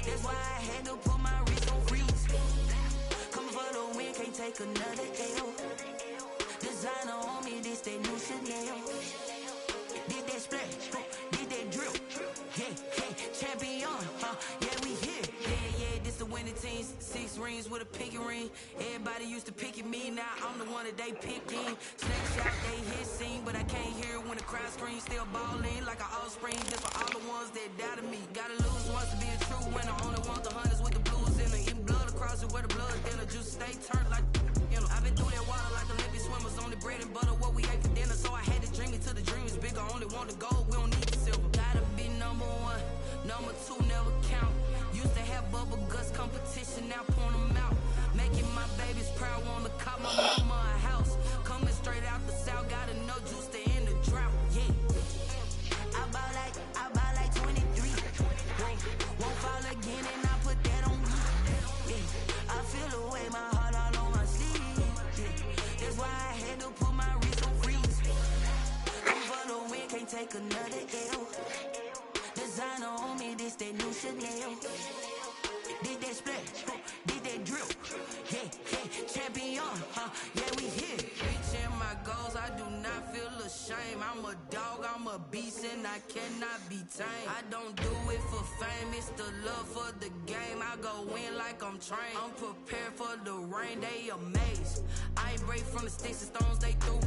That's why I had to put my wrist on freeze. Coming for the win, can't take another L. Designer on me, this that new Chanel. Did that splash, did that drill. Champion, yeah, we here. Yeah, this the winning team. 6 rings with a pinky ring. Everybody used to pick at me, now I'm the one that they picked in. Snapshot, they hit scene, but I can't hear it when the crowd screams. Still ballin' like an offspring, just for all the ones that doubted me. Gotta lose once to be a true winner. Only want the hunters with the blues in the eating blood across it where the blood thinner. Juice stay turned like, you know. I've been through that water like Olympic swimmers. Only bread and butter, what we ate for dinner. So I had to dream it till the dream is bigger. Only want the gold, we don't need the silver. Gotta be number 1. Number 2 never count. Used to have bubble guts competition, now point them out. Making my babies proud, wanna cop my mama a house. Coming straight out the south, gotta know juice to end the drought. Yeah, I bought like 23. Won't fall again, and I put that on me. Yeah, I feel the way, my heart all on my sleeve. Yeah, that's why I had to put my wrist on freeze. Come for the win, can't take another L. Designer on me, this that new Chanel. Did that splash, did that drill. Champion, yeah, we here. Reaching my goals, I do not feel ashamed. I'm a dog, I'm a beast, and I cannot be tamed. I don't do it for fame, it's the love for the game. I go in like I'm trained. I'm prepared for the rain, they amazed. I ain't break from the sticks and stones they threw.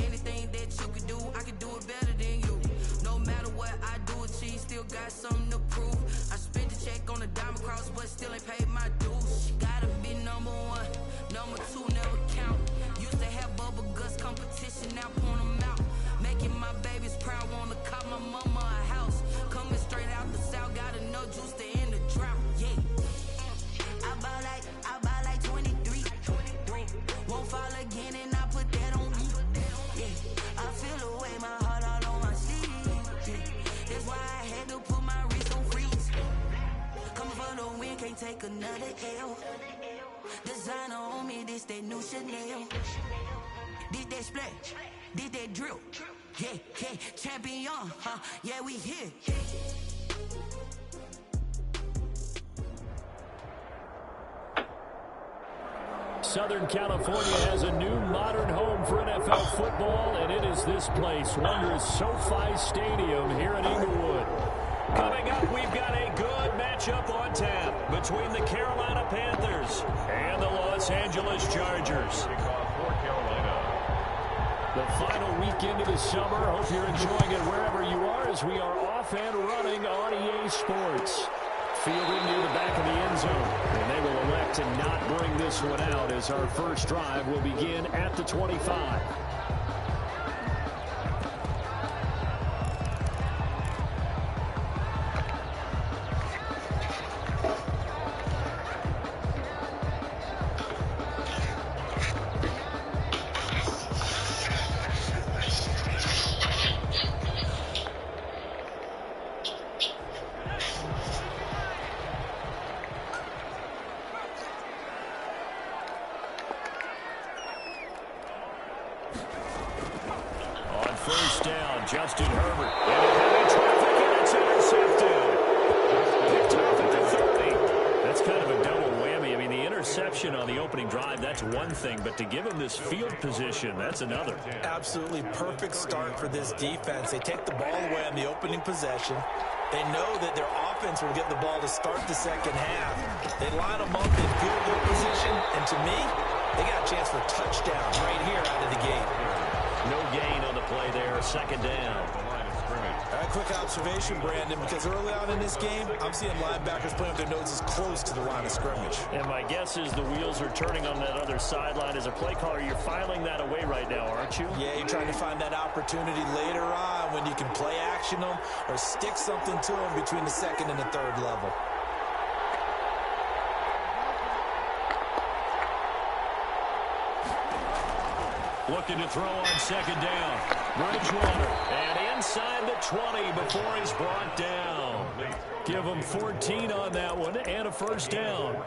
Anything that you could do, I could do it better than you. No matter what I do, achieve, still got something to prove. I spent the check on the diamond cross, but still ain't paid my dues. Gotta be number 1, number 2 never count. Used to have bubble guts competition, now point them out. Making my babies proud, wanna cop my mama a house. Coming straight out the south, gotta know juice to end the drought. Yeah, I bought like 23. Won't fall again, and I put that on me. Yeah, I feel the way, my heart all on my sleeve. Yeah, that's why I had to put my wrist on freeze. Coming for the win, can't take another L. Designer on me, this that new Chanel. Did that splash, did that drill. Champion, yeah, we here. Southern California has a new modern home for NFL football, and it is this place, wondrous SoFi Stadium here in Inglewood. Coming up, we've got a good matchup on tap between the Carolina Panthers and the Los Angeles Chargers. The final weekend of the summer. Hope you're enjoying it wherever you are as we are off and running on EA Sports. Fielding near the back of the end zone. And they will elect to not bring this one out as our first drive will begin at the 25. First down, Justin Herbert. And heavy traffic, and it's intercepted. Picked off at the 30. That's kind of a double whammy. I mean, the interception on the opening drive, that's one thing. But to give him this field position, that's another. Absolutely perfect start for this defense. They take the ball away on the opening possession. They know that their offense will get the ball to start the second half. They line them up in field goal position. And to me, they got a chance for a touchdown right here out of the gate. No gain on the play there, second down. A quick observation, Brandon, because early on in this game, I'm seeing linebackers playing with their noses close to the line of scrimmage. And my guess is the wheels are turning on that other sideline. As a play caller, you're filing that away right now, aren't you? Yeah, you're trying to find that opportunity later on when you can play action them or stick something to them between the second and the third level. Looking to throw on second down. Bridgewater. And inside the 20 before he's brought down. Give him 14 on that one and a first down.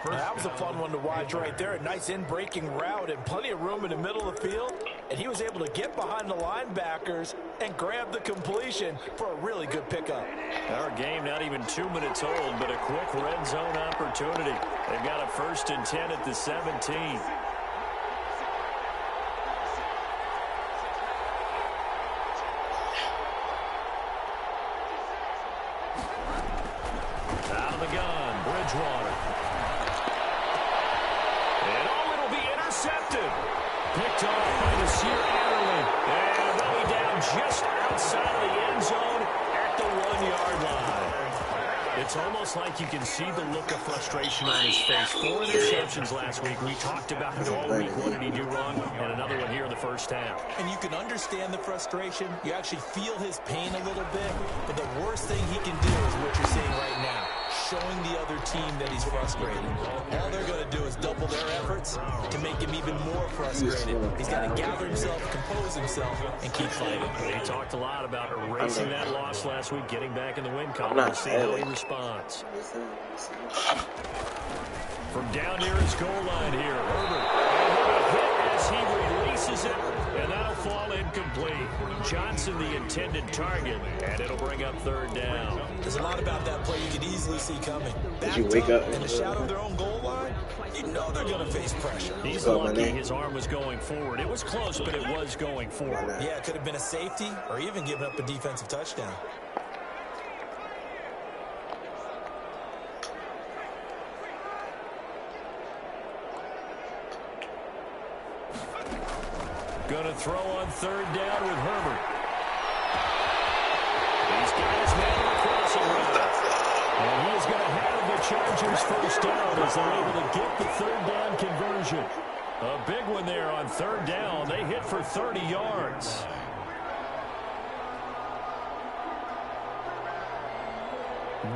That was a fun one to watch right there. A nice in-breaking route and plenty of room in the middle of the field. And he was able to get behind the linebackers and grabbed the completion for a really good pickup. Our game not even 2 minutes old, but a quick red zone opportunity. They've got a 1st and 10 at the 17. Out of the gun, Bridgewater. And it'll be intercepted. Picked off by Nasir Adderley. And they'll be down just outside of the end zone at the 1-yard line. It's almost like you can see the look of frustration on his face. 4 interceptions last week. We talked about it all week. What did he do wrong? And another one here in the first half. And you can understand the frustration. You actually feel his pain a little bit. But the worst thing he can do is what you're seeing right now, showing the other team that he's frustrated. All they're going to do is double their efforts to make him even more frustrated. He's got to gather himself, compose himself, and keep fighting. He talked a lot about erasing that loss last week, getting back in the win column. We'll see how he responds. From down near his goal line here, Herbert. And hit as he releases it, and that'll fall incomplete. Johnson the intended target, and it'll bring up 3rd down. There's a lot about that play you could easily see coming. Did you wake up? In the shadow of their own goal line, you know they're going to face pressure. He's lucky his arm was going forward. It was close, but it was going forward. Yeah, it could have been a safety or even given up a defensive touchdown. Going to throw on 3rd down with Herbert. He's got his man on the crossing route. And he is going to have the Chargers 1st down as they're able to get the 3rd down conversion. A big one there on 3rd down. They hit for 30 yards.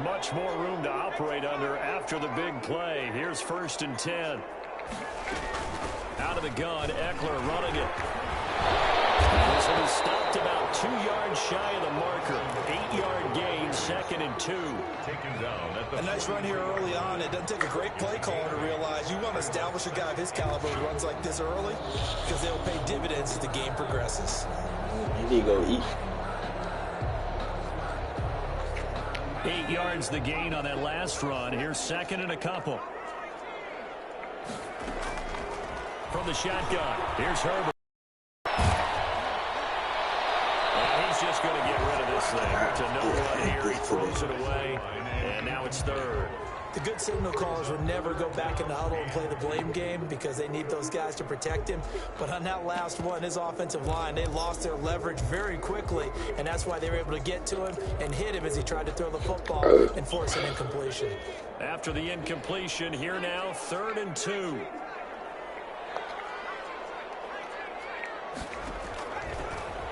Much more room to operate under after the big play. Here's 1st and 10. Out of the gun, Eckler running it. This one is stopped about 2 yards shy of the marker. 8-yard gain, 2nd and 2. Taken down at the a nice run here early on. It doesn't take a great play caller to realize you want to establish a guy of his caliber who runs like this early because they'll pay dividends as the game progresses. You need to go eat. 8 yards the gain on that last run. Here's 2nd and a couple. From the shotgun, here's Herbert. And he's just going to get rid of this thing. To no one here, he throws it away, and now it's 3rd. The good signal callers would never go back in the huddle and play the blame game because they need those guys to protect him. But on that last one, his offensive line, they lost their leverage very quickly, and that's why they were able to get to him and hit him as he tried to throw the football and force an incompletion. After the incompletion, here now, 3rd and 2.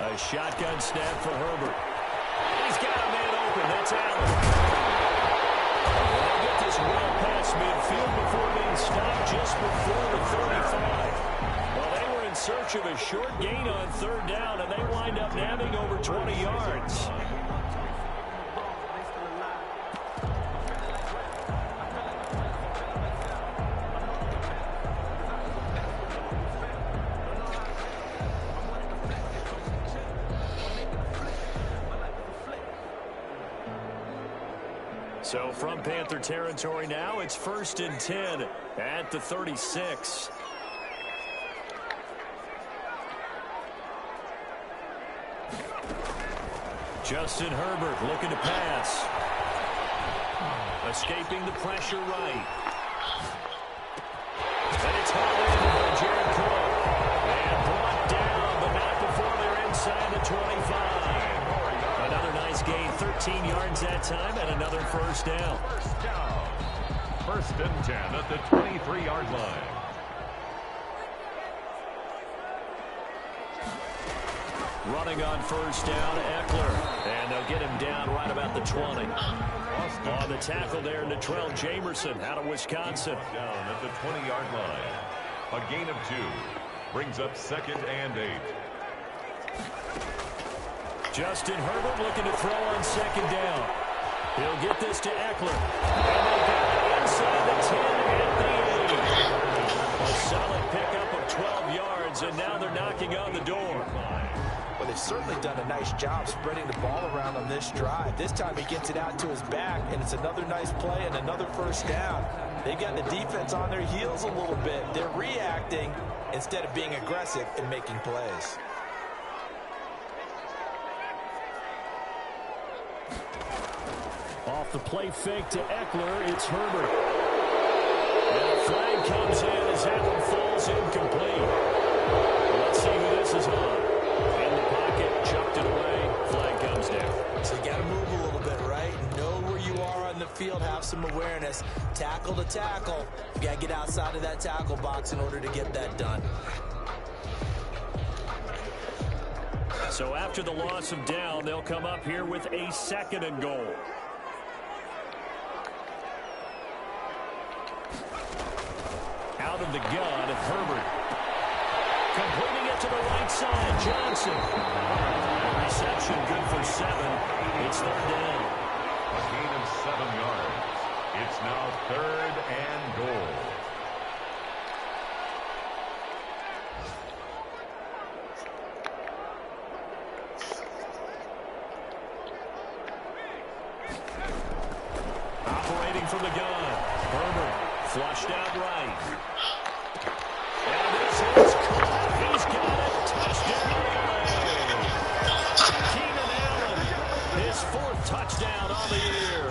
A shotgun snap for Herbert. He's got a man open. That's Allen. They'll get this well past midfield before being stopped just before the 35. Well, they were in search of a short gain on 3rd down, and they wind up nabbing over 20 yards. So from Panther territory now, it's 1st and 10 at the 36. Justin Herbert looking to pass. Escaping the pressure right. And it's hauled in by Jared Cook. And brought down, but not before they're inside the 25. Another nice gain, 13 yards that time, and another 1st down. 1st and 10 at the 23-yard line. Running on 1st down, Eckler. And they'll get him down right about the 20. On the tackle there, Natrell Jamerson out of Wisconsin. Down at the 20-yard line. A gain of 2. Brings up 2nd and 8. Justin Herbert looking to throw on 2nd down. He'll get this to Eckler. And they got it inside the 10 at the 8. A solid pickup of 12 yards, and now they're knocking on the door. Well, they've certainly done a nice job spreading the ball around on this drive. This time he gets it out to his back, and it's another nice play and another first down. They got the defense on their heels a little bit. They're reacting instead of being aggressive and making plays. Off the play fake to Eckler, it's Herbert. And a flag comes in as that one falls incomplete. Let's see who this is on. In the pocket, chucked it away, flag comes down. So you got to move a little bit, right? Know where you are on the field, have some awareness. Tackle to tackle. You got to get outside of that tackle box in order to get that done. So after the loss of down, they'll come up here with a 2nd and goal. Out of the gun, Herbert. Completing it to the right side, Johnson. Reception good for 7. It's 3rd down. A gain of 7 yards. It's now 3rd and goal. Operating from the gun. Herbert flushed out right. And this is caught. He's got it. Touchdown. Keenan Allen, his 4th touchdown on the year.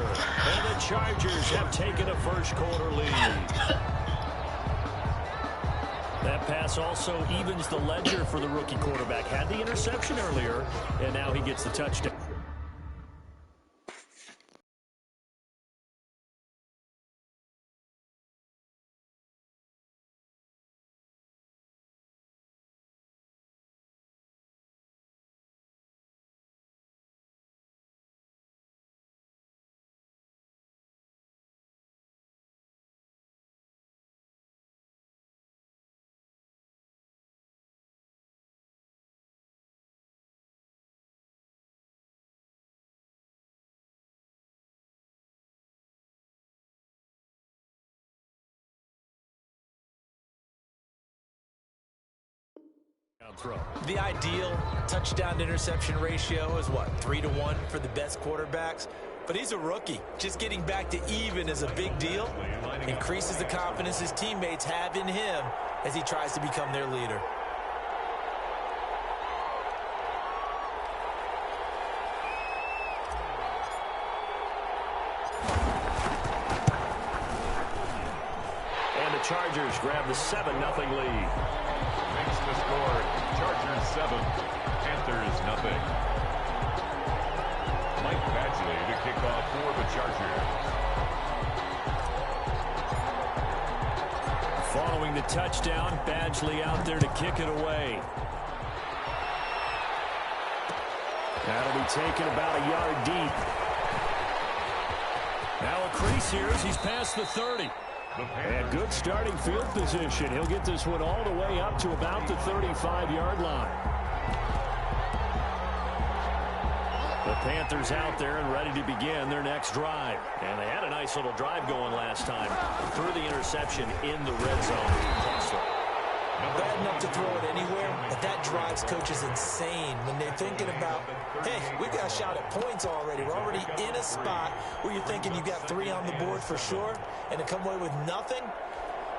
And the Chargers have taken a first-quarter lead. That pass also evens the ledger for the rookie quarterback. Had the interception earlier, and now he gets the touchdown. Throw. The ideal touchdown-to-interception ratio is what, 3-to-1 for the best quarterbacks? But he's a rookie. Just getting back to even is a big deal. Increases the confidence his teammates have in him as he tries to become their leader. And the Chargers grab the 7-0 lead. Makes the score. Chargers 7, Panthers 0. Mike Badgley to kick off for the Chargers. Following the touchdown, Badgley out there to kick it away. That'll be taken about a yard deep. Now a crease here as he's past the 30. And good starting field position. He'll get this one all the way up to about the 35-yard line. The Panthers out there and ready to begin their next drive. And they had a nice little drive going last time. Threw the interception in the red zone. Bad enough to throw it anywhere, but that drives coaches insane when they're thinking about, hey, we've got a shot at points already. We're already in a spot where you're thinking you've got 3 on the board for sure, and to come away with nothing,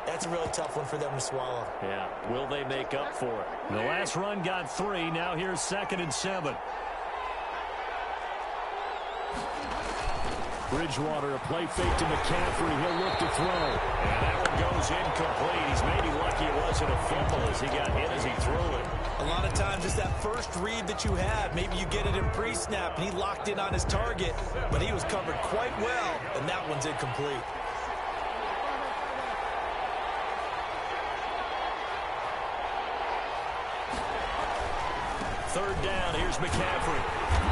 that's a really tough one for them to swallow. Yeah, will they make up for it? The last run got 3. Now here's 2nd and 7. Bridgewater, a play fake to McCaffrey. He'll look to throw. And that one goes incomplete. He's maybe lucky it wasn't a fumble as he got hit as he threw it. A lot of times it's that first read that you have. Maybe you get it in pre-snap, and he locked in on his target, but he was covered quite well, and that one's incomplete. Third down, here's McCaffrey.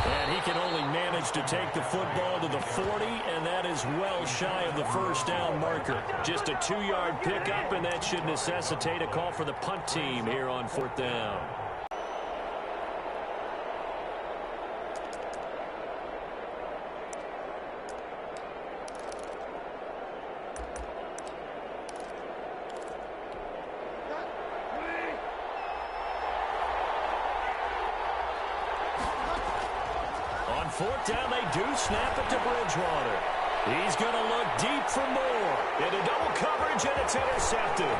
And he can only manage to take the football to the 40, and that is well shy of the first down marker. Just a 2-yard pickup, and that should necessitate a call for the punt team here on 4th down. fourth down, they do snap it to Bridgewater. He's going to look deep for more. Into double coverage, and it's intercepted.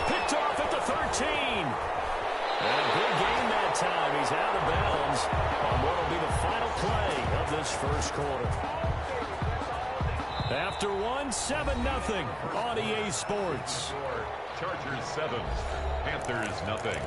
Picked off at the 13. And a big gain that time. He's out of bounds on what will be the final play of this first quarter. After one, 7-0 on EA Sports. Chargers 7, Panthers nothing.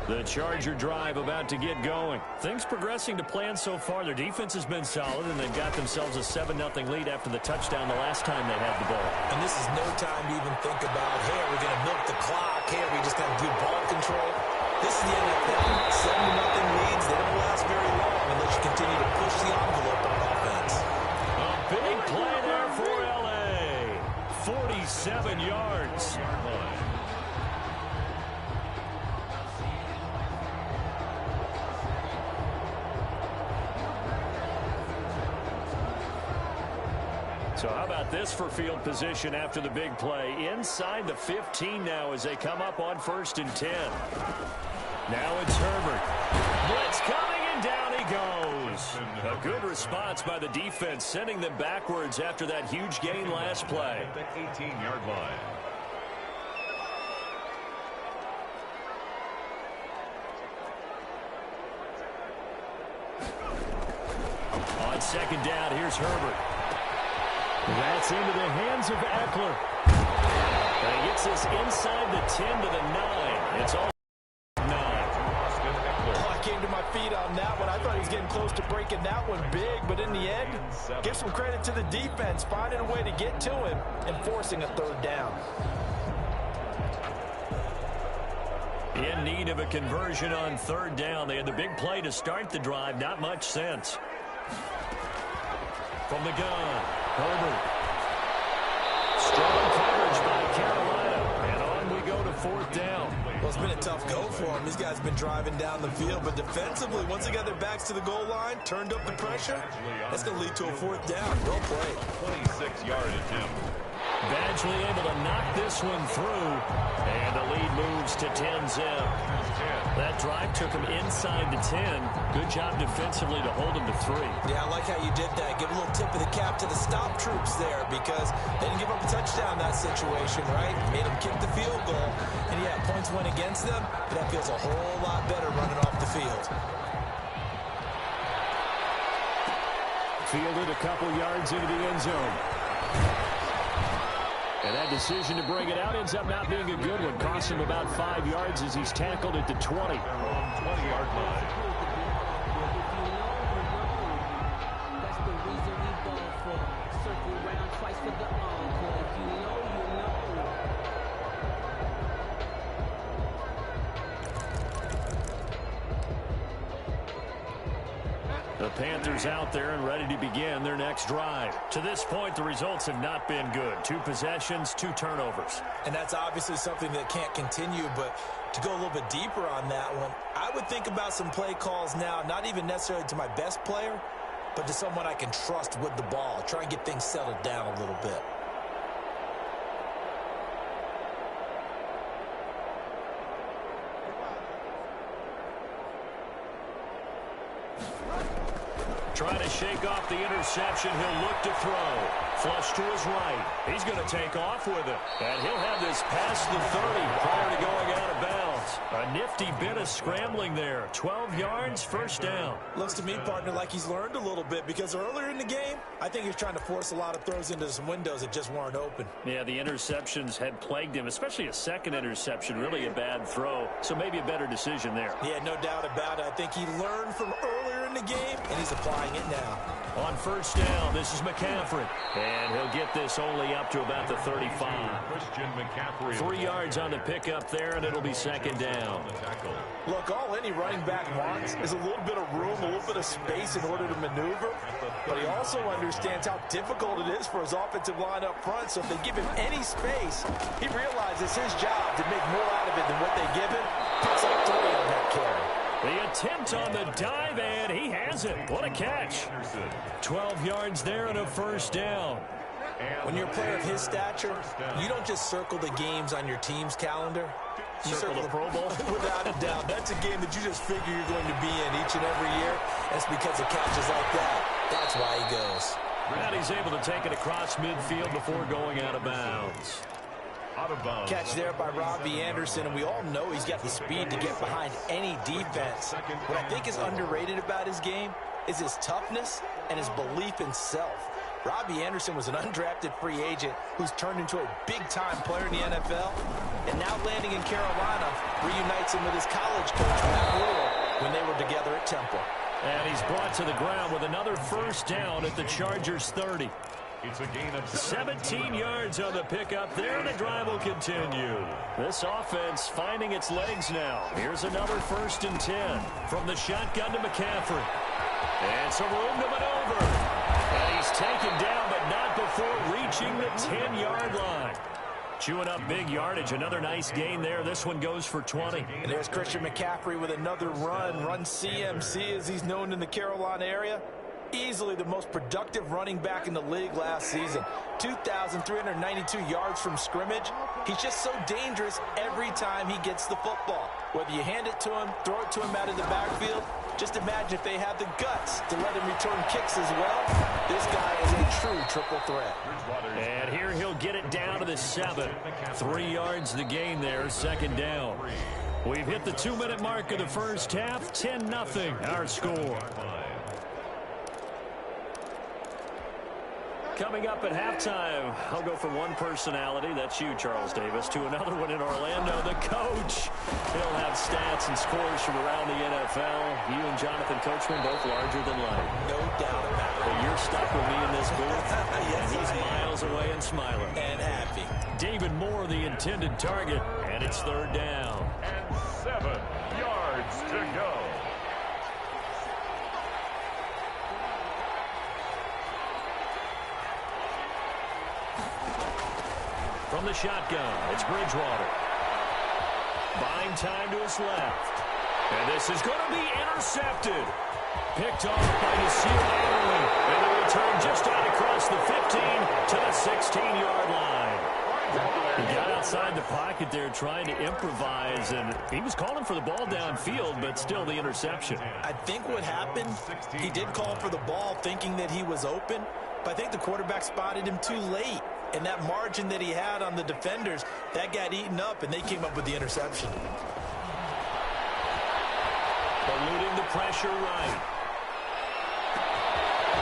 The Charger drive about to get going. Things progressing to plan so far. Their defense has been solid, and they've got themselves a 7-0 lead after the touchdown the last time they had the ball. And this is no time to even think about, hey, are we going to milk the clock? Hey, are we just going to do ball control? This is the NFL. 7-0 leads. They don't last very long unless you continue to push the envelope on offense. A big play there for L.A. 47 yards. So how about this for field position after the big play? Inside the 15 now as they come up on 1st and 10. Now it's Herbert. Blitz coming, and down he goes. A good response by the defense, sending them backwards after that huge gain last play. The 18-yard line. On 2nd down, here's Herbert. That's into the hands of Eckler. And he gets this inside the 10 to the 9. It's all 9. Oh, I came to my feet on that one. I thought he was getting close to breaking that one big, but in the end, give some credit to the defense, finding a way to get to him and forcing a 3rd down. In need of a conversion on 3rd down. They had the big play to start the drive. Not much sense. From the gun, Herbert. Strong coverage by Carolina. And on we go to 4th down. Well, it's been a tough go for them. These guys have been driving down the field, but defensively, once they got their backs to the goal line, turned up the pressure, that's going to lead to a 4th down. Well played. 26-yard attempt. Badgley able to knock this one through, and the lead moves to 10-zip. That drive took him inside the 10. Good job defensively to hold him to 3. Yeah, I like how you did that. Give a little tip of the cap to the stop troops there because they didn't give up a touchdown in that situation, right? Made them kick the field goal, and yeah, points went against them, but that feels a whole lot better running off the field. Fielded a couple yards into the end zone. And that decision to bring it out ends up not being a good one. Costs him about 5 yards as he's tackled at the 20. 20-yard line. That's the reason we ball for. Circle around twice for the encore. If you know, you know. The Panthers out there and ready to begin their next drive. To this point, the results have not been good. 2 possessions, 2 turnovers. And that's obviously something that can't continue, but to go a little bit deeper on that one, I would think about some play calls now, not even necessarily to my best player, but to someone I can trust with the ball. Try and get things settled down a little bit. Trying to shake off the interception. He'll look to throw. Flush to his right. He's going to take off with it. And he'll have this past the 30 prior to going out of bounds. A nifty bit of scrambling there. 12 yards, 1st down. Looks to me, partner, like he's learned a little bit because earlier in the game, I think he was trying to force a lot of throws into some windows that just weren't open. Yeah, the interceptions had plagued him, especially a second interception. Really a bad throw. So maybe a better decision there. Yeah, no doubt about it. I think he learned from earlier in the game, and he's applying it now. On 1st down, this is McCaffrey. And he'll get this only up to about the 35. Christian McCaffrey. 3 yards on the pickup there, and it'll be 2nd down. Look, all any running back wants is a little bit of room, a little bit of space in order to maneuver. But he also understands how difficult it is for his offensive line up front. So if they give him any space, he realizes it's his job to make more out of it than what they give him. Picks up 3 on that carry. The attempt on the dive, and he has it. What a catch. 12 yards there and a 1st down. When you're a player of his stature, you don't just circle the games on your team's calendar. You circle the Pro Bowl? Without a doubt. That's a game that you just figure you're going to be in each and every year. That's because of catches like that. That's why he goes. And he's able to take it across midfield before going out of bounds. Out of bounds. Catch there by Robbie Anderson, and we all know he's got the speed to get behind any defense. What I think is underrated about his game is his toughness and his belief in self. Robbie Anderson was an undrafted free agent who's turned into a big-time player in the NFL, and now landing in Carolina reunites him with his college coach, Matt Rule, when they were together at Temple. And he's brought to the ground with another first down at the Chargers' 30. It's a gain of 17 yards on the pickup there, and the drive will continue. This offense finding its legs now. Here's another 1st and 10 from the shotgun to McCaffrey. And some room to maneuver. And he's taken down, but not before reaching the 10-yard line. Chewing up big yardage. Another nice gain there. This one goes for 20. And there's Christian McCaffrey with another run CMC, as he's known in the Carolina area. Easily the most productive running back in the league last season. 2,392 yards from scrimmage. He's just so dangerous every time he gets the football. Whether you hand it to him, throw it to him out of the backfield, just imagine if they have the guts to let him return kicks as well. This guy is a true triple threat. And here he'll get it down to the 7. 3 yards the gain there, 2nd down. We've hit the 2-minute mark of the first half. 10-0 our score. Coming up at halftime, I'll go from one personality, that's you, Charles Davis, to another one in Orlando, the coach. He'll have stats and scores from around the NFL. You and Jonathan Coachman, both larger than life. No doubt about it. But you're stuck with me in this booth, Yes, and he's miles away and smiling. And happy. David Moore, the intended target, and it's 3rd down. And 7 yards to go. From the shotgun, it's Bridgewater. Buying time to his left. And this is going to be intercepted. Picked off by Nasir Adderley. And the return just out across the 15 to the 16-yard line. He got outside the pocket there trying to improvise, and he was calling for the ball downfield, but still the interception. I think what happened, he did call for the ball thinking that he was open, but I think the quarterback spotted him too late. And that margin that he had on the defenders, that got eaten up, and they came up with the interception. Eluding the pressure right.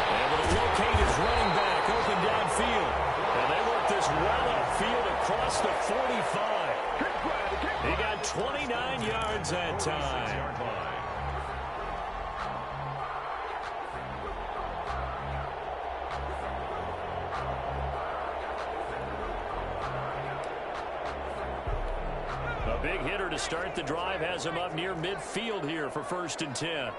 Able to locate his running back open downfield. And they work this well upfield across the 45. He got 29 yards that time. A big hitter to start the drive has him up near midfield here for 1st and 10.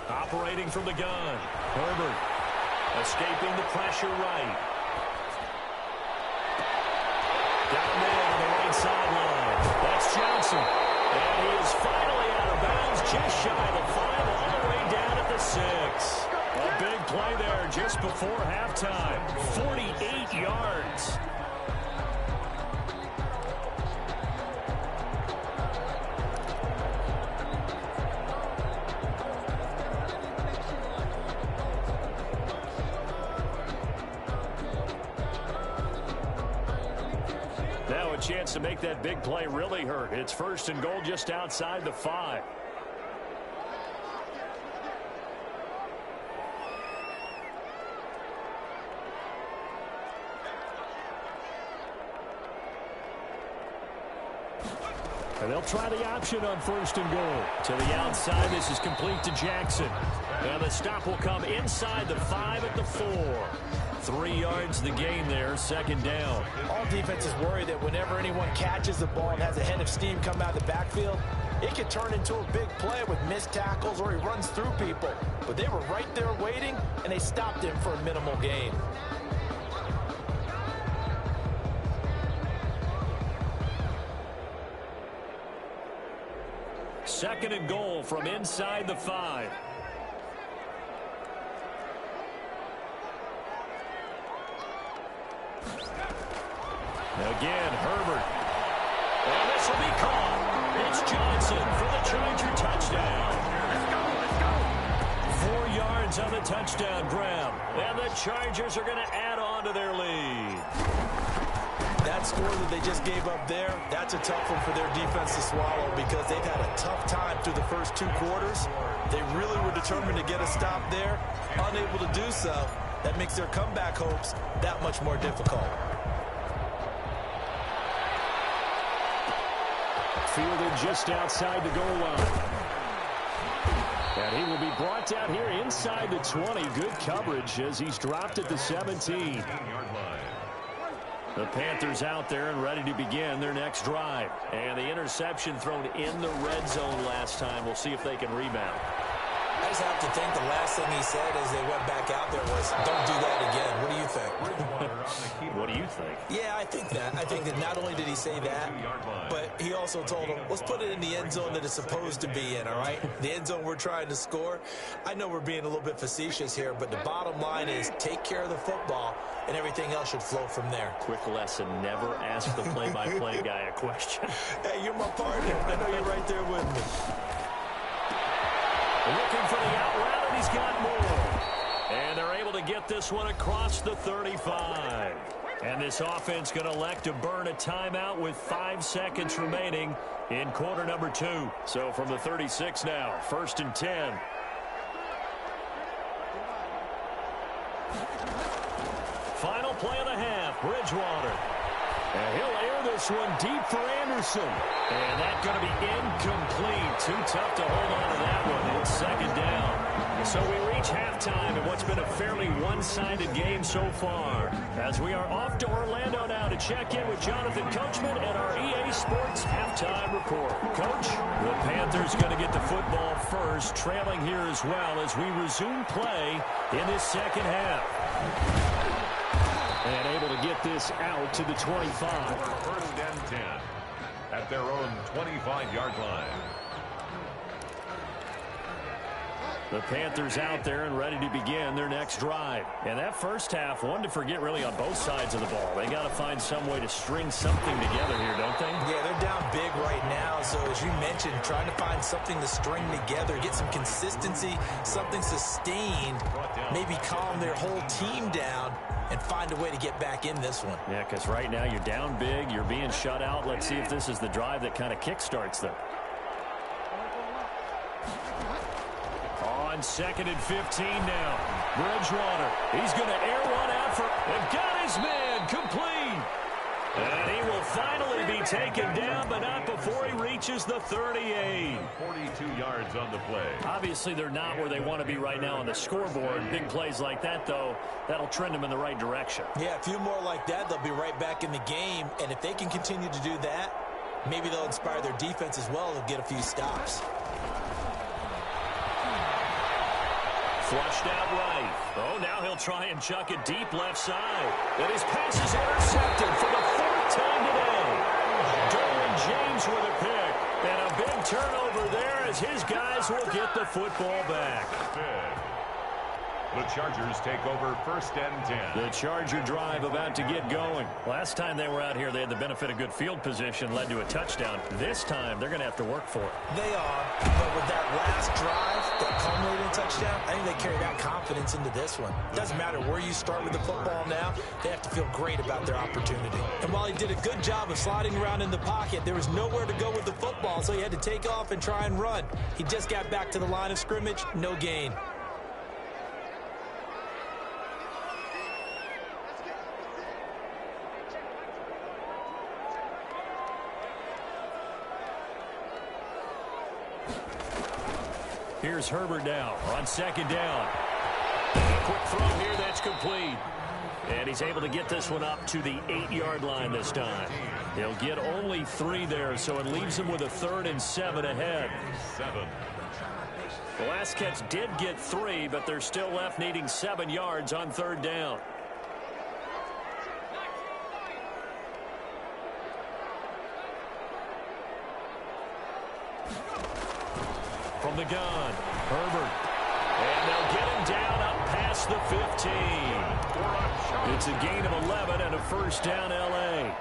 Operating from the gun. Herbert escaping the pressure right. Down there on the right sideline. That's Johnson. And he is finally out of bounds, just shy of the 5, all the way down at the 6. A big play there just before halftime. 48 yards. Now a chance to make that big play really hurt. It's 1st and goal just outside the 5. And they'll try the option on 1st and goal. To the outside, this is complete to Jackson. And the stop will come inside the 5 at the 4. 3 yards the gain there, 2nd down. All defenses worry that whenever anyone catches the ball and has a head of steam come out of the backfield, it could turn into a big play with missed tackles or he runs through people. But they were right there waiting, and they stopped him for a minimal gain. second and goal from inside the 5. Again, Herbert. And this will be caught. It's Johnson for the Charger touchdown. Let's go. 4 yards on the touchdown grab. And the Chargers are going to add on to their lead. That score that they just gave up there, that's a tough one for their defense to swallow because they've had a tough time through the first 2 quarters. They really were determined to get a stop there. Unable to do so, that makes their comeback hopes that much more difficult. Fielded just outside the goal line. And he will be brought down here inside the 20. Good coverage as he's dropped at the 17. The Panthers out there and ready to begin their next drive. And the interception thrown in the red zone last time. We'll see if they can rebound. I just have to think the last thing he said as they went back out there was, don't do that again. What do you think? What do you think? Yeah, I think that. I think that not only did he say that, but he also told them, let's put it in the end zone that it's supposed to be in, all right? The end zone we're trying to score. I know we're being a little bit facetious here, but the bottom line is take care of the football, and everything else should flow from there. Quick lesson, never ask the play-by-play guy a question. Hey, you're my partner. I know you're right there with me. Looking for the out route, and he's got more. And they're able to get this one across the 35. And this offense going to elect to burn a timeout with 5 seconds remaining in quarter number 2. So from the 36 now, 1st and 10. Final play of the half, Bridgewater. And he'll air this one deep for Anderson. And that's going to be incomplete. Too tough to hold on to that one. It's 2nd down. So we reach halftime in what's been a fairly one-sided game so far. As we are off to Orlando now to check in with Jonathan Coachman and our EA Sports halftime report. Coach, the Panthers going to get the football first, trailing here as well as we resume play in this second half. And able to get this out to the 25. 1st and 10 at their own 25-yard line. The Panthers out there and ready to begin their next drive. And that first half, one to forget really on both sides of the ball. They got to find some way to string something together here, don't they? Yeah, they're down big right now. So as you mentioned, trying to find something to string together, get some consistency, something sustained, maybe calm their whole team down and find a way to get back in this one. Yeah, because right now you're down big, you're being shut out. Let's see if this is the drive that kind of kickstarts them. On 2nd and 15 now. Bridgewater. He's going to air one out for... And got his man complete. And he will finally be taken down, but not before he reaches the 38. 42 yards on the play. Obviously, they're not where they want to be right now on the scoreboard. Big plays like that, though, that'll trend them in the right direction. Yeah, a few more like that, they'll be right back in the game. And if they can continue to do that, maybe they'll inspire their defense as well and get a few stops. Flushed out right. Oh, now he'll try and chuck it deep left side. And his pass is intercepted for the 4th time today. Derwin James with a pick. And a big turnover there as his guys will get the football back. The Chargers take over 1st and 10. The Charger drive about to get going. Last time they were out here, they had the benefit of good field position, led to a touchdown. This time, they're going to have to work for it. They are, but with that last drive that culminated in touchdown, I think they carry that confidence into this one. Doesn't matter where you start with the football now, they have to feel great about their opportunity. And while he did a good job of sliding around in the pocket, there was nowhere to go with the football, so he had to take off and try and run. He just got back to the line of scrimmage, no gain. Here's Herbert now on 2nd down. Quick throw here, that's complete. And he's able to get this one up to the 8-yard line this time. He'll get only 3 there, so it leaves him with a 3rd and 7 ahead. 7. The last catch did get 3, but they're still left needing 7 yards on 3rd down. From the gun, Herbert. And they'll get him down up past the 15. It's a gain of 11 and a first down, L.A.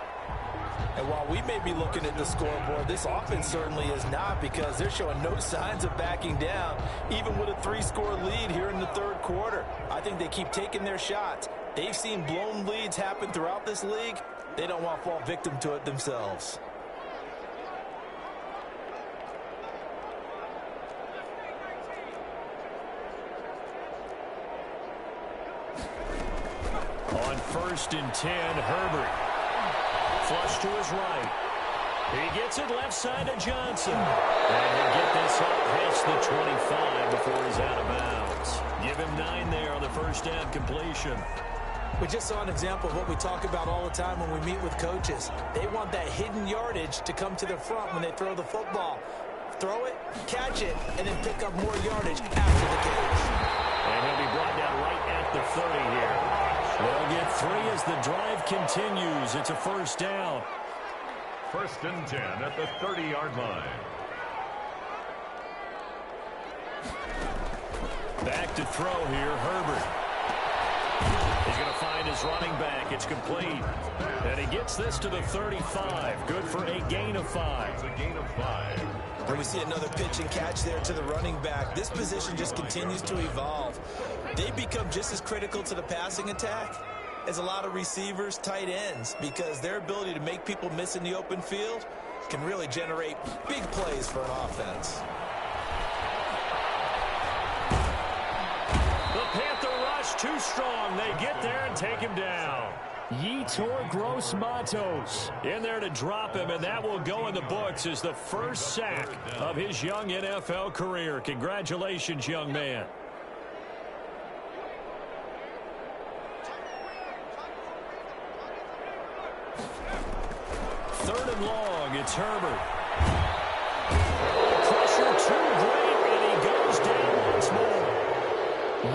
And while we may be looking at the scoreboard, this offense certainly is not, because they're showing no signs of backing down, even with a 3-score lead here in the third quarter. I think they keep taking their shots. They've seen blown leads happen throughout this league. They don't want to fall victim to it themselves. On 1st and 10, Herbert. Flush to his right. He gets it left side to Johnson. And he'll get this up past the 25 before he's out of bounds. Give him 9 there on the first down completion. We just saw an example of what we talk about all the time when we meet with coaches. They want that hidden yardage to come to the front when they throw the football. Throw it, catch it, and then pick up more yardage after the catch. And he'll be brought down right at the 30 here. They'll get 3 as the drive continues. It's a first down. 1st and 10 at the 30-yard line. Back to throw here, Herbert. He's going to find his running back. It's complete. And he gets this to the 35. Good for a gain of 5. It's a gain of 5. And we see another pitch and catch there to the running back. This position just continues to evolve. They become just as critical to the passing attack as a lot of receivers, tight ends, because their ability to make people miss in the open field can really generate big plays for an offense. The Panther rush too strong. They get there and take him down. Yetur Gross-Matos in there to drop him, and that will go in the books as the first sack of his young NFL career. Congratulations, young man. 3rd and long, it's Herbert. Pressure too great, and he goes down once more.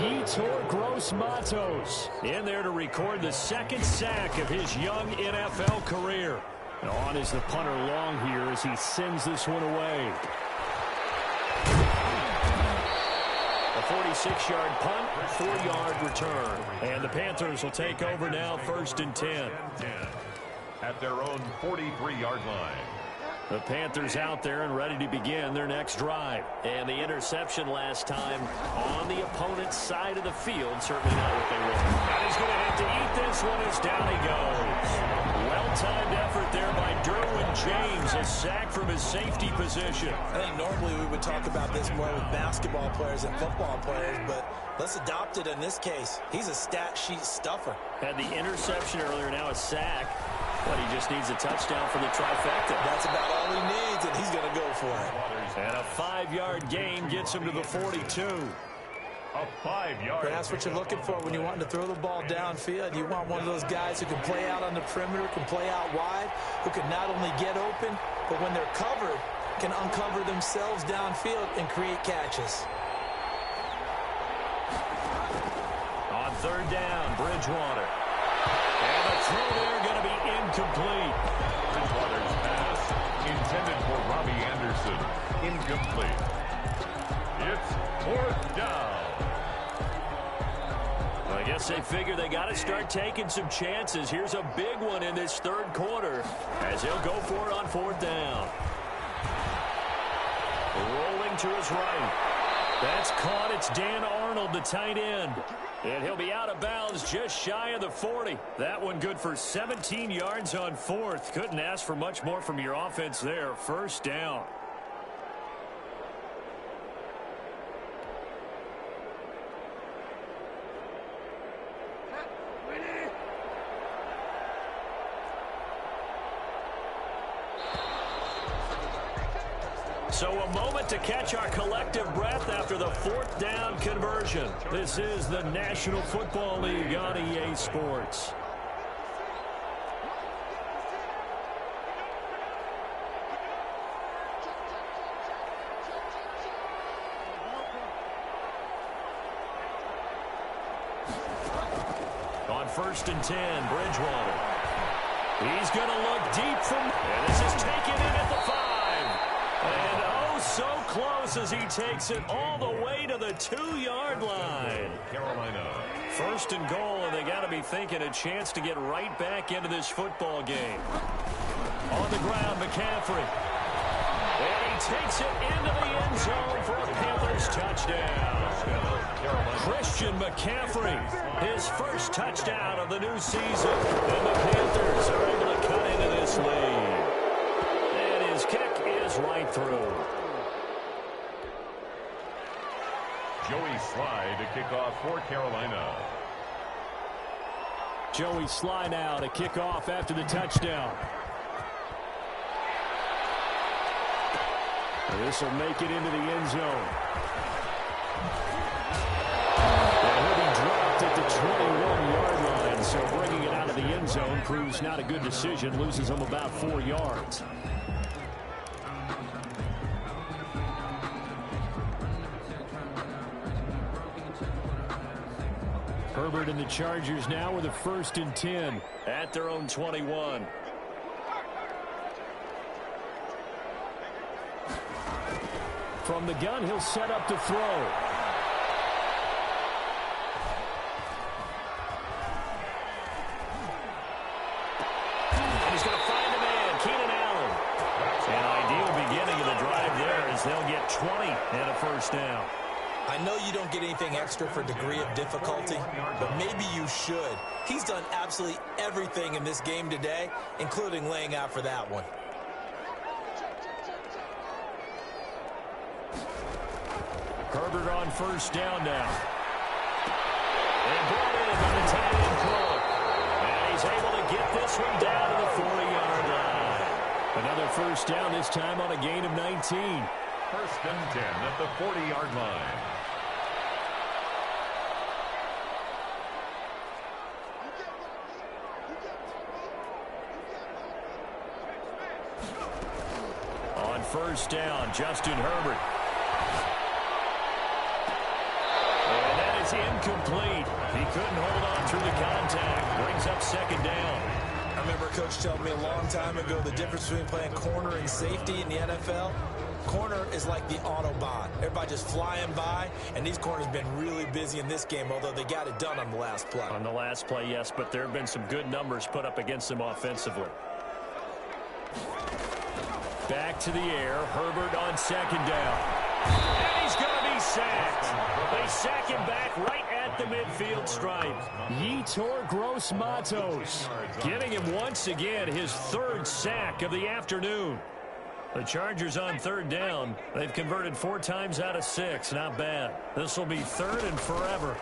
Yetur Gross-Matos in there to record the 2nd sack of his young NFL career. And on is the punter long here as he sends this one away. A 46-yard punt, 4-yard return. And the Panthers will take over now, 1st and 10. At their own 43-yard line. The Panthers out there and ready to begin their next drive. And the interception last time on the opponent's side of the field. Certainly not what they want. And he's going to have to eat this one as down he goes. Well-timed effort there by Derwin James. A sack from his safety position. I think normally we would talk about this more with basketball players and football players, but let's adopt it in this case. He's a stat sheet stuffer. Had the interception earlier, now a sack. But he just needs a touchdown for the trifecta. That's about all he needs, and he's going to go for it. And a 5-yard gain gets him to the 42. A 5-yard. But that's what you're looking for when you want to throw the ball downfield. You want one of those guys who can play out on the perimeter, can play out wide, who can not only get open, but when they're covered, can uncover themselves downfield and create catches. On 3rd down, Bridgewater. And the throw there going to be incomplete. Bridgewater's pass intended for Robbie Anderson. Incomplete. It's 4th down. Well, I guess they figure they got to start taking some chances. Here's a big one in this 3rd quarter as he'll go for it on 4th down. Rolling to his right. That's caught. It's Dan Arnold, the tight end. And he'll be out of bounds just shy of the 40. That one good for 17 yards on 4th. Couldn't ask for much more from your offense there. 1st down. So a moment to catch our collective breath after the 4th down conversion. This is the National Football League on EA Sports. On 1st and 10, Bridgewater. He's going to look deep from, and this is taken in at the 5. And oh Oh, so close as he takes it all the way to the 2-yard line. Carolina. First and goal, and they got to be thinking a chance to get right back into this football game. On the ground, McCaffrey. And he takes it into the end zone for a Panthers touchdown. Christian McCaffrey, his first touchdown of the new season. And the Panthers are able to cut into this lead. And his kick is right through. Joey Sly to kick off for Carolina. Joey Sly now to kick off after the touchdown. This will make it into the end zone. And he'll be dropped at the 21-yard line, so bringing it out of the end zone proves not a good decision. Loses him about 4 yards. Herbert and the Chargers now with a 1st and 10 at their own 21. From the gun, he'll set up to throw. And he's going to find a man, Keenan Allen. An ideal beginning of the drive there as they'll get 20 and a first down. I know you don't get anything extra for degree of difficulty, but maybe you should. He's done absolutely everything in this game today, including laying out for that one. Herbert on first down now. And brought in by the tight end Cook. And he's able to get this one down to the 40-yard line. Another first down, this time on a gain of 19. 1st and 10 at the 40-yard line. On first down, Justin Herbert. And that is incomplete. He couldn't hold on through the contact. Brings up 2nd down. I remember Coach told me a long time ago the difference between playing corner and safety in the NFL. Corner is like the Autobahn. Everybody just flying by, and these corners have been really busy in this game, although they got it done on the last play. On the last play, yes, but there have been some good numbers put up against them offensively. Back to the air. Herbert on 2nd down. And he's going to be sacked. They sack him back right at the midfield stripe. Yetur Gross-Matos Getting him once again his 3rd sack of the afternoon. The Chargers on 3rd down. They've converted 4 times out of 6. Not bad. This will be 3rd and forever.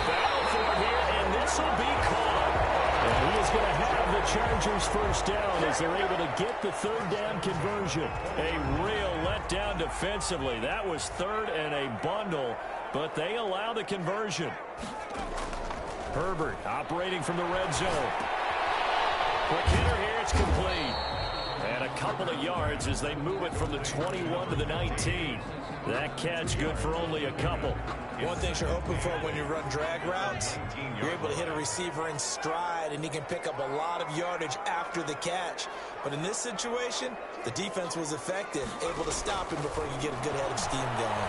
Battle for it here, and this will be caught. And he is going to have the Chargers first down as they're able to get the 3rd down conversion. A real letdown defensively. That was 3rd and a bundle, but they allow the conversion. Herbert operating from the red zone. Quick hitter here, it's complete. And a couple of yards as they move it from the 21 to the 19. That catch good for only a couple. One thing you're hoping for when you run drag routes, you're able to hit a receiver in stride, and he can pick up a lot of yardage after the catch. But in this situation, the defense was effective, able to stop him before he could get a good head of steam going.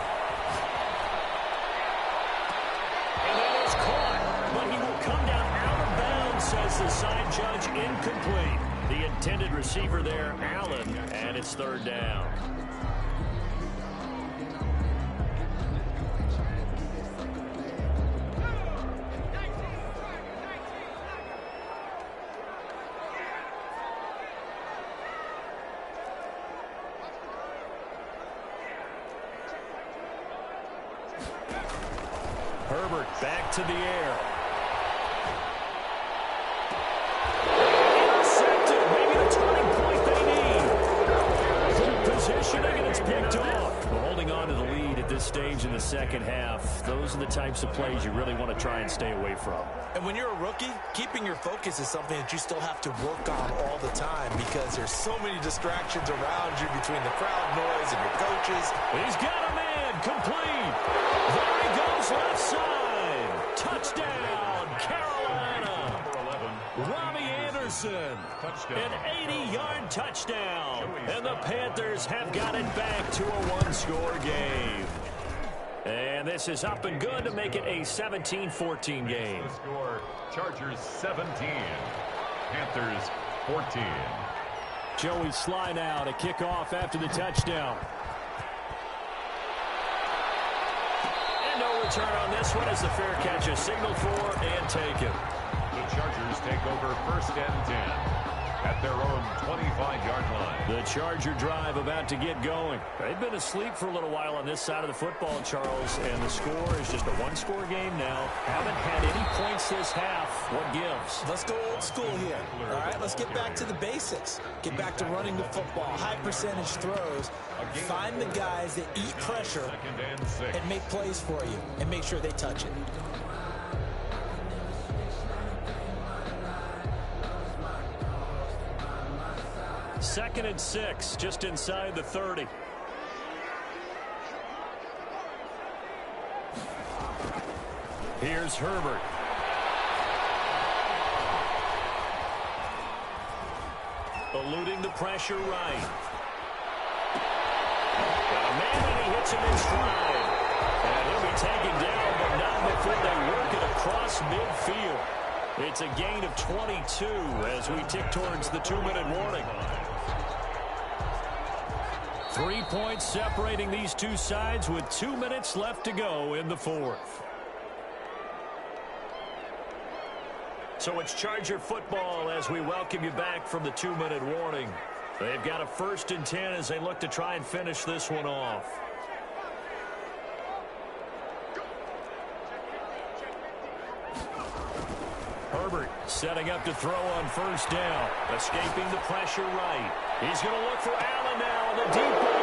And that is caught, but he will come down out of bounds, says the side judge, incomplete. The intended receiver there, Allen, and it's 3rd down. Herbert back to the air. Intercepted. Maybe the turning point they need. Good positioning, and it's picked off. Well, holding on to the lead at this stage in the 2nd half, those are the types of plays you really want to try and stay away from. And when you're a rookie, keeping your focus is something that you still have to work on all the time because there's so many distractions around you between the crowd noise and your coaches. He's got a man, complete. There he goes, left side. Touchdown, Carolina. Robbie Anderson Wilson. Touchdown. An 80-yard touchdown. And the Panthers have got it back to a one-score game. And this is up and good to make it a 17-14 game. The score, Chargers 17, Panthers 14. Joey Sly now to kick off after the touchdown. And no return on this one as the fair catch is signaled for and taken. The Chargers take over 1st and 10 at their own 25-yard line. The Charger drive about to get going. They've been asleep for a little while on this side of the football, Charles, and the score is just a one-score game now. Haven't had any points this half. What gives? Let's go old school here. All right, let's get back to the basics. Get back to running the football, high percentage throws. Find the guys that eat pressure 2nd and 6. and make plays for you and make sure they touch it. Second and 6, just inside the 30. Here's Herbert. Eluding the pressure right. Got a man and he hits him in stride. And he'll be taken down, but not before they work it across midfield. It's a gain of 22 as we tick towards the 2-minute warning. 3 points separating these two sides with 2 minutes left to go in the fourth. So it's Charger football as we welcome you back from the 2-minute warning. They've got a 1st and 10 as they look to try and finish this one off. Herbert setting up to throw on 1st down. Escaping the pressure right. He's going to look for Allen now on the deep ball.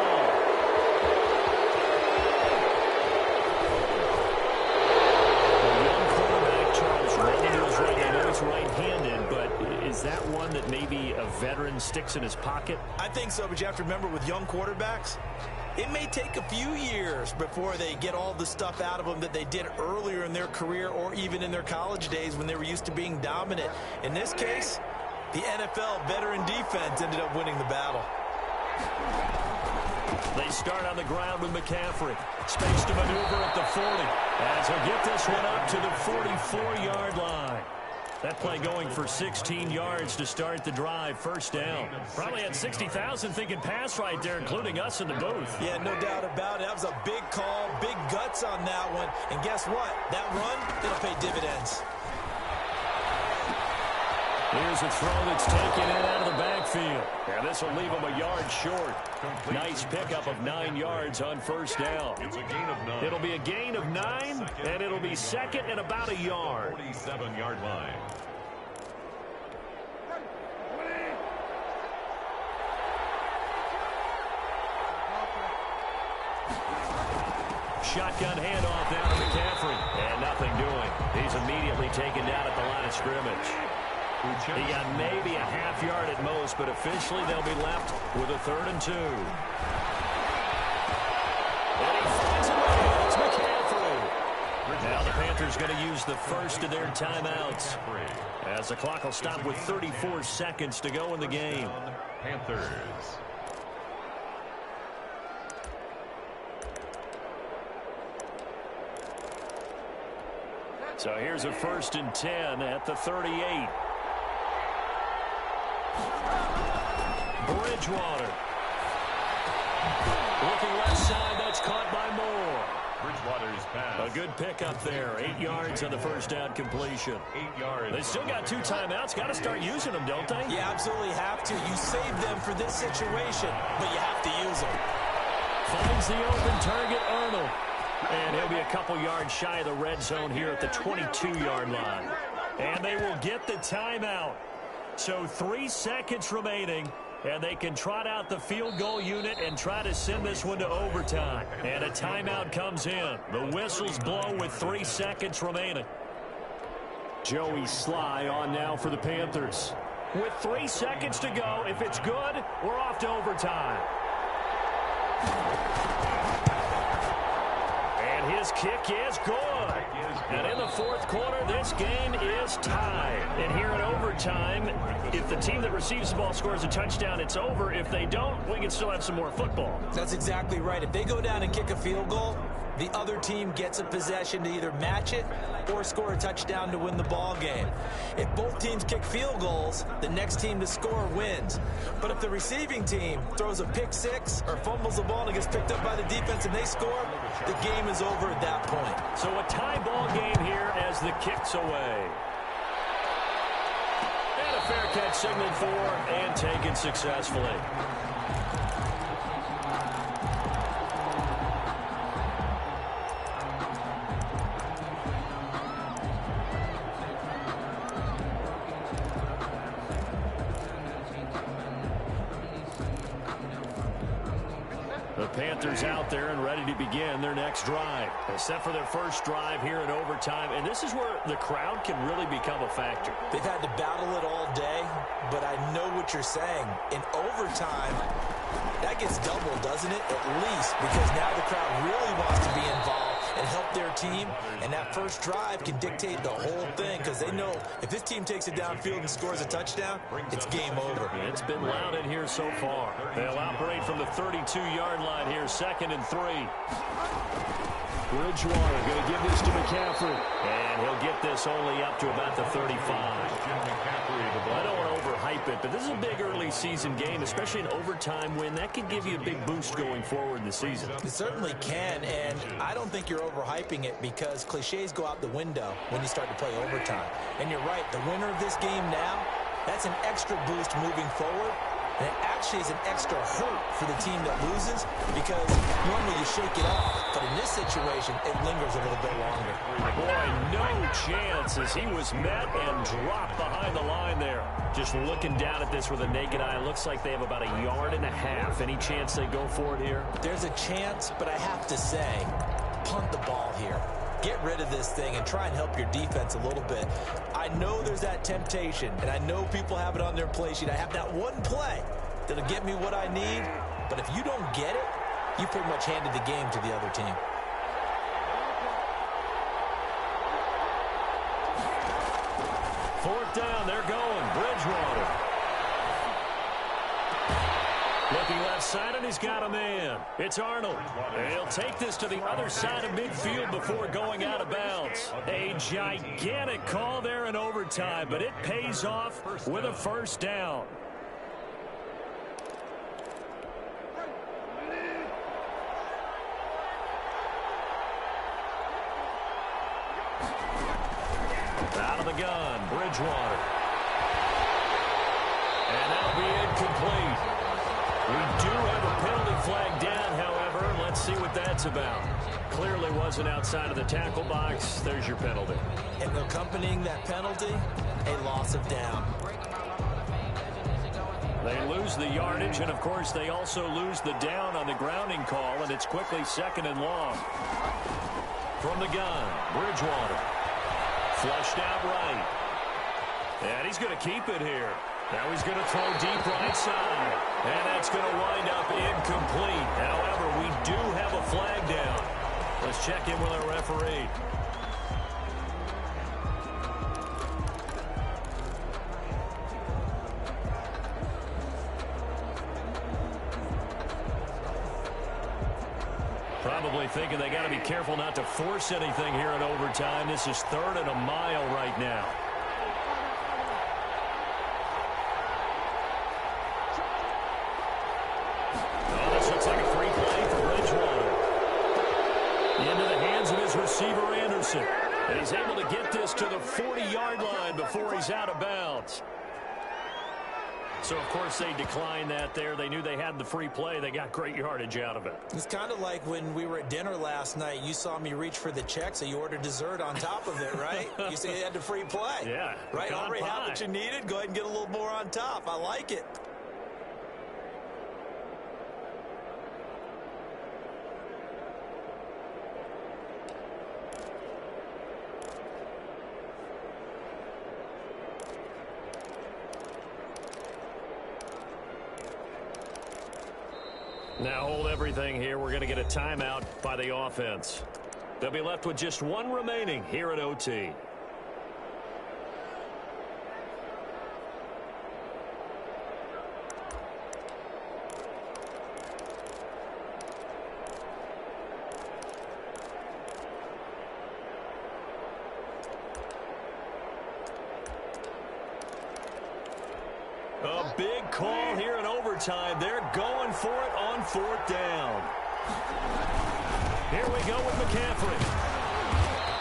A young quarterback, Charles, rolling to his right. I know he's right-handed, but is that one that maybe a veteran sticks in his pocket? I think so, but you have to remember with young quarterbacks, it may take a few years before they get all the stuff out of them that they did earlier in their career or even in their college days when they were used to being dominant. In this case, the NFL veteran defense ended up winning the battle. They start on the ground with McCaffrey. Space to maneuver at the 40 as he'll get this one up to the 44-yard line. That play going for 16 yards to start the drive. 1st down. Probably had 60,000 thinking pass right there, including us in the booth. Yeah, no doubt about it. That was a big call, big guts on that one. And guess what? That run, it'll pay dividends. Here's a throw that's taken in out of the backfield. And this will leave him a yard short. Nice pickup of 9 yards on 1st down. It's a gain of 9. It'll be a gain of 9, and it'll be 2nd and about a yard. 47-yard line. Shotgun handoff down to McCaffrey. And nothing doing. He's immediately taken down at the line of scrimmage. He got maybe a half yard at most, but officially they'll be left with a 3rd and 2. And he finds a way. It's McCaffrey. Now the Panthers going to use the first of their timeouts as the clock will stop with 34 seconds to go in the game. Panthers. So here's a 1st and 10 at the 38. Bridgewater. Looking left side, that's caught by Moore. Bridgewater's pass. A good pickup there. 8 yards on the 1st down completion. 8 yards. They still got 2 timeouts. Got to start using them, don't they? You absolutely have to. You save them for this situation, but you have to use them. Finds the open target, Arnold. And he'll be a couple yards shy of the red zone here at the 22-yard line. And they will get the timeout. So 3 seconds remaining, and they can trot out the field goal unit and try to send this one to overtime. And a timeout comes in. The whistles blow with 3 seconds remaining. Joey Sly on now for the Panthers. With 3 seconds to go, if it's good, we're off to overtime. And this kick is good. And in the fourth quarter, this game is tied. And here in overtime, if the team that receives the ball scores a touchdown, it's over. If they don't, we can still have some more football. That's exactly right. If they go down and kick a field goal, the other team gets a possession to either match it or score a touchdown to win the ball game. If both teams kick field goals, the next team to score wins. But if the receiving team throws a pick six or fumbles the ball and it gets picked up by the defense and they score, the game is over at that point. So a tie ball game here as the kick's away. And a fair catch signaled for and taken successfully. The Panthers out there and ready to begin their next drive. They set for their first drive here in overtime, and this is where the crowd can really become a factor. They've had to battle it all day, but I know what you're saying. In overtime, that gets doubled, doesn't it? At least, because now the crowd really wants to be involved and help their team, and that first drive can dictate the whole thing because they know if this team takes it downfield and scores a touchdown, it's game over. It's been loud in here so far. They'll operate from the 32-yard line here, 2nd and 3. Bridgewater going to give this to McCaffrey. And he'll get this only up to about the 35. I don't want to overhype it, but this is a big early season game, especially an overtime win. That could give you a big boost going forward in the season. It certainly can, and I don't think you're overhyping it because cliches go out the window when you start to play overtime. And you're right, the winner of this game now, that's an extra boost moving forward. And it actually is an extra hurt for the team that loses because normally you shake it off. But in this situation, it lingers a little bit longer. Boy, no chance as he was met and dropped behind the line there. Just looking down at this with a naked eye, looks like they have about 1.5 yards. Any chance they go for it here? There's a chance, but I have to say, punt the ball here. Get rid of this thing and try and help your defense a little bit. I know there's that temptation, and I know people have it on their play sheet. I have that one play that'll get me what I need, but if you don't get it, you pretty much handed the game to the other team. Fourth down, they're going. Bridgewater. Looking left side, and he's got a man. It's Arnold. And he'll take this to the other side of midfield before going out of bounds. A gigantic call there in overtime, but it pays off with a first down. Out of the gun, Bridgewater. And that'll be incomplete. We do have a penalty flag down, however. Let's see what that's about. Clearly wasn't outside of the tackle box. There's your penalty. And accompanying that penalty, a loss of down. They lose the yardage, and, of course, they also lose the down on the grounding call, and it's quickly 2nd and long. From the gun, Bridgewater. Flushed out right. And he's going to keep it here. Now he's going to throw deep right side. And that's going to wind up incomplete. However, we do have a flag down. Let's check in with our referee. Probably thinking they got to be careful not to force anything here in overtime. This is 3rd and a mile right now. Oh, this looks like a free play for Bridgewater. Into the hands of his receiver, Anderson. And he's able to get this to the 40-yard line before he's out of bounds. So, of course, they declined that there. They knew they had the free play. They got great yardage out of it. It's kind of like when we were at dinner last night. You saw me reach for the check, so you ordered dessert on top of it, right? You said you had the free play. Yeah. Right? Already had what you needed. Go ahead and get a little more on top. I like it. Now hold everything here. We're going to get a timeout by the offense. They'll be left with just one remaining here at OT. A big call here in overtime. They're going for it on 4th down. Here we go with McCaffrey.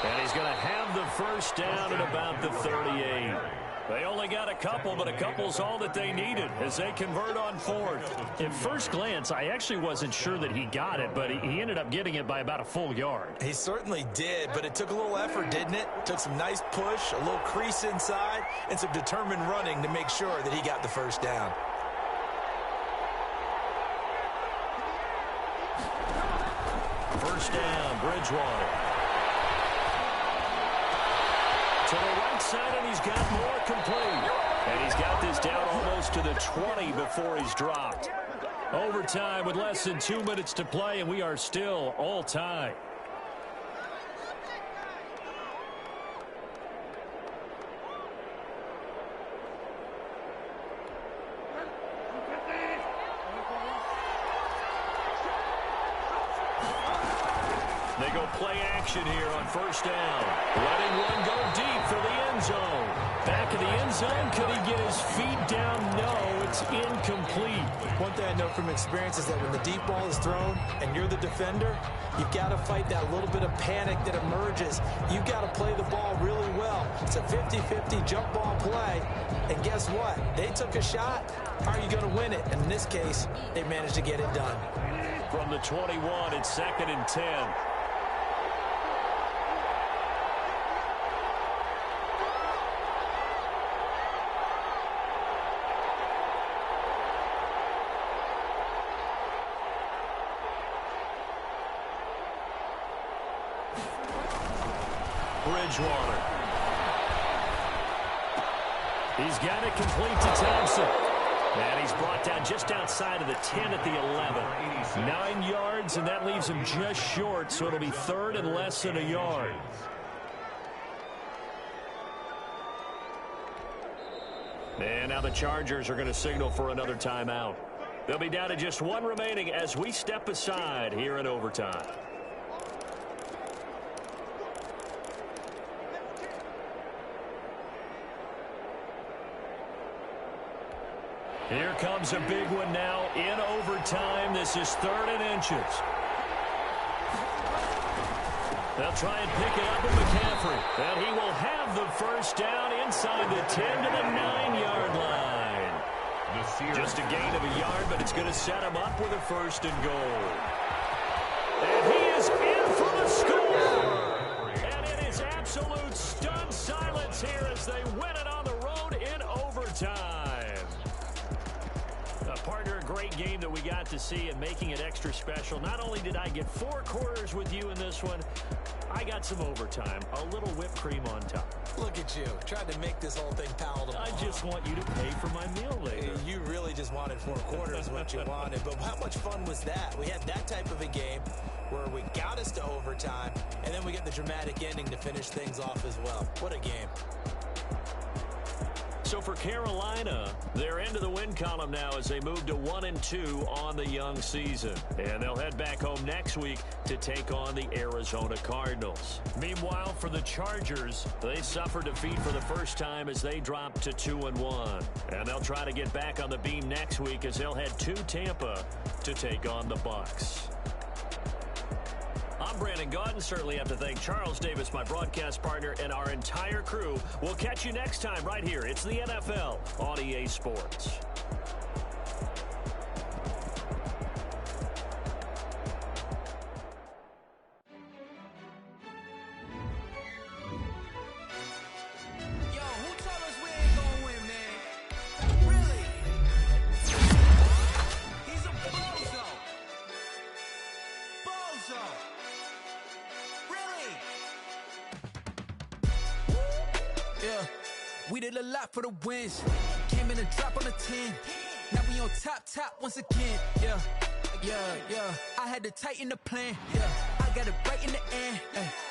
And he's going to have the first down at about the 38. They only got a couple, but a couple's all that they needed as they convert on 4th. At first glance, I actually wasn't sure that he got it, but he ended up getting it by about a full yard. He certainly did, but it took a little effort, didn't it? Took some nice push, a little crease inside, and some determined running to make sure that he got the first down. First down, Bridgewater. To the right side, and he's got more complete. And he's got this down almost to the 20 before he's dropped. Overtime with less than 2 minutes to play, and we are still all tied. They go play action here on first down. Letting one go deep for the end zone. Back of the end zone. Could he get his feet down? No, it's incomplete. One thing I know from experience is that when the deep ball is thrown and you're the defender, you've got to fight that little bit of panic that emerges. You've got to play the ball really well. It's a 50-50 jump ball play. And guess what? They took a shot. How are you going to win it? And in this case, they managed to get it done. From the 21, it's 2nd and 10. Bridgewater. He's got it complete to Thompson. And he's brought down just outside of the 10 at the 11. 9 yards, and that leaves him just short, so it'll be 3rd and less than a yard. And now the Chargers are going to signal for another timeout. They'll be down to just one remaining as we step aside here in overtime. Here comes a big one now in overtime. This is 3rd and inches. They'll try and pick it up with McCaffrey. And he will have the first down inside the 10 to the 9-yard line. Just a gain of a yard, but it's going to set him up with a 1st and goal. And he is in for the score. And it is absolute stunned silence here as they win it on the road in overtime. Partner, a great game that we got to see and making it extra special. Not only did I get 4 quarters with you in this one, I got some overtime, a little whipped cream on top. Look at you, tried to make this whole thing palatable. I just want you to pay for my meal later. You really just wanted 4 quarters what you wanted, but how much fun was that? We had that type of a game where we got us to overtime, and then we get the dramatic ending to finish things off as well. What a game. So for Carolina, they're into the win column now as they move to 1-2 on the young season. And they'll head back home next week to take on the Arizona Cardinals. Meanwhile, for the Chargers, they suffered defeat for the first time as they dropped to 2-1. And they'll try to get back on the beam next week as they'll head to Tampa to take on the Bucs. I'm Brandon Gaudin. Certainly have to thank Charles Davis, my broadcast partner, and our entire crew. We'll catch you next time right here. It's the NFL on EA Sports. We did a lot for the wins. Came in and dropped on the 10. Now we on top once again. Yeah. I had to tighten the plan. Yeah. I I got it right in the end.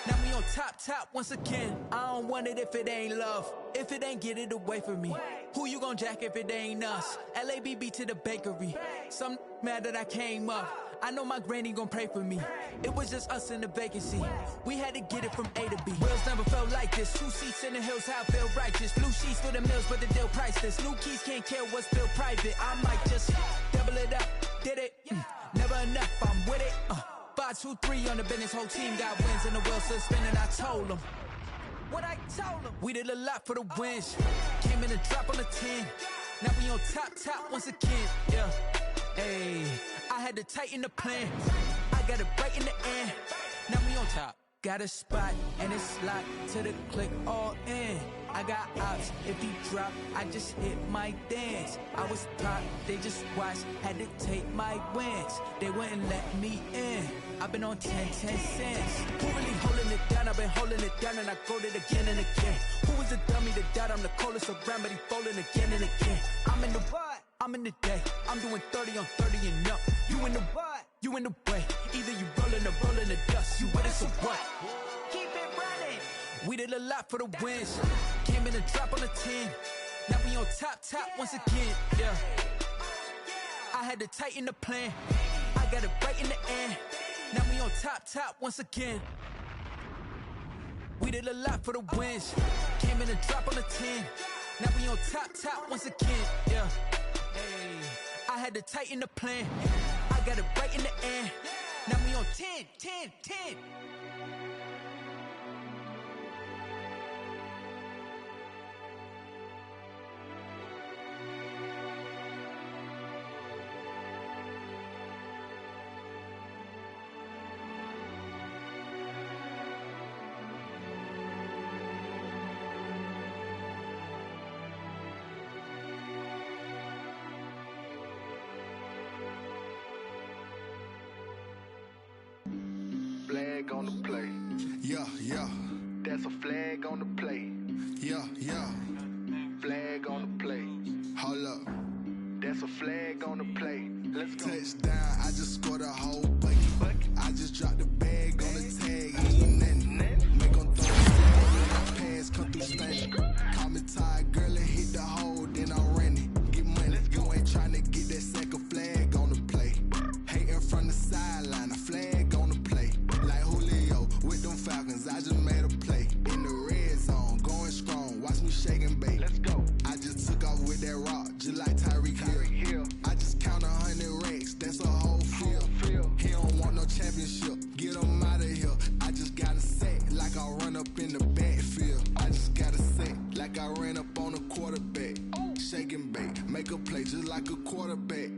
Now we on top once again. I don't want it if it ain't love. If it ain't, get it away from me. Who you gon' jack if it ain't us? LABB to the bakery. Some mad that I came up. I know my granny gon' pray for me. It was just us in the vacancy. We had to get it from A to B. Wheels never felt like this. 2 seats in the hills, how I feel righteous. Blue sheets for the mills, but the deal priceless. New keys can't care what's still private. I might just double it up. Did it? Never enough, I'm with it. 5, 2, 3 on the business. Whole team got wins and the wheels still spinning. I told them what I told them. We did a lot for the wins. Came in a drop on the 10. Now we on top once again. Yeah. Hey, I had to tighten the plan. I got it right in the end. Now we on top. Got a spot and it's locked to the click all in. I got ops, if he drop, I just hit my dance. I was top, they just watched, had to take my wins. They wouldn't let me in. I've been on 10 cents. Who really holding it down? I've been holding it down and I got it again and again. Who was the dummy that died? I'm the coldest around, but he falling again and again. I'm in the what? I'm in the day. I'm doing 30 on 30 and up. You in the what? You in the way. Either you rolling or rolling the dust. You with us or what? Keep it running. We did a lot for the wins. Came in a drop on the 10. Now we on top once again. Yeah. I had to tighten the plan. I got it right in the end. Now we on top once again. We did a lot for the wins. Came in a drop on the 10. Now we on top once again. Yeah. Hey, I had to tighten the plan. I got it right in the end. Now we on 10. Flag on the play. Yeah. That's a flag on the play. Yeah. Flag on the play. Hold up. That's a flag on the play. Let's go. Touchdown, I just scored a whole bucket. I just dropped the bag on the tag. Ain't nothing. Make them throw the flag when I pass, come through stunning. Call me tired, girl, and hit the hole, then I'm running. Get money. You ain't trying to get that second flag on the play. Hating from the sideline, a flag on the play. Like Julio with them Falcons, I just made a play. In the red zone, going strong, watch me shake and bake. Let's go. I just took off with that rock, just like Tyreek Hill. I just count 100 racks, that's a whole field. He don't want no championship, get him out of here. I just got a set, like I run up in the backfield. I just got a set, like I ran up on a quarterback. Shake and bake, make a play just like a quarterback.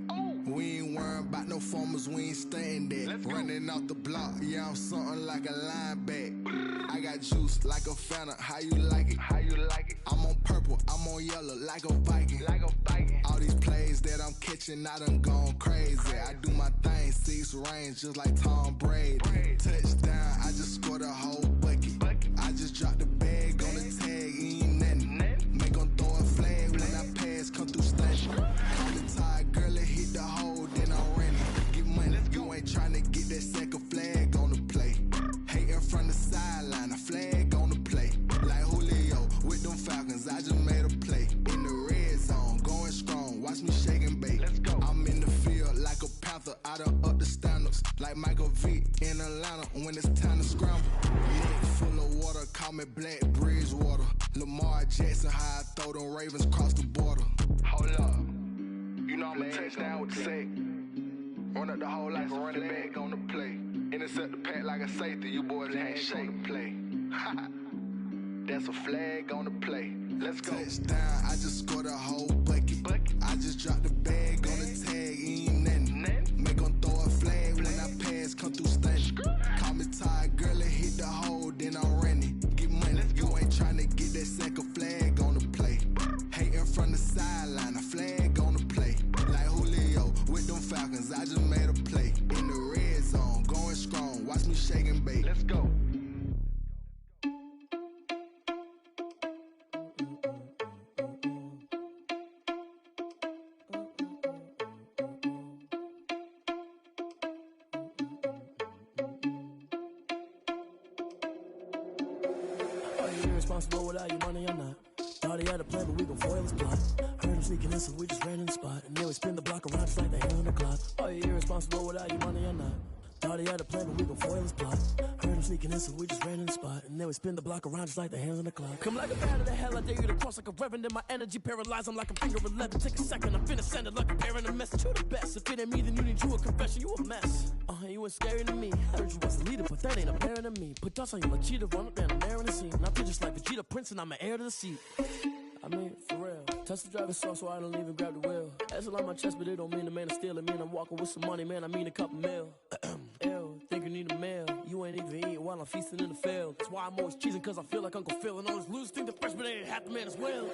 We ain't worrying about no formers, we ain't staying there. Running off the block, yeah, I'm something like a linebacker. I got juice like a Fanta, how you like it? I'm on purple, I'm on yellow, like a Viking. All these plays that I'm catching, I done gone crazy. I do my thing, 6 range, just like Tom Brady. Touchdown, I just scored a whole bucket. I just dropped the bag on the tag, ain't nothing. Make them throw a flag when I pass, come through stunning. Call me tired, girl, and hit the hole, then I'm running. Get money, you ain't trying to get that second flag on the play. Hating from the sideline, a flag on the play. Like Julio with them Falcons, I just made a play. In the red zone, going strong, watch me shake and bake. Let's go. I'm in the field like a Panther, I done up the standards. Like Michael Vick in Atlanta when it's time to scramble. Neck full of water, call me Black Bridgewater. Lamar Jackson, how I throw them Ravens cross the border. Hold up. You know I'm a touchdown with the sack. Run up the hole like a running back on the play. Intercept the pack like a safety, you boys ain't shake the play. That's a flag on the play. Let's go. Touchdown, I just scored a whole bucket. I just dropped the bag on the tag, ain't nothing. Make them throw a flag when I pass, come through stunning. Call me tired, girl, and hit the hole, then I'm running. Get money, you ain't trying to get that second flag on the play. Hating from the sideline, a flag on the play. Like Julio with them Falcons, I just made a play. In the red zone, going strong, watch me shake and bake. Let's go. irresponsible without your money or not. Thought he had a plan, but we gon' foil his plot. Heard him sneaking in, so we just ran in the spot. And then we spin the block around just like the hand on the clock. Are you irresponsible without your money or not? Thought he had a plan, but we gon' foil his plot. Heard him sneaking in, so we just ran in the spot. And then we spin the block around just like the hands on the clock. Come like a bat of the hell, I dare you to cross like a reverend. And my energy paralyzed, I'm like a finger 11. Take a second, I'm finna send it like a parent a message. You the best, if it ain't me, then you need you a confession. You a mess, you ain't scary to me. I heard you was a leader, but that ain't apparent to me. Put dust on you like cheetah, run up down the air in the scene. And I feel just like Vegeta Prince, and I'm an heir to the seat. I mean, for real. Touch the driver's soft so I don't even grab the wheel. That's on my chest, but it don't mean the man is stealing. Mean I'm walking with some money, man, I mean a couple mil. Ew, think you need a meal. You ain't even eating while I'm feasting in the field. That's why I'm always cheesing, cause I feel like Uncle Phil. And all this lose think the freshman ain't half the man as well.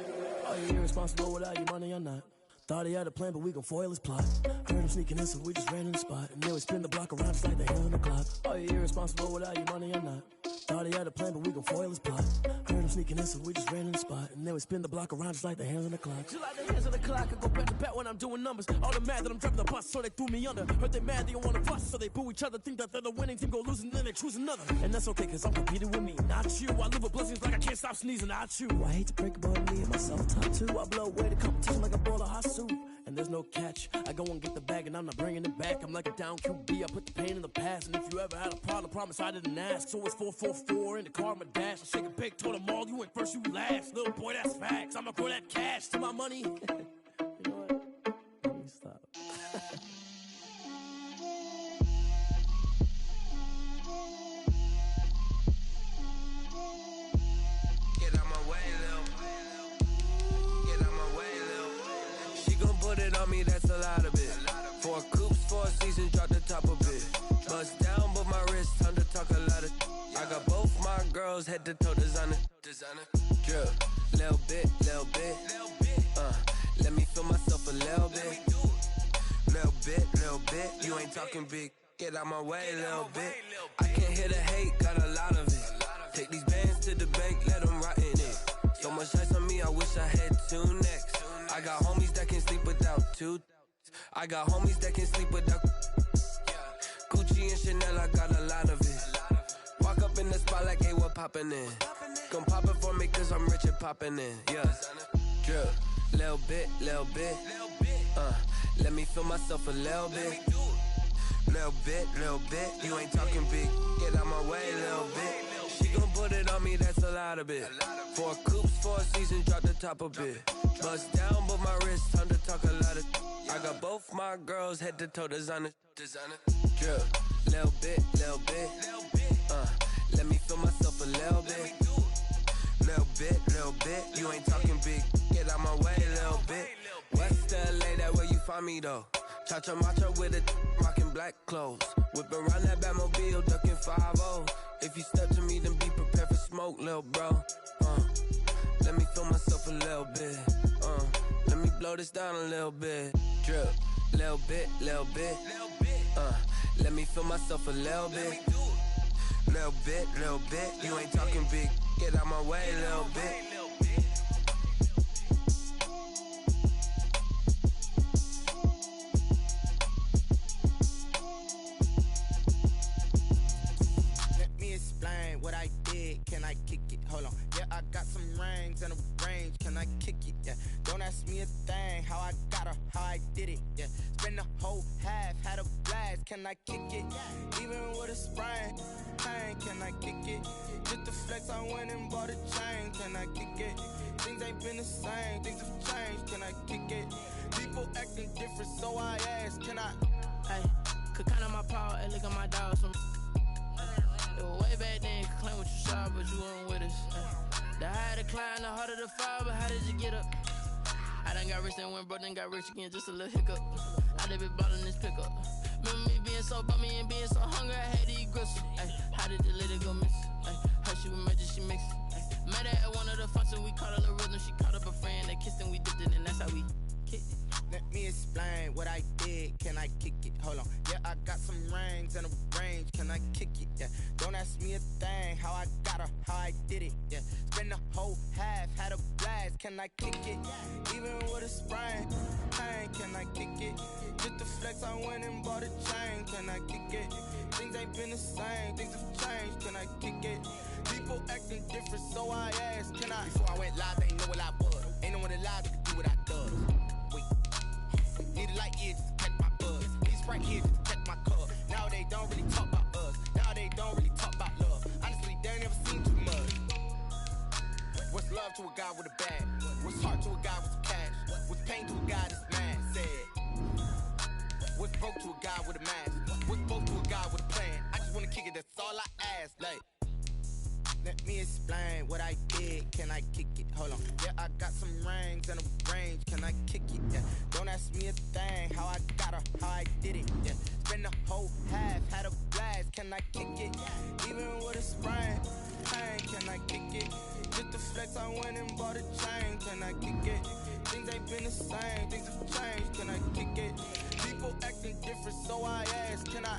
Are you irresponsible without your money or not? Thought he had a plan, but we gon' foil his plot. Heard him sneaking in, so we just ran in the spot. And then we spin the block around just like the hand on the clock. Are you irresponsible without your money or not? Thought he had a plan, but we gon' foil his plot. Heard him sneaking in, so we just ran in the spot. And then we spin the block around just like the hands on the clock. Just like the hands on the clock, I go back to back when I'm doing numbers. All the mad that I'm driving the bus, so they threw me under. Heard they mad, they don't wanna fuss, so they boo each other. Think that they're the winning team, go losing, then they choose another. And that's okay, cause I'm competing with me, not you. I live with blessings like I can't stop sneezing, not you. I hate to break it, but me and myself top two. I blow away the competition like a ball of hot soup. And there's no catch. I go and get the bag and I'm not bringing it back. I'm like a down QB, I put the pain in the past. And if you ever had a problem, promise I didn't ask. So it's 4-4-4 in the car, my dash. I shake a big, told them all, you went first, you last. Little boy, that's facts. I'ma throw that cash to my money. You know what? Let me stop. Get out my way, Lil. Get out my way, Lil. She gon' put it on me, that's a lot of it. 4 coops, 4 seasons, drop the top a bit. Bust down, but my wrist, time to talk a lot of. I got both my girls, head to toe designer. Drip, little bit. Let me feel myself a little bit. Little bit. You ain't talking big. Get out my way, little bit. I can't hear the hate, got a lot of it. Take these bands to the bank, let them rot in it. So much ice on me, I wish I had 2 necks. I got homies that can sleep without 2. I got homies that can sleep without Gucci and Chanel, I got a lot of it. Walk up in the spot like, hey, what poppin' in? Gon' pop it for me cause I'm rich and poppin' in, yeah. Drip, little bit. Let me feel myself a little bit. Little bit. You ain't talking big. Get out my way, little bit. She gon' put it on me, that's a lot of it. 4 coops, 4 seasons, drop the top a bit. Bust down, but my wrist, time to talk a lot of. I got both my girls, head to toe designer. Drip, little bit. Let me feel myself a little bit. Little bit. You ain't talking big. Get out my way, little bit. West LA, that where you find me though. Cha-cha matcha with a rockin' black clothes. Whip around that Batmobile, ducking 5-0. If you step to me, then be prepared for smoke, lil' bro. Let me feel myself a little bit. Let me blow this down a little bit. Drip, little bit. Let me feel myself a little bit. Little bit. You ain't talking big. Get out my way, little bit. Explain what I did, can I kick it? Hold on, yeah, I got some rings and a range, can I kick it? Yeah, don't ask me a thing, how I got her, how I did it, yeah. Spend the whole half, had a blast, can I kick it? Even with a sprain, pain, can I kick it? Just the flex, I went and bought a chain, can I kick it? Things ain't been the same, things have changed, can I kick it? People acting different, so I ask, can I? Hey, could count on my power, and look at my dogs, way back then, you could claim what you saw, but you weren't with us. The higher the climb, the harder the fall, but how did you get up? I done got rich and went broke, then got rich again, just a little hiccup. I done been ballin' this pickup. Remember me being so bummy and being so hungry, I had to eat gristle. How did the lady go miss? How she was magic, she mixed. Met her at one of the functions, we caught a little rhythm, she caught up a friend, they kissed and we dipped it, and that's how we kicked it. Let me explain what I did. Can I kick it? Hold on. Yeah, I got some rings and a range. Can I kick it? Yeah. Don't ask me a thing. How I got her, how I did it. Yeah. Spend the whole half, had a blast. Can I kick it? Even with a sprain. Pain, can I kick it? Just the flex, I went and bought a chain. Can I kick it? Things ain't been the same. Things have changed. Can I kick it? People acting different, so I asked, can I? Before I went live, they know what I was. Ain't no one alive that could do what I does. Wait. Need a light ear just to catch my buzz. Need Sprite here just to catch my cup. Now they don't really talk about us. Now they don't really talk about love. Honestly, they ain't never seen too much. What's love to a guy with a bag? What's heart to a guy with some cash? What's pain to a guy that's mad? Said. What's broke to a guy with a mask? What's both to a guy with a plan? I just wanna kick it, that's all I ask. Like, let me explain what I did. Can I kick it? Hold on. Yeah, I got some rings and a range. Can I kick it? Yeah. Don't ask me a thing. How I got her, how I did it. Yeah. Spend the whole half, had a blast. Can I kick it? Even with a sprain. Pain, can I kick it? Just the flex, I went and bought a chain. Can I kick it? Things ain't been the same. Things have changed. Can I kick it? People acting different, so I ask, can I?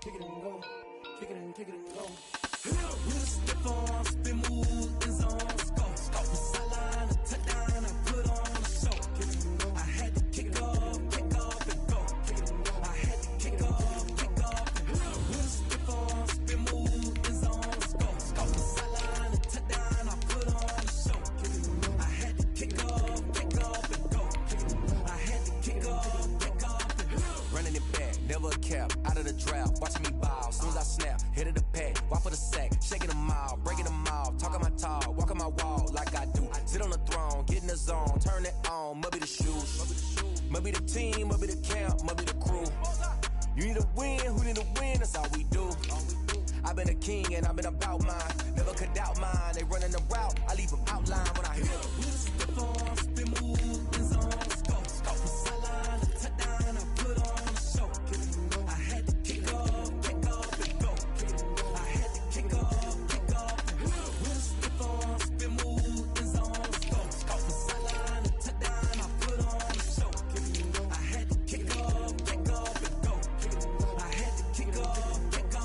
Kick it and go, kick it and kick it and go. With a stiff arm, spin move, in zone, go. The sideline, a touchdown, I put on a show. Kick it and go. I had to kick off and go. Kick it and go. I had to kick off and go. With a stiff arm, spin move, in zone, go. The sideline, a touchdown, I put on a show. Kick it and go. I had to kick off and go. Kick it and go. I had to kick off and go. Running it back, never a cap, out of the draft, watching me ball, soon as I snap, head of the pack, walk for the sack, shaking them all, breaking them all, talking my talk, walking my wall like I do, sit on the throne, get in the zone, turn it on, must be the shoes, must be the team, must be the camp, must be the crew, you need a win, who need a win, that's all we do, I've been a king and I've been about mine, never could doubt mine, they running the route, I leave them outline when I hear them. With a stiff arm, spin move, in zone, go. The sideline, a touchdown, I put on a show. Kick it and go. I had to kick off and go. Kick it and go. I had to kick off and go. With a stiff arm, spin move, in zone, go. The sideline, a touchdown, I put on a show. Kick it and go. I had to kick off and go. Kick it and go. I had to kick off and go.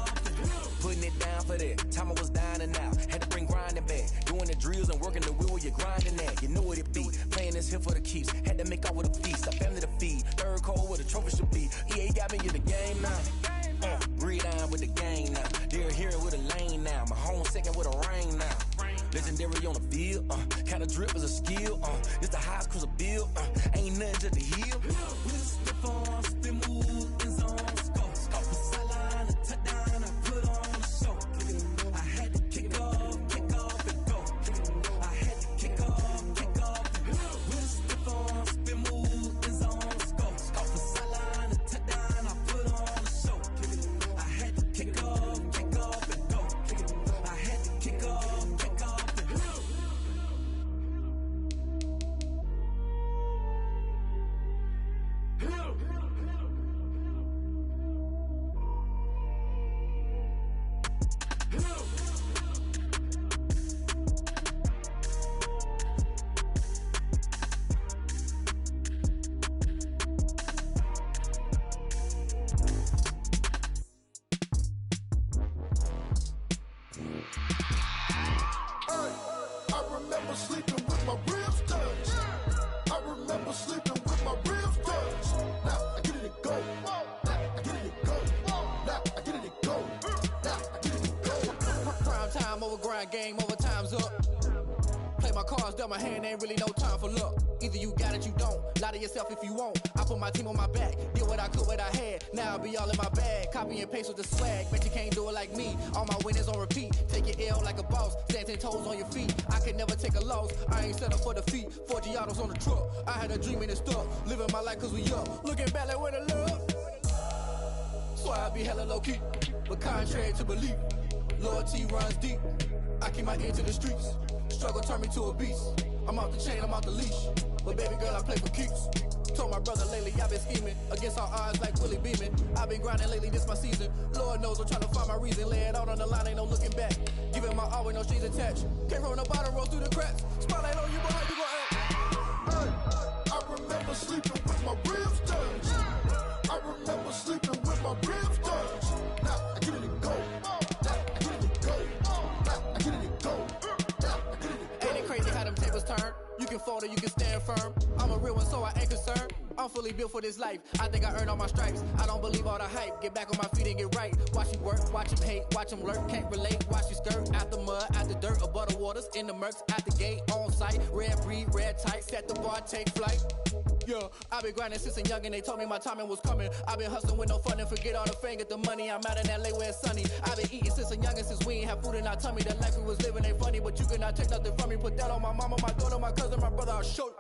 Putting it down for that. Time I was down and out. Had to bring grinding back. Doing the drills and working the wheel where you're grinding at. You know what it be. Playing this here for the keeps. Had to make off with a feast. A family to feed. Third cold where the trophy should be. EA got me in the game now. Breathe down with the game now. They're here with a lane now. My home second with a rain now. Legendary on the field. Kinda drip is a skill. It's the highest cruiser bill. Ain't nothing to the hill. With a stiff arm, spin move, in zone, go. The sideline, a touchdown, I put on a show. Kick it and go. I had to kick off and go. Kick it and go. I had to kick off and go. With a stiff arm, spin move, in zone, go. The sideline, a touchdown, I put on a show. Kick it and go. I had to kick off and go. Kick it and go. I had to kick off and go. I remember sleeping with my ribs touched. I remember sleeping with my ribs touched. Now I get it and go. Now I get it and go. Now I get it and go. Now I get it and go. Prime time over grind game, over time's up. Play my cards, dealt my hand, ain't really no time for luck. Either you got it, you don't. Lie to yourself if you won't. I put my team on my back, did what I could, what I had. Now I be all in my bag, copy and paste with the swag. Bet you can't do it like me. All my winners on repeat. Take your L like a boss, stand 10 toes on your feet. I can never take a loss. I ain't set up for defeat. 4 Giottos on the truck. I had a dream and it stuck. Living my life cause we up. Looking back like where the love. Swap be hella low-key, but contrary to belief, loyalty runs deep. I keep my ear to the streets. Struggle turned me to a beast. I'm off the chain, I'm off the leash. But baby girl, I play for keeps. Told my brother lately, I've been scheming against all odds like Willie Beeman. I've been grinding lately, this my season. Lord knows I'm trying to find my reason. Lay it out on the line, ain't no looking back. Giving my all with no strings attached. Can't roll no bottom, roll through the cracks. Spotlight on you, boy, how you gon' act? I remember sleeping with my ribs touched. I remember sleeping with my ribs touched. Now I get it and go. Now I get it and go. Now I get it and go. Now I get it and go. Ain't it crazy how them tables turn? You can fold or you can stand firm. I'm a real one, so I ain't concerned. I'm fully built for this life. I think I earned all my stripes. I don't believe all the hype. Get back on my feet and get right. Watch you work, watch him hate, watch him lurk. Can't relate, watch you skirt. Out the mud, out the dirt, above the waters, in the murks, out the gate, on site. Red breed, red tight, set the bar, take flight. Yeah, I've been grinding since a young and they told me my timing was coming. I've been hustling with no fun and forget all the fame, get the money. I'm out in LA where it's sunny. I've been eating since a young and since we ain't have food in our tummy. The life we was living ain't funny, but you cannot take nothing from me. Put that on my mama, my daughter, my cousin, my brother, I'll show you.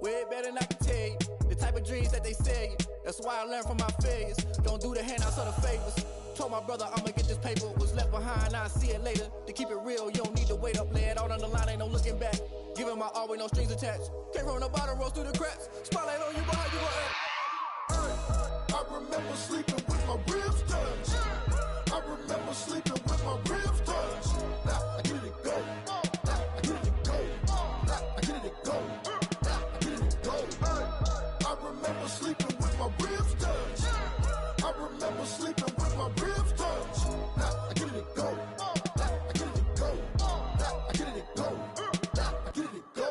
Way better than I can tell you. The type of dreams that they sell you. That's why I learned from my failures. Don't do the handouts or the favors. Told my brother I'ma get this paper. Was left behind, I'll see it later. To keep it real, you don't need to wait up. Lay it out on the line, ain't no looking back. Giving my all with no strings attached. Can't roll no bottom, roll through the cracks. Spotlight on you, boy, how you gon' act? I remember sleeping with my ribs touched. I remember sleeping with my ribs touched. Now I get it and go. Now I get it and go. Now I get it and go. Now I get it and go. I remember sleeping with my ribs touched. I remember sleeping with my ribs touched. Now I get it and go. Now I get it and go. Now I get it and go. Now I get it and go.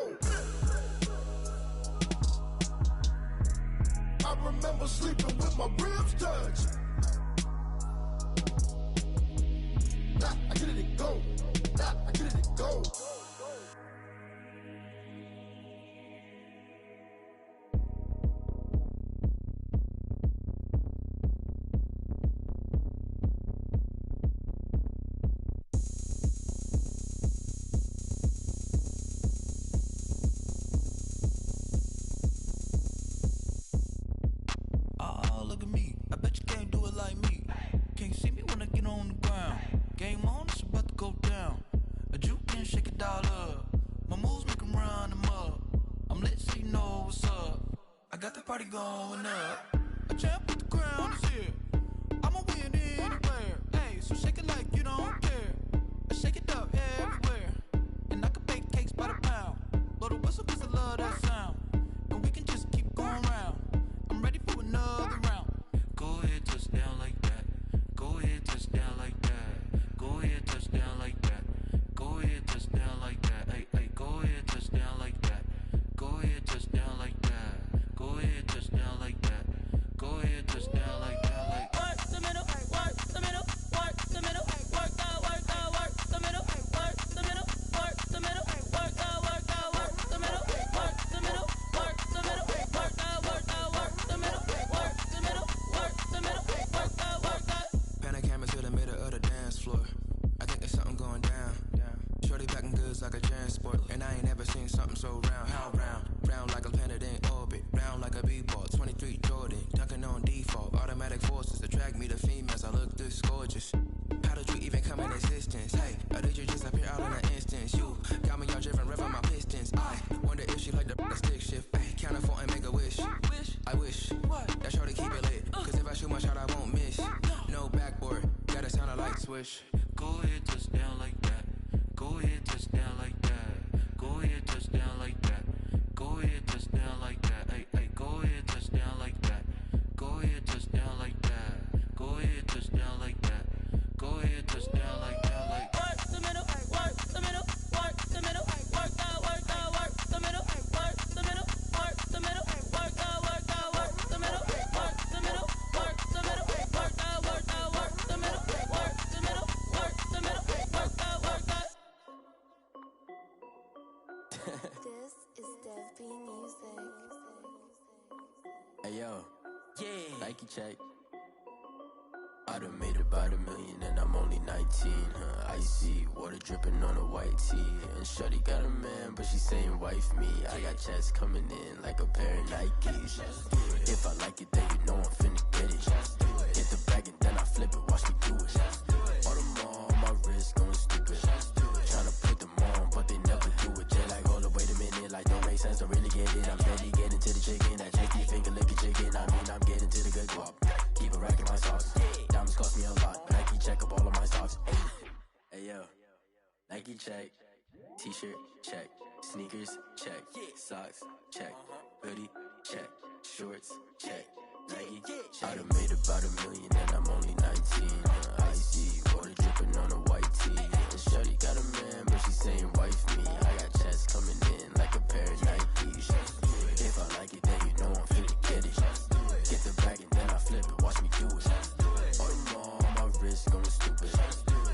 I remember sleeping with my ribs touched. Nah, I get it and go. Nah, I get it and go. Oh, look at me. I bet you can't do it like me. Can't see me when I get on the ground. Game on, it's about to go down. A juke and shake it all up. My moves make them run them up. I'm lit so you know what's up. I got the party going up. A champ with the crown is here. I'ma win anywhere. Hey, so shake it like you don't care. I shake it up everywhere. And I can bake cakes by the pound. Blow the whistle cause I love that sound. And we can just keep going round. I'm ready for another round. Go ahead, touch down like that. Go ahead, touch down like that. Go ahead, touch down like that. Go ahead, touch down like that. Hey, hey, go ahead, touch down like that. Go ahead, touch down like that. Go ahead, touch down like that. Go ahead, touch down like that. Like work the middle, work the middle, work the middle, work out, work out, work the middle, work the middle, work the middle, work out, work out, work the middle, work the middle, work the middle, work out, work out, work the middle, work the middle, work the middle, work out, work out. Panic camera to the middle of the dance floor. I think there's something going down. Shorty packing goods like a transport. And I ain't never seen something so round. How round? Round like a planet in orbit. Round like a b-ball. 23 Jordan. Dunking on default. Automatic forces attract me to females. I look this gorgeous. How did you even come in existence? Hey, or did you just appear out in an instance? You got me all driven, revving my pistons. I wonder if she like the stick shift. Ay, count a 4 and make a wish. I wish that shorty keep it lit. Cause if I shoot my shot, I won't miss. No backboard. Gotta sound a light switch. Go ahead, touch down like that. Go ahead, touch down like that. Go ahead, touch down like that. Go ahead, touch down like that. Hey, hey, go ahead, touch down like that. Go ahead, touch down like that. Go ahead, touch down like that. Go ahead, touch down like that. Like work the middle, work the middle, work the middle, work out, work out, work the middle, work the middle, work the middle, work out, work out, work the middle, work the middle, work the middle, work out, work out, work the middle, work the middle, work the middle, work out, work out. This is Dev B Music. Hey yo, yeah. Nike check. I done made about $1 million and I'm only 19, huh? Icy, water dripping on a white tee. And shorty got a man, but she saying wife me. I got checks coming in like a pair of Nikes. If I like it, then you know I'm finna get it. Hit the bag and Nike check, t-shirt check, sneakers check, socks check, hoodie check, shorts check, Nike check. I done made about $1 million and I'm only 19. Icy water dripping on a white tee. And shorty got a man, but she saying wife me. I got checks coming in like a pair of Nikes. If I like it, then you know I'm finna get it. Get the bag and then I flip it, watch me do it. All them all on my wrist going stupid.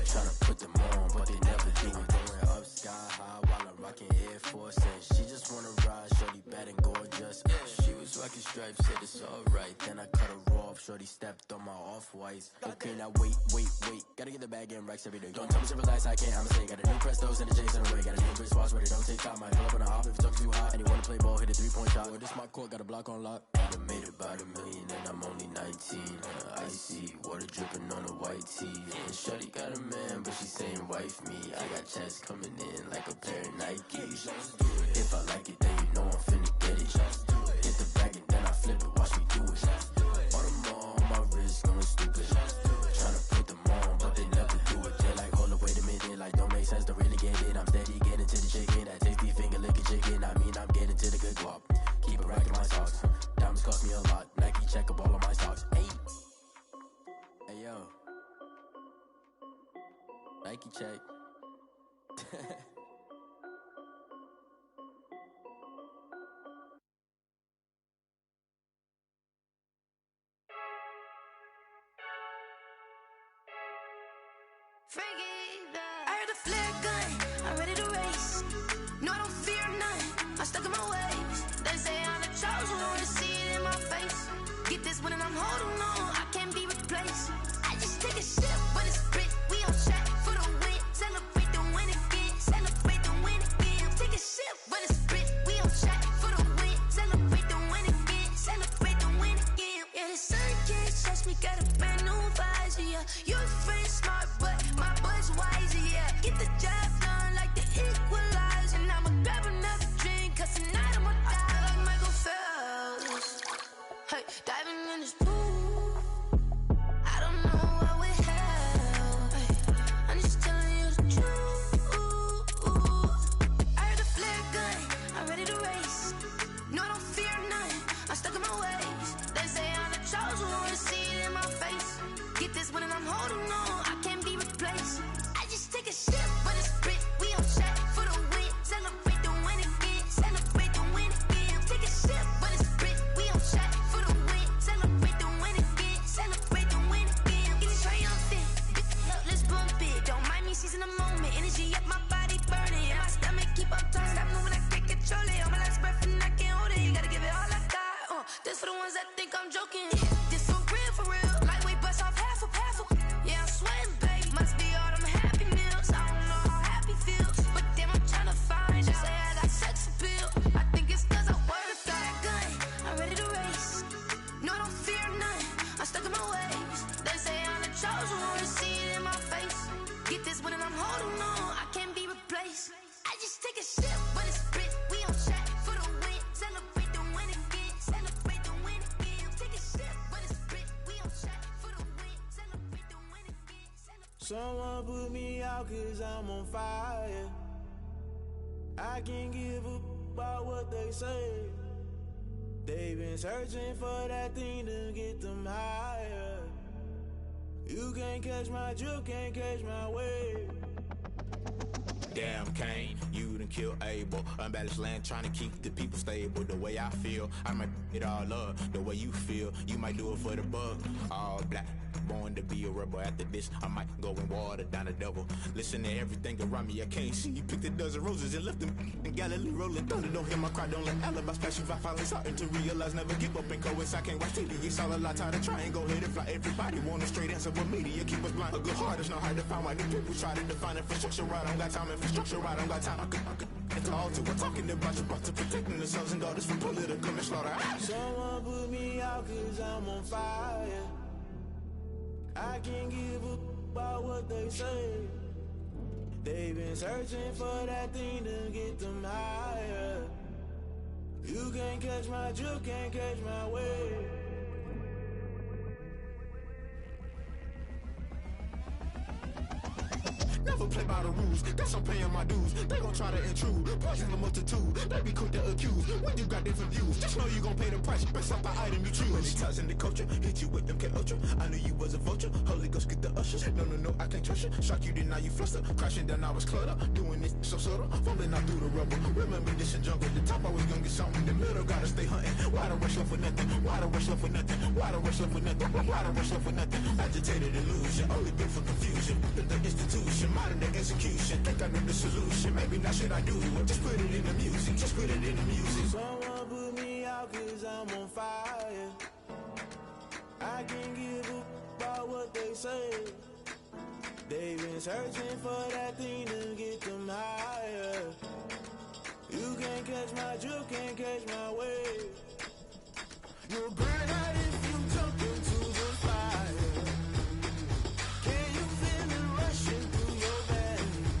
Tryna put them on, but they never do it. Going up sky high while I'm rocking Air Force. And she just wanna ride, shorty bad and gorgeous. She was rocking stripes, said it's alright. Then I cut her off, shorty stepped on my off-whites. Okay, now wait. Gotta get the bag and racks every day. Don't tell me to relax, I can't, I'ma say. Got a new Prestos and a J's in the way. Got a new wristwatch, but it don't take time. I pull up on a hop if it's talking too hot. And you wanna play ball, hit a 3-point shot. Well, this my court, got a block on lock. I done made about $1 million and I'm only 19. Icy water dripping on a white tee. And shorty got a man, but she saying wife me. I got checks coming in like a pair of Nikes. If I like it, then you know I'm finna get it. Hit the bag and then I flip it, watch me do it. All them all on my wrist going stupid. Tryna put them on, but they never do it. They're like, hold up, wait a minute, like don't make sense to really get it. I'm steady getting to the chicken, that tasty finger licking chicken. I mean, I'm getting to the good guap. Keep it racking my socks. Diamonds cost me a lot. Nike check up all of my stocks. Hey yo, Nike check. I heard a flare gun, I'm ready to race. No, I don't fear none, I'm stuck in my ways. They say I'm the chosen one, to see it in my face. Get this one and I'm holding on, I can't be replaced. I just take a sip when it's split, we on track for the win. Celebrate the win again, celebrate the win again. Take a sip when it's split, we on track for the win. Celebrate the win again, celebrate the win again. Yeah, the sun can't touch me, got a brand new visor, yeah. Your friend smart, but my boy's wiser, yeah. Get the job done like the equalizer. And I'ma grab another drink, cause tonight I'ma die like Michael Phelps. Hey, diving in this pool, I don't know what we have. Hey, I'm just telling you the truth. I heard a flare gun, I'm ready to race. No, I don't fear none, I'm stuck in my ways. They say I'm the chosen one, to see it in my face. Get this one and I'm holding on, I can't be replaced. I just take a sip when it's split, we on track for the win. Celebrate the win again, celebrate the win again. Take a sip when it's split, we on track for the win. Celebrate the win again, celebrate the win again. Getting triumphant, let's bump it. Don't mind me seizing the moment, energy up my body burning. And my stomach keep on turning, stop moving, I can't control it. On my last breath and I can't hold it, you gotta give it all I got. This for the ones that think I'm joking. This for real, lightweight bust off half a. Yeah, I'm sweating, babe. Must be all them happy meals. I don't know how happy feels, but damn, I'm tryna find out. Say I got sex appeal. I think it's cause I wear the flag gun. I'm ready to race. No, I don't fear none. I'm stuck in my ways. They say I'm the chosen one, to see it in my face. Get this one and I'm holding on, I can't be replaced. I just take a sip when it's split. We on track for the win. Celebrate the win again. Celebrate the win again. Take a sip when it's split. We on track for the win. Celebrate the win again. Someone put me out cause I'm on fire. I can't give a about what they say. They've been searching for that thing to get them higher. You can't catch my drift, can't catch my wave. Damn, Kane, you done killed Abel. Unbalanced land, trying to keep the people stable. The way I feel, I might it all up. The way you feel, you might do it for the bug. All black, born to be a rebel. After this, I might go and water down the double. Listen to everything around me, I can't see. You picked a dozen roses and left them in Galilee rolling thunder. Don't hear my cry, don't let alibis flash. If I finally starting to realize, never give up and coincide. I can't watch TV, it's all a lot. Tired of trying, go ahead and fly. Everybody want a straight answer, but media keep us blind. A good heart is not hard to find. Why the people try to define infrastructure right? I don't got time, infrastructure right? I don't got time. I could it's all to we're talking about you, about to protecting the sons and daughters from political and slaughter. Someone put me out cause I'm on fire. I can't give a about what they say. They've been searching for that thing to get them higher. You can't catch my drift, can't catch my wave. No never play by the rules. Guess I'm paying my dues. They gon' try to intrude, poison the multitude. They be quick to accuse when you got different views. Just know you gon' pay the price based off the item you choose. Many times in the culture, hit you with MK Ultra. I knew you was a vulture. Holy Ghost get the ushers. No, I can't trust you. Shock you, then now you fluster. Crashing down, I was clutter. Doing this so subtle, fumbling out through the rubble. Remember this in jungle. The top I was gonna get something. The middle gotta stay hunting. Why the rush left for nothing? Why the rush left for nothing? Why the rush left for nothing? Why the rush left for nothing? Agitated illusion, only been for confusion. The institution, modern day execution. Think I know the solution. Maybe now should I do it? Just put it in the music. Just put it in the music. Someone put me out 'cause I'm on fire. I can't give up about what they say. They've been searching for that thing to get them higher. You can't catch my drift, can't catch my wave. You'll burn out if you jump into the fire. Can you feel it rushing through your veins?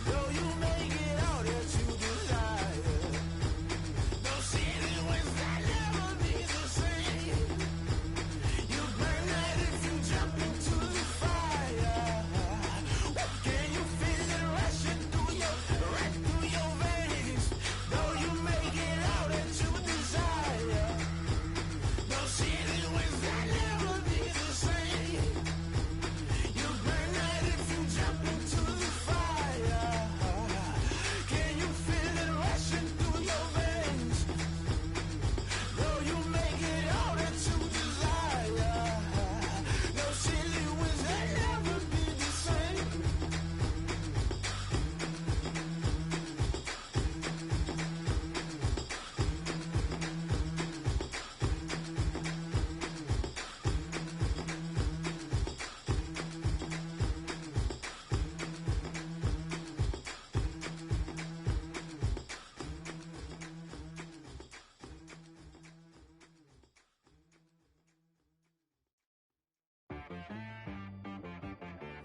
Though you make it out that you desire. No ceiling wins that never be the same. You burn out if you jump into the fire. Can you feel it rushing through your veins? Though you make it out that you desire. No ceiling wins that never be the same. You burn out if you jump into the fire. Can you feel it rushing through your veins? Though you make it out that you desire. No ceiling wins that never be the same.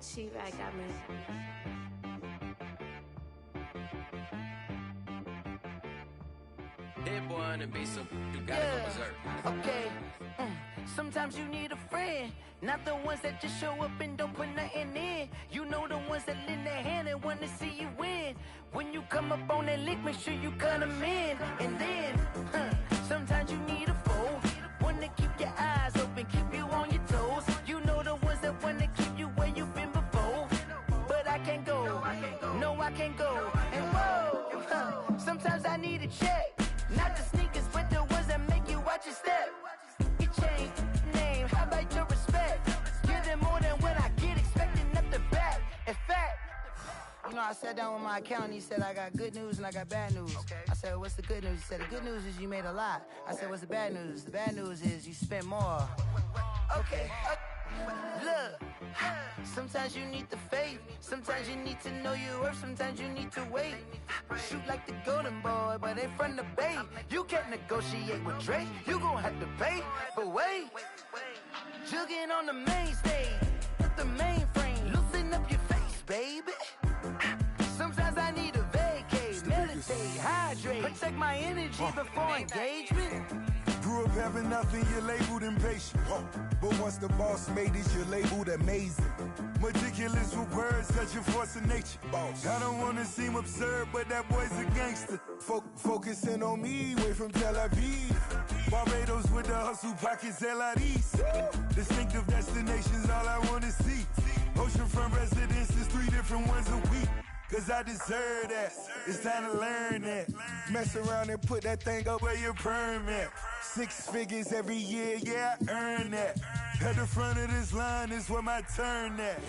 She right got me. That boy on the beat, so you gotta go berserk. Okay. Sometimes you need a friend, not the ones that just show up and don't put nothing in. You know the ones that lend their hand and want to see you win. When you come up on that lick, make sure you cut them in. And then, sometimes you need a foe, one to keep your eyes open, keep you on your toes. You know the ones that want to keep you where you've been before. But I can't go, no I can't go. And whoa, sometimes I need a check. Not the sneakers, but the ones that make you watch your step. You change name, how about your respect? Give them more than what I get, expecting up the back. In fact, you know, I sat down with my accountant, he said, I got good news and I got bad news. I said, what's the good news? He said, the good news is you made a lot. I said, what's the bad news? The bad news is you spent more. Okay. Look, sometimes you need the faith, sometimes you need to know your worth, sometimes you need to wait. Shoot like the golden boy, but in front of the bay. You can't negotiate with Drake, you gon' have to pay. But wait, jugging on the main stage, with the mainframe, loosen up your face, baby. Sometimes I need a vacate, meditate, hydrate, protect my energy before engagement. Grew up having nothing, you're labeled impatient. But once the boss made it, you're labeled amazing. Meticulous with words, such a force of nature. I don't wanna seem absurd, but that boy's a gangster. Focusing on me, way from Tel Aviv. Barbados with the hustle, pockets LIDs. Distinctive destinations, all I wanna see. Oceanfront residences, 3 different ones a week. Cause I deserve that, it's time to learn that. Mess around and put that thing up where your permit. 6 figures every year, yeah, I earn that. At the front of this line is where my turn at.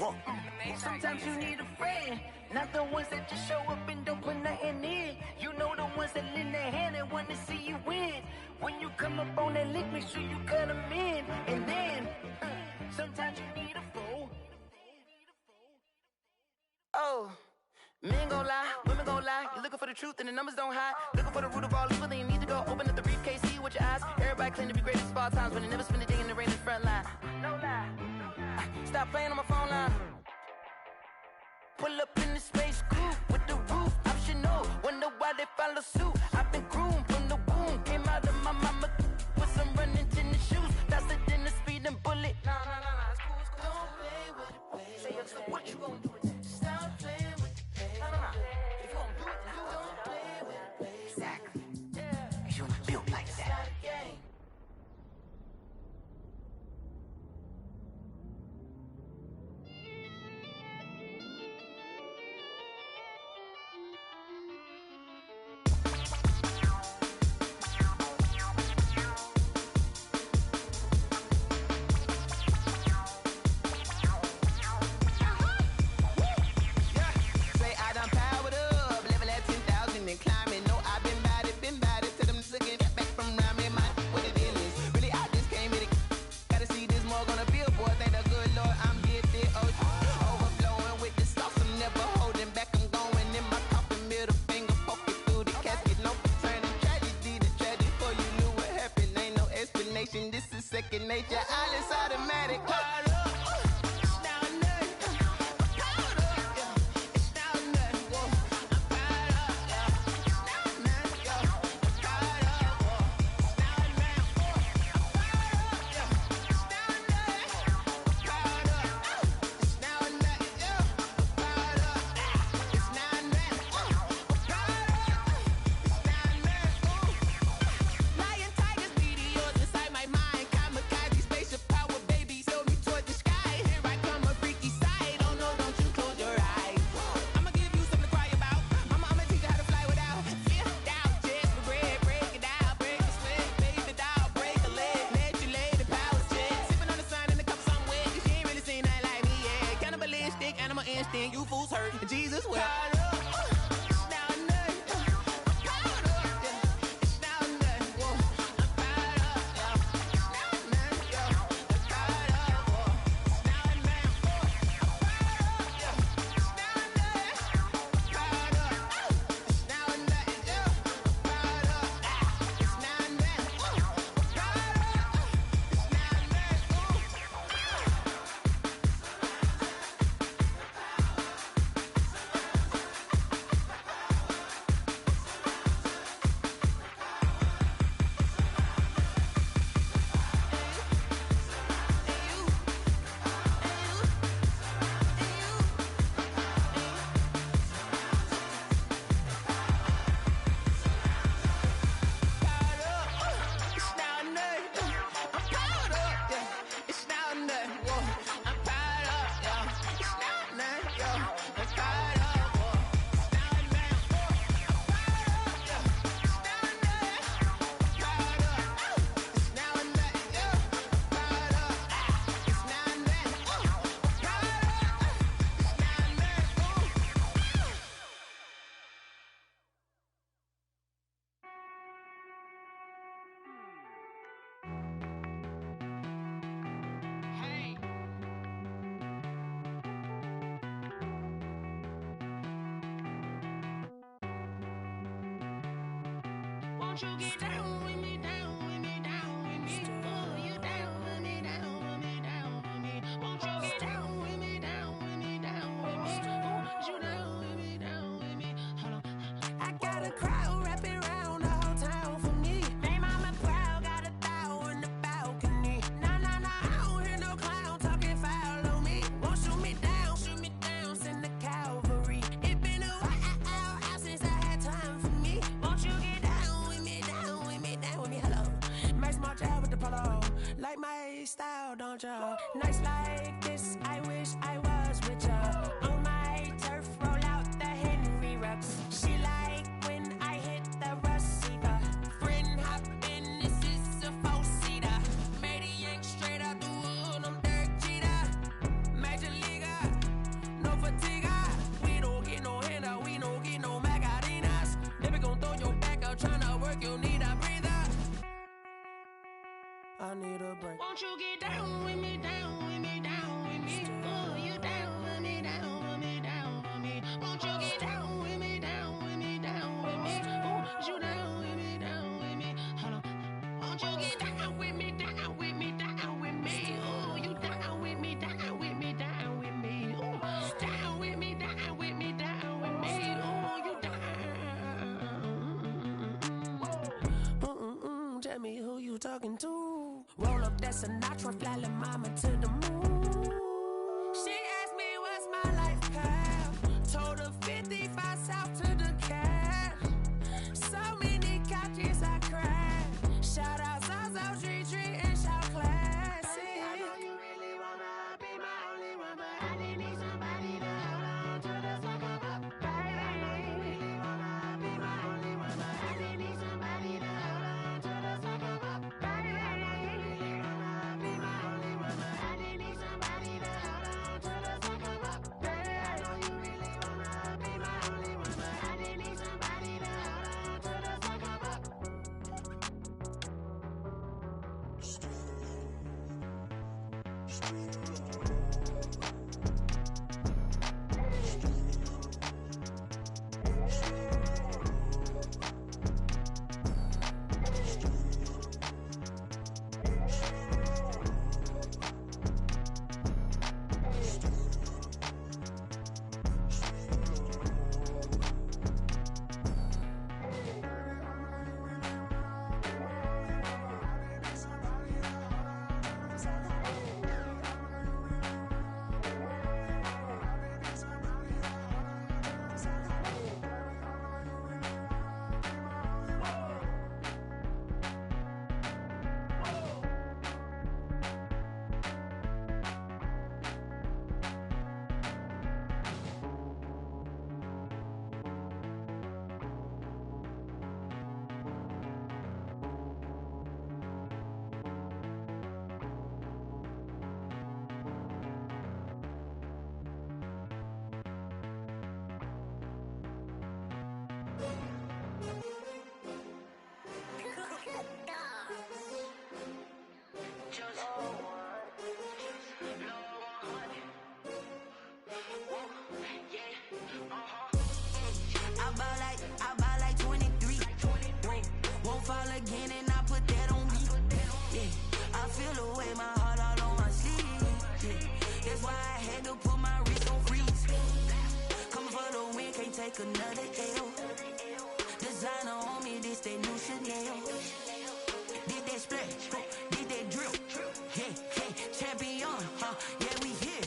Sometimes you need a friend, not the ones that just show up and don't put nothing in. You know the ones that lend their hand and want to see you win. When you come up on that lick, make sure you cut them in. And then, sometimes you need a foe. Oh. Men gon' lie, women gon' lie. You're looking for the truth and the numbers don't hide. Looking for the root of all evil, then you need to go open up the briefcase, see with your eyes. Everybody claim to be greatest of all times, but they never spend a day in the rain in the front line. No lie. Stop playing on my phone line. Pull up in the space coupe with the roof optional. Wonder why they follow suit. I've been groomed from the womb. Came out of my mama with some running tennis shoes. Faster than the speeding bullet. Nah, it's cool. Don't play with it, play. Say, so what you gon' do with that? this is second nature. All is automatic. You fools hurt. Jesus will. Won't you get down with me, down with me, down with me? Oh, you down with me, down with me, down with me. Won't you get down with me, down with me, down with me? Oh, you down with me, down with me? Hold on. I got a crowd wrapping around the whole town for me. They mama proud, got a thou in the balcony. Nah, nah, nah, I don't hear no clown talking foul on me. Won't shoot me down, send the cavalry. It been a while since I had time for me. Won't you get down with me, down with me, down with me? Hello. Max March out with the polo. Like my style, don't ya? Nights like this, I wish I was with ya. On my turf, roll out the Henry Rux. She like when I hit the receiver. Friend hop in, this is a four-seater. Made a yank straight out the wood, I'm Derek Jeter. Major leaguer, no fatigue. We don't get no handout, we don't get no Macarinas. Never gon' throw your back out, tryna work, you need a breather. I need a break. Won't you get down with me, down with me, down with me? Oh, you down with me, down with me, down with me? Won't you get down with me, down with me, down with me? Oh, you down with me, down with me? Hold on. Won't you get down with me, down with me, down with me? Oh, you down with me, down with me, down with me? Oh, down with me, down with me, down with me? Oh, you down. Tell me who you talking to. Roll up that Sinatra, fly la mama to the moon. She asked me what's my life path. Told her 55 south to the cab. So many couches I cried. Shout out Zazo, Tree, and shout classic. I know you really wanna be my only one, but I didn't need somebody to hold on to the sucker up. Baby, I know you really wanna be my only one, but I didn't need somebody to hold on to the sucker up. Baby, I know you really wanna be my only one, but I didn't need somebody to hold on to the sucker up. Baby, I know you really wanna be my only one, but I didn't need somebody to hold on to the sucker up. take another L. Designer on me, this that new Chanel. Did that splash, did that drill. Champion, yeah, we here.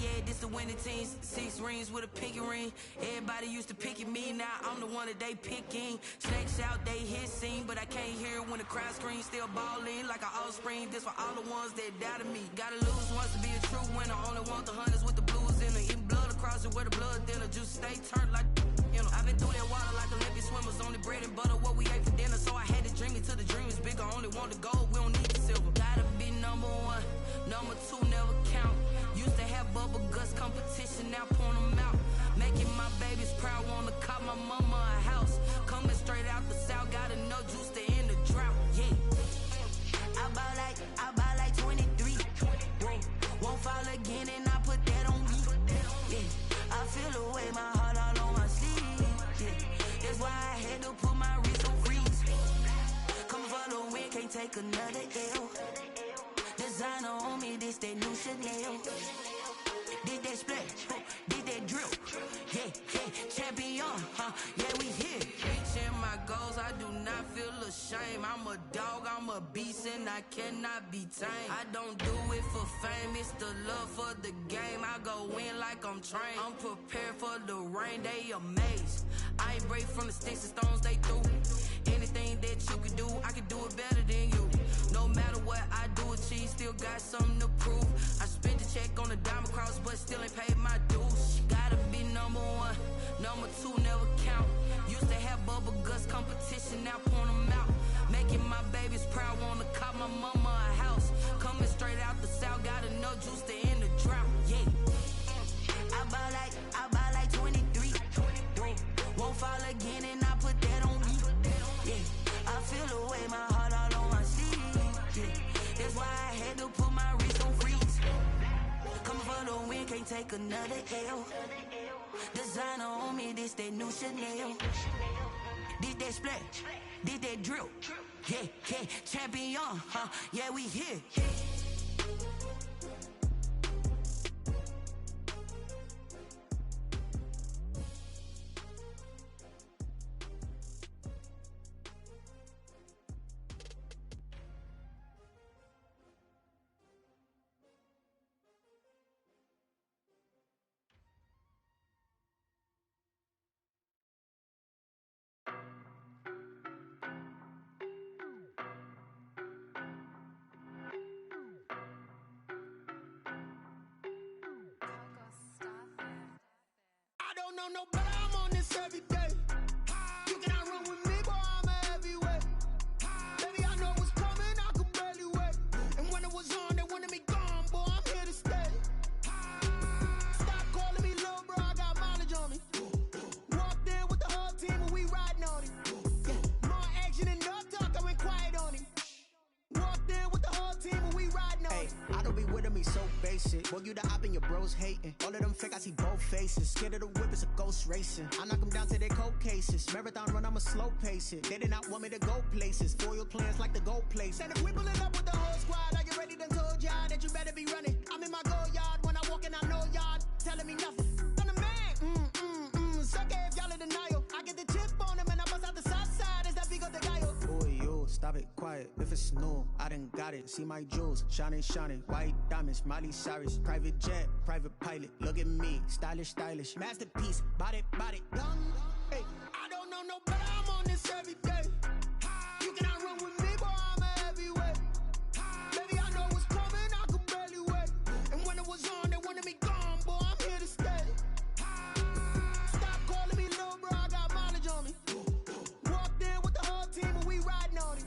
Yeah, this the winning team. 6 rings with a pinky ring. Everybody used to picking me, now I'm the one that they picking. Snakes out, they hissing, but I can't hear when the crowd screams. Still balling like an offspring. This for all the ones that doubted me. Gotta lose once to be a true winner. Only want the hunters with the blues in it. Eating blood across it where the blood thinner. Juice stay turned like, you know. I've been through that water like Olympic swimmers. Only bread and butter, what we ate for dinner. So I had to dream it till the dream is bigger. Only want the gold, we don't need the silver. Gotta be number 1. Number 2 never count. Used to have bubble guts competition, now point them out. Making my babies proud, wanna cop my mama a house. Coming straight out the south, got enough juice to end the drought. Yeah, I buy like 23. Whoa, won't fall again and I put that on me. Yeah, I feel the way, my heart all on my sleeve. Yeah, that's why I had to put my wrist on freeze. Coming for the win, can't take another L. Designer on me, this that new Chanel. Did that splash, did that drill. Yeah, champion, yeah, we here. Reaching my goals, I do not feel ashamed. I'm a dog, I'm a beast, and I cannot be tamed. I don't do it for fame, it's the love for the game. I go in like I'm trained. I'm prepared for the rain, they amazed. I ain't break from the sticks and stones they threw. Anything that you can do, I can do it better than you. No matter what I do, achieve, still got something to prove. I spent the check on the diamond cross, but still ain't paid my dues. Gotta be number 1, number 2 never count. Used to have bubble guts competition, now point them out. Making my babies proud, wanna cop my mama a house. Coming straight out the south, got enough juice to end the drought. Yeah, I buy like 23. Won't fall again and I put that on me. Yeah, I feel the way, my heart all on my sleeve. Yeah, that's why I had to put my wrist on freeze. Coming for the win, can't take another L. Designer on me, this that new Chanel. Did that splash, did that drill. Yeah, champion, yeah, we here. No, but I'm on this every day. You cannot run with me, boy, I'm a heavyweight. Baby, I know what's coming, I could barely wait. And when it was on, they wanted me gone, boy, I'm here to stay. Stop calling me little bro, I got mileage on me. Walked in with the whole team and we riding on it. More action than no talk, I went quiet on it. Walked in with the whole team and we riding on it. I don't be with me so basic. Boy, you the op and your bros hating. All of them fake, I see both faces. Scared of the whip, it's a ghost racing. I knock them down to their cold cases. Marathon run, I'ma slow pace it. They did not want me to go places. Foil plans like the gold place. And if we pulling up with the whole squad, I get ready to told y'all that you better be running. I'm in my go yard. When I walk in, I know y'all telling me nothing. I'm the man. Suck it if y'all in denial. I get the chip on them and I bust out the south side. Is that Vigo de Gallo? Boy, yo, stop it, quiet. If it's new, I done got it. See my jewels, shining, white diamonds, Miley Cyrus, private jet, private pilot. Look at me, stylish, masterpiece, body, done. Hey, I don't know no better, I'm on this every day. You cannot run with me, boy, I'm a heavyweight. Baby, I know what's coming, I could barely wait. And when it was on, they wanted me gone, boy, I'm here to stay. Stop calling me little bro, I got mileage on me. Walked in with the whole team and we riding on it.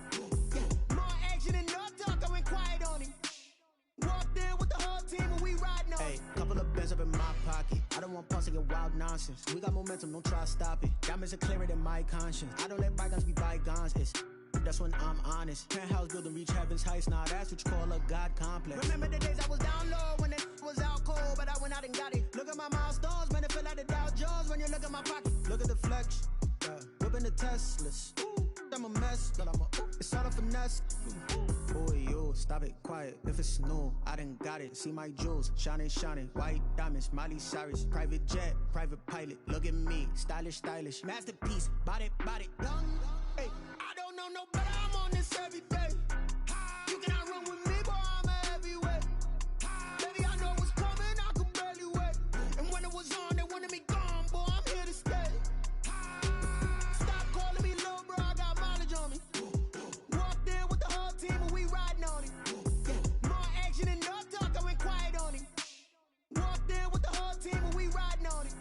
More action than no talk, I went quiet on it. Walked in with the whole team and we riding on it. Hey, couple of bands up in my pocket. I don't want pulse to get wild nonsense. We got momentum, don't try to stop it. Diamonds are clearer than my conscience. I don't let bygones be bygones. It's that's when I'm honest. Penthouse building, reach heaven's heights. Now that's what you call a God complex. Remember the days I was down low when it was out cold, but I went out and got it. Look at my milestones, man, it feel like the Dow Jones when you look at my pocket. Look at the flex, whipping the Teslas. I'm a mess, it's all a finesse. Boy, you stop it quiet. If it's new, I done got it. See my jewels, shining, shining. White diamonds, Miley Cyrus. Private jet, private pilot. Look at me, stylish, stylish. Masterpiece, body, body. Hey, I don't know no better. I'm on this every day. You cannot run with me, boy. I'm a heavyweight. Baby, I know what's coming. I could barely wait. And when it was on, they wanted me gone, boy. I'm here to stay. Stop calling me little bro. I got mileage on me. Walked in with the whole team and we riding on it. More action and no talk. I went quiet on him. Walked in with the whole team and we riding on it.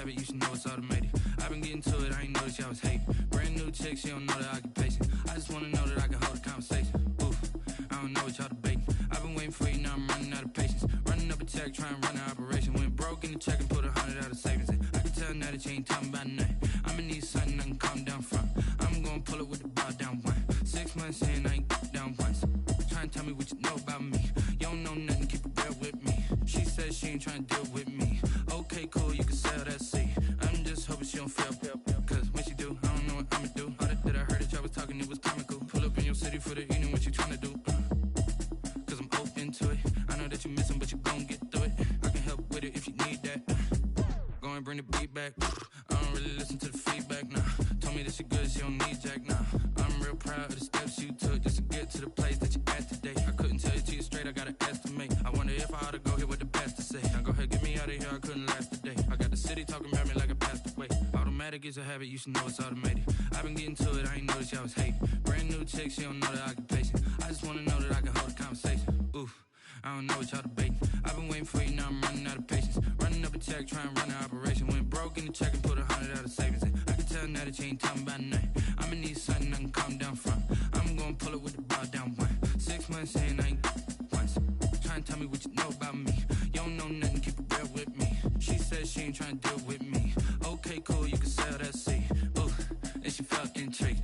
You should know it's automated. I've been getting to it, I ain't noticed y'all was hating. Brand new chick, she don't know the occupation. I just wanna know that I can hold a conversation. Oof, I don't know what y'all debating. I've been waiting for you, now I'm running out of patience. Running up a check, trying to run an operation. Went broke in the check and put 100 out of savings in. I can tell now that you ain't talking about nothing. I'ma need something I can calm down from. I'm gonna pull it with the bar down one. 6 months in, I ain't down once. Trying to tell me what you know about me. You don't know nothing, keep it real with me. She said she ain't trying to deal with me. Okay, cool, you can sell that seat. I'm just hoping she don't fail. Cause when she do, I don't know what I'ma do. All that I heard that y'all was talking, it was comical. Pull up in your city for the evening, what you tryna do? Cause I'm open to it. I know that you missing, but you gon' get through it. I can help with it if you need that. Go and bring the beat back. I don't really listen to the feedback, nah. Told me that she good, she don't need jack, nah. I'm real proud of the steps you took just to get to the place that you at today. I couldn't tell you to you straight, I gotta estimate. I wonder if I ought to go here with the best to say. Now go ahead, get me out of here, I couldn't last today. I got the city talking about me like I passed away. Automatic is a habit, you should know it's automated. I've been getting to it, I ain't noticed y'all was hating. Brand new chick, she don't know the occupation. I just wanna know that I can hold a conversation. Oof, I don't know what y'all debating. I've been waiting for you, now I'm running out of patience. Running up a check, trying to run an operation. Went broke in the check and put 100 out of savings in. I can tell now that you ain't talking about nothing. I'ma need something I can calm down from. I'm gonna pull it with the bar down one. 6 months in, I ain't once. Trying to tell me what you know about me. You don't know nothing, keep it real with me. She said she ain't trying to deal with me. Okay, cool, you can sell that seat. Ooh, and she felt intrigued.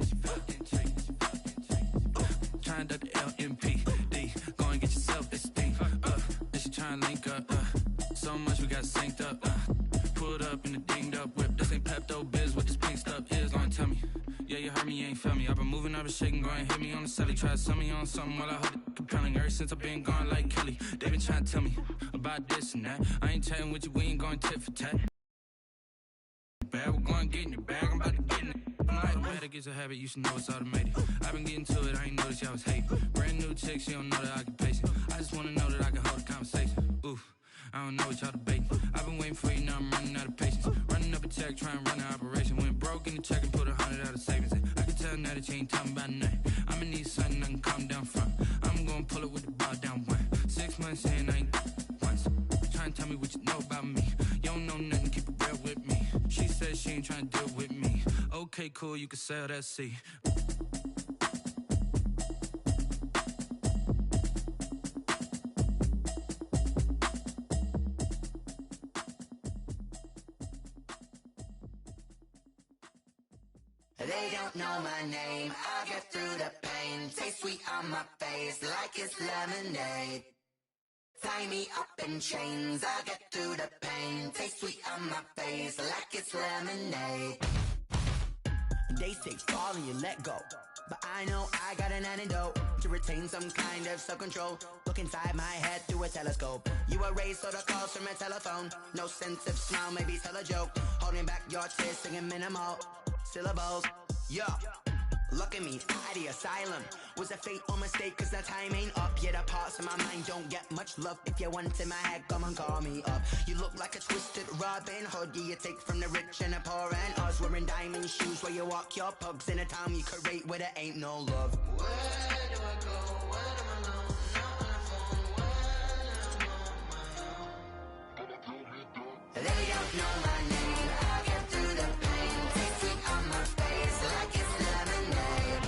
Trying to duck the LMPD. Go and get your self-esteem. And she trying to link up. So much we got synced up. Pulled up in the dinged up whip. This ain't Pepto-Biz, what this pink stuff is. Gonna tell me, shaking, go and hit me on the celly. Try to sell me on something while I hold it compelling. Ever since I've been gone like Kelly, they been trying to tell me about this and that. I ain't chatting with you, we ain't going tit for tat. Bad, we're going to get in your bag, I'm about to get in it. I'm like, bad, it gets a habit, you should know it's automated. I've been getting to it, I ain't noticed y'all was hating. Brand new chick, she don't know that I can pace it. I just wanna know that I can hold a conversation. Oof, I don't know what y'all debating. I've been waiting for you, now I'm running out of patience. Running up a check, trying to run an operation. Went broke in the check and put 100 out of savings in. I can tell now that you ain't talking about nothing. I'ma need something I can calm down from. I'm gonna pull it with the ball down one. 6 months in, I ain't once. Trying to tell me what you know about me. You don't know nothing, keep it real with me. She said she ain't trying to deal with me. Okay, cool, you can sell that seat. They don't know my name, I get through the pain. Taste sweet on my face like it's lemonade. Tie me up in chains, I get through the pain. Taste sweet on my face like it's lemonade. They say fall and you let go, but I know I got an antidote to retain some kind of self-control. Look inside my head through a telescope. You erase all the calls from a telephone. No sense of smile, maybe tell a joke. Holding back your tears, singing minimal syllables. Yeah, look at me, at the asylum. Was a fate or mistake, cause the time ain't up. Yet the parts of my mind don't get much love. If you want in my head, come and call me up. You look like a twisted Robin Hood. Yeah, you take from the rich and the poor and us. Wearing diamond shoes where you walk your pugs in a town you create where there ain't no love. Where do I go? When I'm alone? Not on the phone. When I'm on my own. They don't know my name, I get through the pain. Taste sweet on my face like it's lemonade.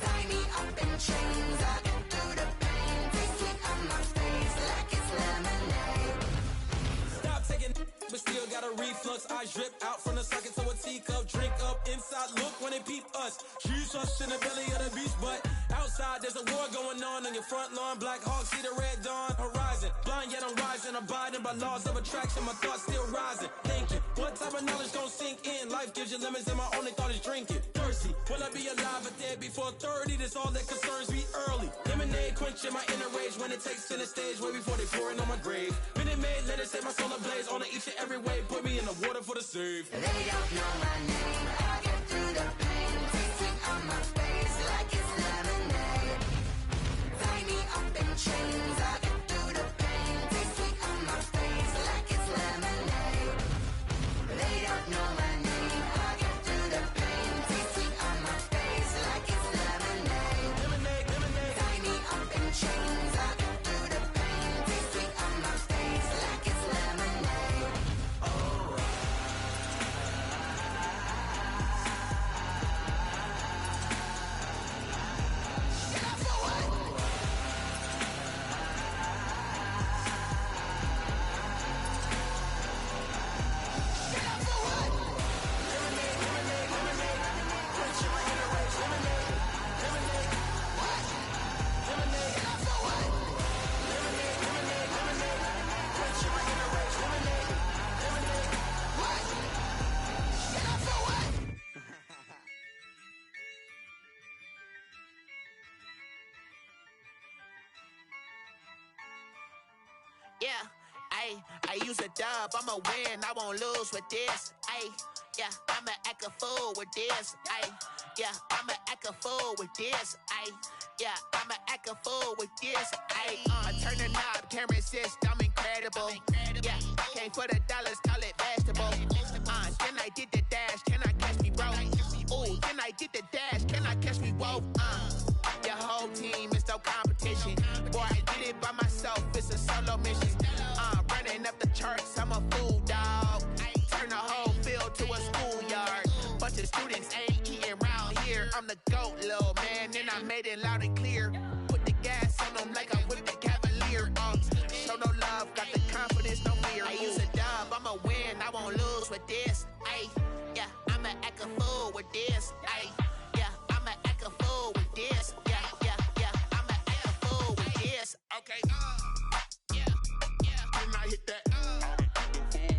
Tie me up in chains, I get through the pain. Taste sweet on my face like it's lemonade. Stop taking but still got a reflux. I drip out from the socket to a teacup. Drink up inside, look when they peep us. Shoes us in the belly of the beach, but outside there's a war going on your front lawn. Black Hawk, see the red dawn horizon. Blind yet I'm rising, abiding by laws of attraction. My thoughts still rising, thinking what type of knowledge don't sink in? Life gives you limits and my only thought is drinking. Thirsty, will I be alive or dead before 30? That's all that concerns me early. Lemonade quenching my inner rage when it takes center stage way before they pour it on my grave. Minute Maid, let it set my soul ablaze on each and every way. Put me in the water for the save. They don't know my name, I get through the pain. Taste sweet on my face like it's lemonade. Tie me up in chains, I get through the pain. Taste sweet on my face like it's lemonade. They don't know my name, I get through the pain. Taste sweet on my face like it's lemonade. Lemonade, lemonade. Tie me up in chains, I get through the pain. Taste sweet on my face like it's lemonade. Oh. Yeah, I use a dub, I'ma win, I won't lose with this. Yeah, I'ma act a fool with this. Yeah, I'ma act a fool with this. Yeah, I'ma act a fool with this. I turn the knob, can't resist, I'm incredible. Yeah, came for the dollars, call it vegetable. Then I did the dash, can I catch me, bro? Ooh, then I did the dash, can I catch me, whoa? Your whole team is no competition. Boy, I did it by myself, it's a solo mission. Running up the charts, I'm a fool, dog. Turn the whole field to a schoolyard. Bunch of students ain't eating round here. I'm the GOAT, little man, and I made it loud and clear. Put the gas on them like I'm with the Cavalier. Show no love, got the confidence, no fear. I use a dub, I'ma win, I won't lose with this. Yeah, I'ma act a fool with this. Yeah, I'ma act a fool with this. Yeah, I'ma act a fool with this. Okay. Can I hit that? Okay.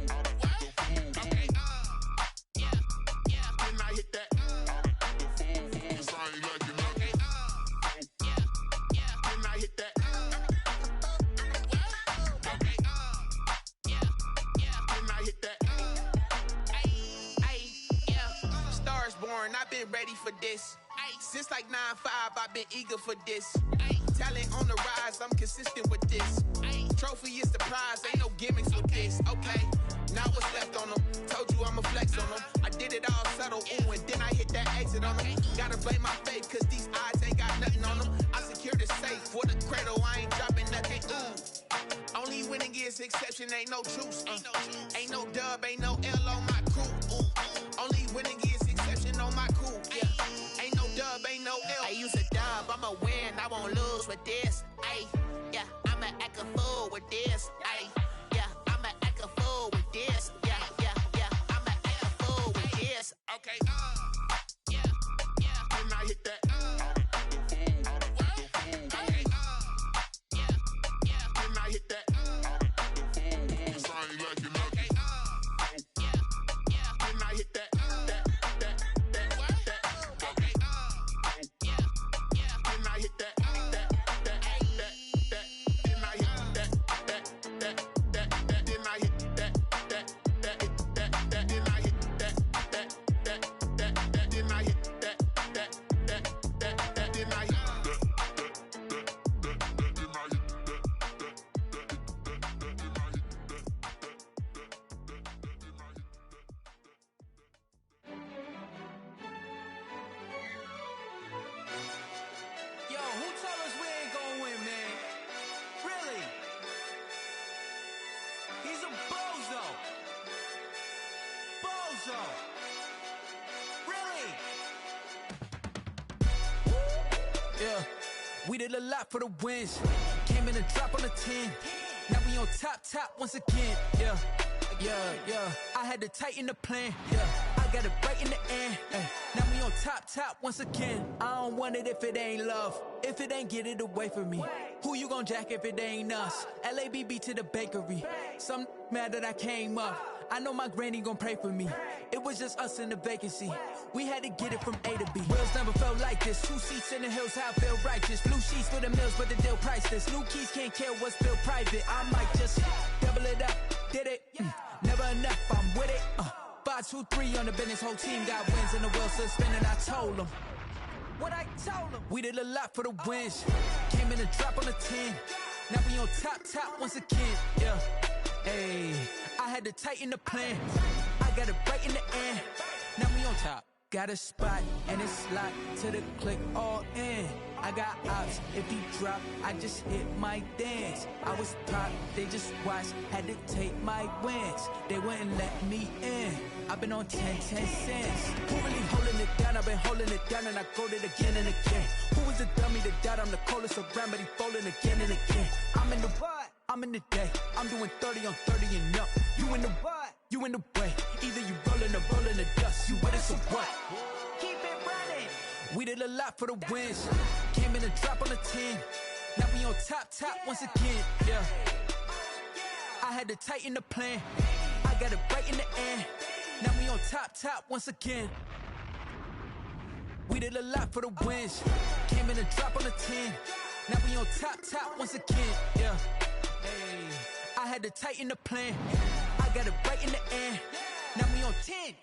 Can I hit that? Cause I ain't like it. been ready for this. Since like 9-5, I've been eager for this. Talent on the rise, I'm consistent with this. Trophy is the prize, ain't no gimmicks with this. Okay, now what's left on them? Told you I'ma flex on them. I did it all subtle, ooh, and then I hit that exit on them. Gotta blame my faith, cause these odds ain't got nothing on them. I secured the safe for the cradle, I ain't dropping nothing, ooh. Only winning is exception, ain't no truce. Ain't no dub, ain't no L on my crew, ooh. Only winning is exception on my crew, yeah. Ain't no dub, ain't no L. I use a dub, I'ma win, I won't lose with this. Ay, yeah, I'ma act a fool with this. Ay, yeah, I'ma act a fool with this. Yeah, yeah, yeah, I'ma act a fool with this. Okay, yeah, yeah. Then I hit that. Okay, yeah, yeah. Then I hit that. Yeah, we did a lot for the wins. Came in a drop on the 10. Now we on top once again. Yeah, yeah, yeah. I had to tighten the plan. Yeah, I got it right in the end. Ay. Now we on top once again. I don't want it if it ain't love. If it ain't, get it away from me. Who you gon' jack if it ain't us? LABB to the bakery. Some mad that I came up. I know my granny gon' pray for me. It was just us in the vacancy. We had to get it from A to B. Wheels never felt like this. 2 seats in the hills, how I feel righteous. Blue sheets for the mills, but the deal priceless. New keys can't care what's built private. I might just double it up. Did it? Never enough, I'm with it. 5, 2, 3 on the business. Whole team got wins and the wheels still spinning. I told them what I told them. We did a lot for the wins. Came in a drop on the 10. Now we on top once again. Yeah. Hey, I had to tighten the plan. I got it right in the end. Now we on top. Got a spot and it's locked to the click all in. I got ops, if he drop, I just hit my dance. I was top, they just watched, had to take my wins. They wouldn't let me in. I've been on 10 cents. Who really holding it down? I've been holding it down and I got it again and again. Who was the dummy that doubt? I'm the coldest around, but he folding again and again. I'm in the what? I'm in the day. I'm doing 30 on 30 and up. You in the what? You in the way. Either you rolling or rolling the dust. You with us or what? Keep it running. We did a lot for the wins. Came in a drop on the 10. Now we on top once again. Yeah. I had to tighten the plan. I got it right in the end. Now we on top once again. We did a lot for the wins. Came in a drop on the 10. Now we on top once again. Yeah. Hey, I had to tighten the plan. I got it right in the end. Now we on 10.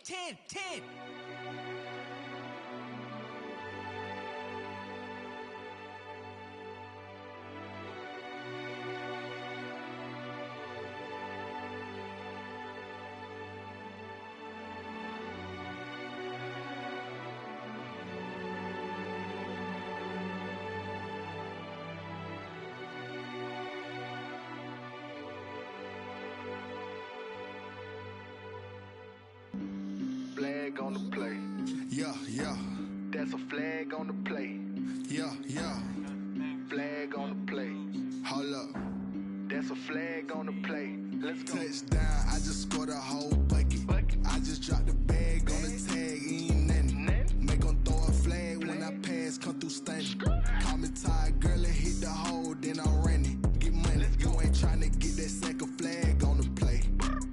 Flag on the play. Yeah, yeah. That's a flag on the play. Yeah, yeah. Flag on the play. Hold up. That's a flag on the play. Let's go. Touchdown, I just scored a whole bucket. I just dropped the bag on the tag, ain't nothing. Make 'em throw a flag when I pass, come through stunning. Call me tired, girl, and hit the hole, then I'm running. Get money, you ain't tryna get that second flag on the play.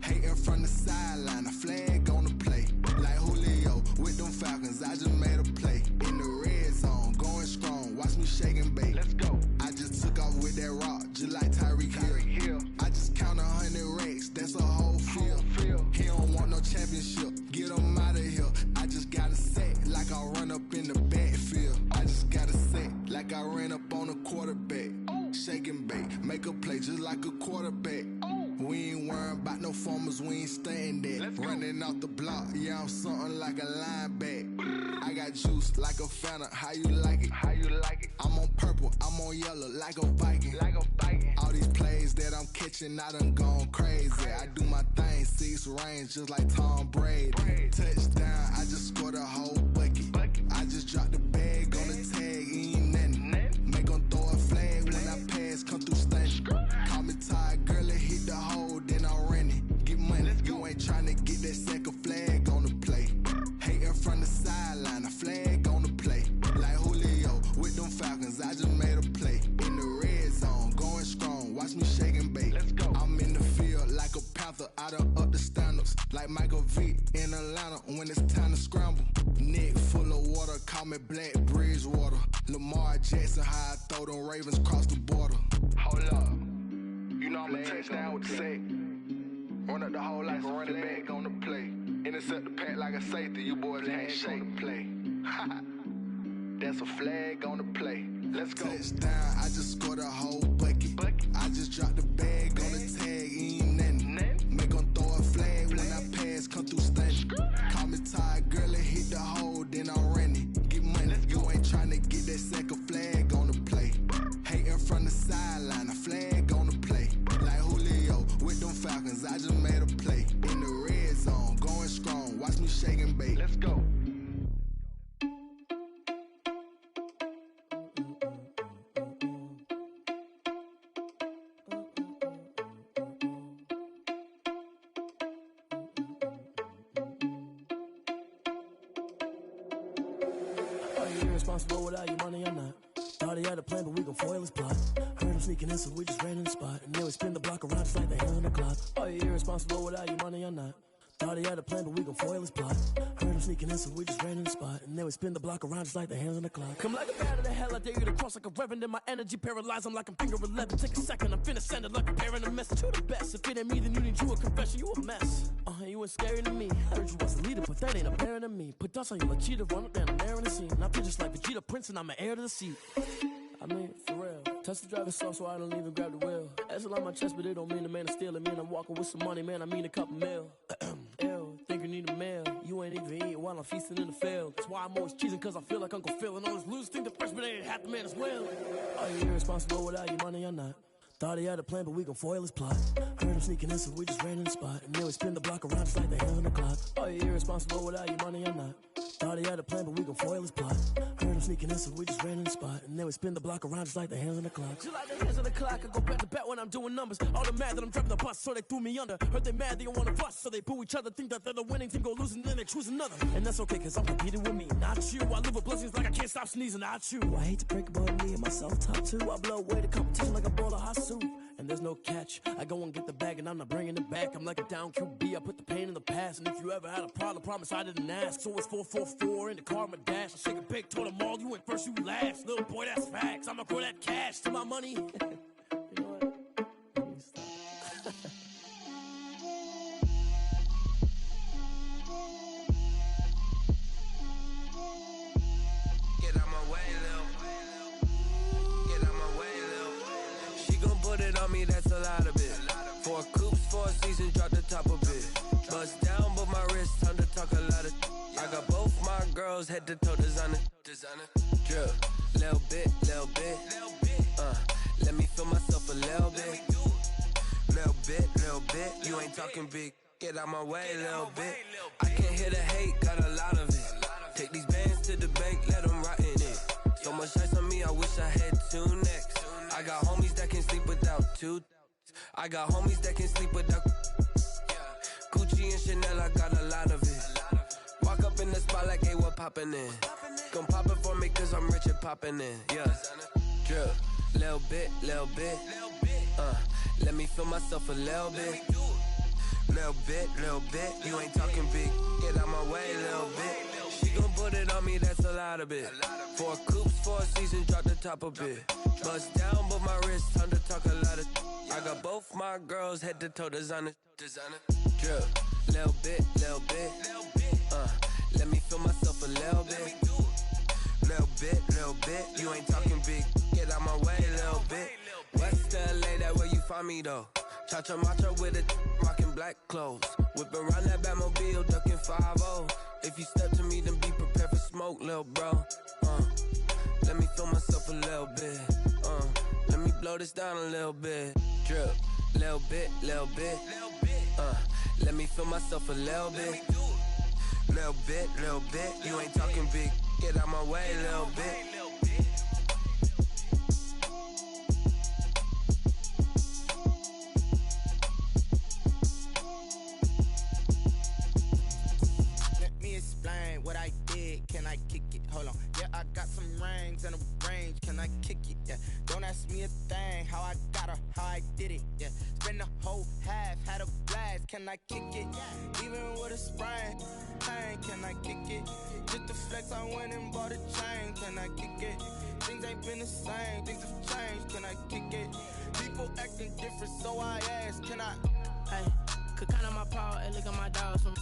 Hating from the sideline, a flag on the play. Like Julio with them Falcons, I just made a play. In the red zone, going strong, watch me shake and bake. Let's go. I just took off with that rock, just like Tyreek Hill. I just count 100 racks, that's a whole field. He don't want no championship, get him out of here. I just got a set like a quarterback. Shake and bake, make a play just like a quarterback. We ain't worrying about no formers, we ain't staying there. Running off the block, yeah, I'm something like a linebacker. I got juice like a Fanta, how you like it? How you like it? I'm on purple, I'm on yellow like a Viking. Like a Viking. All these plays that I'm catching, I done gone crazy. I do my thing, 6 range just like Tom Brady. Touchdown, I just scored a whole bucket. I just dropped the bag on the tag, ain't nothing. Make 'em throw a flag when I pass, come through stunning. Call me tired, girl, it hit the hole, then I ran it. Get money, you ain't tryna get that second flag on the play. Hating from the sideline, a flag on the play. Like Julio with them Falcons, I just made a play. In the red zone, going strong, watch me shake and bake. Let's go. I'm in the field like a Panther, I done up the standards. Like Michael Vick in Atlanta when it's time to scramble. Neck full of water, call me Black Bridgewater. Lamar Jackson, how I throw them Ravens cross the border. Hold up. You know I'm a touchdown with the sack. Run up the whole like a running back on the play. Intercept the pack like a safety, you boys can't shake the play. That's a flag on the play. Let's go. Touchdown, I just scored a whole bucket. I just dropped the bag on the tag, ain't nothing. Make 'em throw a flag when I pass, come through stunning. Call me tired, girl, it hit the hole, then I ran it. Get money, you ain't tryna get that second flag on the play. Hating from the sideline, a flag on the play. Like Julio with them Falcons, I just made a play. In the red zone, going strong, watch me shake and bake. Let's go. Are you irresponsible without your money or not? Thought he had a plan, but we gon' foil his plot. Heard him sneaking in, so we just ran in the spot. And then we spin the block around just like the hand on the clock. Are you irresponsible without your money or not? Thought he had a plan, but we gon' foil his plot. Heard him sneaking in, so we just ran in the spot. And then we spin the block around just like the hands on the clock. Come like a bat of the hell, I dare you to cross like a reverend. In my energy paralyzed, I'm like I'm finger 11. Take a second, I'm finna send it like a parent a message to the best. If it ain't me, then you need you a confession, you a mess. You ain't scary to me. Heard you was a leader, but that ain't apparent to me. Put dust on you like cheetah, run up down the air in the scene. And I feel just like Vegeta Prince, and I'm an heir to the seat. I mean, for real. Touch the driver's soft, so I don't even grab the wheel. That's on my chest, but it don't mean the man is stealing. Man, I'm walking with some money, man, I mean a couple mil. Ew, think you need a meal. You ain't even eating while I'm feasting in the field. That's why I'm always cheesing, cause I feel like Uncle Phil. And all those losers think the freshman ain't half the man as well. Are you irresponsible without your money or not? Thought he had a plan, but we gon' foil his plot. Heard him sneaking in, so we just ran in the spot. And then we spin the block around just like the hand on the clock. Are you irresponsible without your money or not? Thought he had a plan, but we gon' foil his plot. Heard him sneaking in, so we just ran in the spot. And then we spin the block around just like the hands on the clock. Just like the hands on the clock, I go back to back when I'm doing numbers. All the mad that I'm driving the bus, so they threw me under. Heard they mad, they don't wanna bust, so they boo each other. Think that they're the winning team, go losing, then they choose another. And that's okay, cause I'm competing with me, not you. I live with blessings like I can't stop sneezing, not you. I hate to break it, but me and myself top two. I blow away the competition like a bowl of hot soup. And there's no catch. I go and get the bag and I'm not bringing it back. I'm like a down QB, I put the pain in the past. And if you ever had a problem, promise I didn't ask. So it's 444 in the car, my dash. I shake a big, told them all, you went first, you last. Little boy, that's facts. I'ma grow that cash to my money. You know what? Let me stop. Get out my way, Lil. Get out my way, Lil. She gon' put it on me, that's a lot of it. 4 coops, 4 seasons, drop the top of it. Bust down, but my wrist, time to talk a lot of. I got both my girls head to toe designer. Drip, little bit, little bit. Let me feel myself a little bit. Little bit. You ain't talking big. Get out my way, little bit. I can't hear the hate, got a lot of it. Take these bands to the bank, let them rot in it. So much ice on me, I wish I had 2 necks. I got homies that can sleep without 2. I got homies that can sleep without. Gucci and Chanel, I got a lot of it. Walk up in the spot like, hey, what poppin' in? Gon' pop it for me cause I'm rich and poppin' in. Yeah, drip, little bit. Let me feel myself a little bit. Little bit. You ain't talking big. Get out my way, little bit. She gon' put it on me, that's a lot of it. 4 coops, 4 seasons, drop the top of it. Bust down, but my wrist, time to talk a lot of. I got both my girls head to toe designer. Drip, little bit. Let me feel myself a little bit. Little bit. You ain't talking big. get out my way, little bit. West LA, that where you find me though. Cha-cha matcha with a rockin' black clothes. Whippin' around that Batmobile, duckin' 5-0. If you step to me, then be prepared for smoke, lil' bro. Let me feel myself a little bit. Let me blow this down a little bit. Drip, little bit, little bit. Let me feel myself a little bit. Little bit, little bit. You ain't talking big. Get out my way, little bit. Explain what I did, can I kick it? Hold on, yeah, I got some rings and a range, can I kick it? Yeah, don't ask me a thing, how I got her, how I did it? Yeah, spend the whole half, had a blast, can I kick it? Even with a sprain, pain, can I kick it? Just the flex, I went and bought a chain, can I kick it? Things ain't been the same, things have changed, can I kick it? People acting different, so I ask, can I? Hey, could count on my power, and look at my dogs from.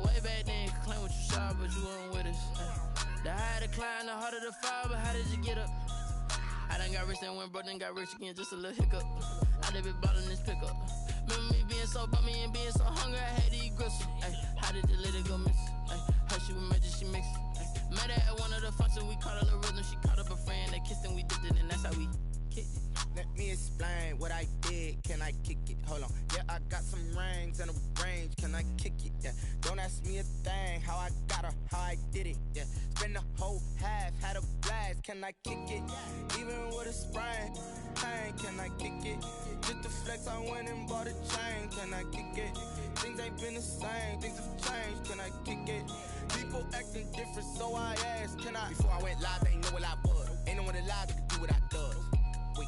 Way back then, you could claim what you saw, but you weren't with us. The higher the climb, the harder the fall, but how did you get up? I done got rich and went broke, then got rich again, just a little hiccup. I done been bought in this pickup. Remember me being so bummy and being so hungry, I had to eat gristle. How did the lady go miss? Her she was magic, she mixed. Met her at one of the functions, we caught a little rhythm, she caught up a friend, they kissed and we dipped it, and that's how we kicked it. Let me explain what I did, can I kick it? Hold on, yeah, I got some rings and a range, can I kick it? Yeah, don't ask me a thing, how I got her, how I did it? Yeah, spend the whole half, had a blast, can I kick it? Even with a sprain, pain, can I kick it? Just the flex, I went and bought a chain, can I kick it? Things ain't been the same, things have changed, can I kick it? People acting different, so I asked, can I? Before I went live, they ain't know what I was. Ain't no one alive that could do what I does. Wait.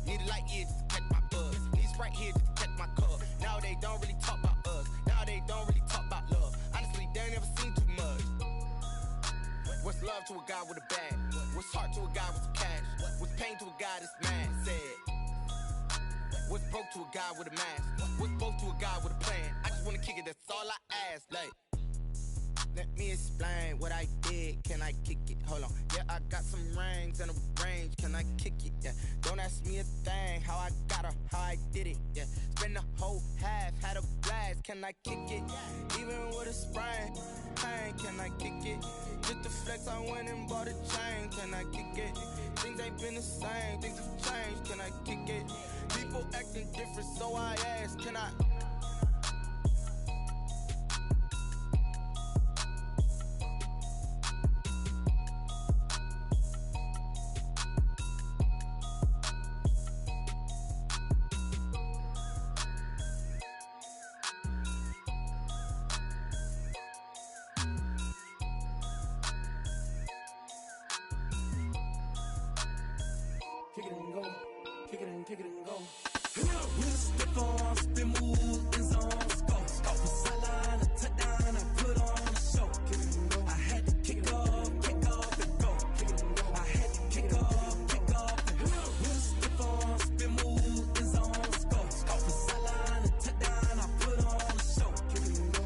Need a light here just to catch my buzz. Need Sprite here just to catch my cup. Now they don't really talk about us. Now they don't really talk about love. Honestly, they ain't never seen too much. What's love to a guy with a bag? What's heart to a guy with some cash? What's pain to a guy that's mad? Said. What's broke to a guy with a mask? What's broke to a guy with a plan? I just wanna kick it, that's all I ask. Like, let me explain what I did, can I kick it? Hold on, yeah, I got some rings and a range, can I kick it? Yeah, don't ask me a thing, how I got her, how I did it? Yeah, spend the whole half, had a blast, can I kick it? Even with a sprain, pain, can I kick it? Just the flex, I went and bought a chain, can I kick it? Things ain't been the same, things have changed, can I kick it? People acting different, so I ask, can I? Kick it and go, kick it and go. Step on, spin, move, in zone, go. From sideline to touchdown, I put on a show. I had to kick off and go. I had to kick off and go. Step on, spin, move, in zone, go. From sideline to touchdown, I put on a show.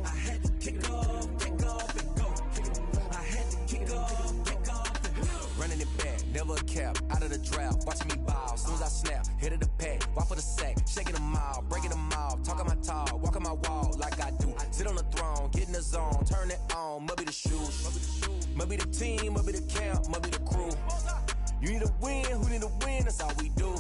I had to kick off and go. I had to kick off and go. Running it back, never a cap, out of the drought, watching me ball. Soon as I snap, hit of the pack, walk for the sack, shaking them all, breaking them off, talking my talk, walking my wall like I do. Sit on the throne, get in the zone, turn it on, must be the shoes, must be the team, must be the camp, must be the crew. You need a win, who need a win, that's all we do.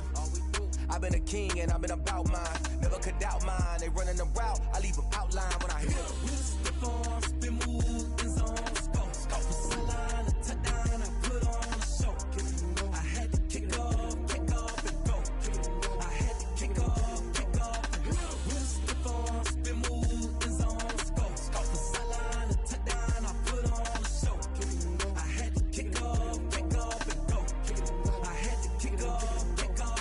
I've been a king and I've been about mine, never could doubt mine. They running the route, I leave them outline when I hit them. Step on, spin, move, in zone, go. From sideline to touchdown, I put on a show. I had to kick off and go. I had to kick off and go. Step on, spin, move, in zone, go. From sideline to touchdown, I put on a show. I had to kick off and go. I had to kick off and go.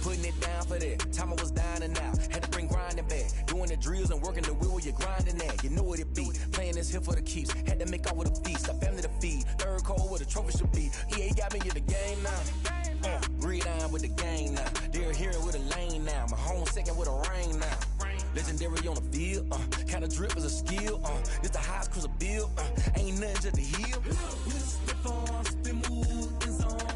Putting it down for that, time I was down and out, had to bring grinding back, doing the drills and working the wheel where you're grinding at, you know what it be, playing this here for the keeps, had to make out with a feast, a family to feed, third cold where the trophy should be, EA got me in the game now, read on with the game now, they're hearing with a lane now, my home second with a rain now, legendary on the field, kind of drip is a skill, this the highest cruiser bill, ain't nothing just to heal. Step on, spin, move, in zone.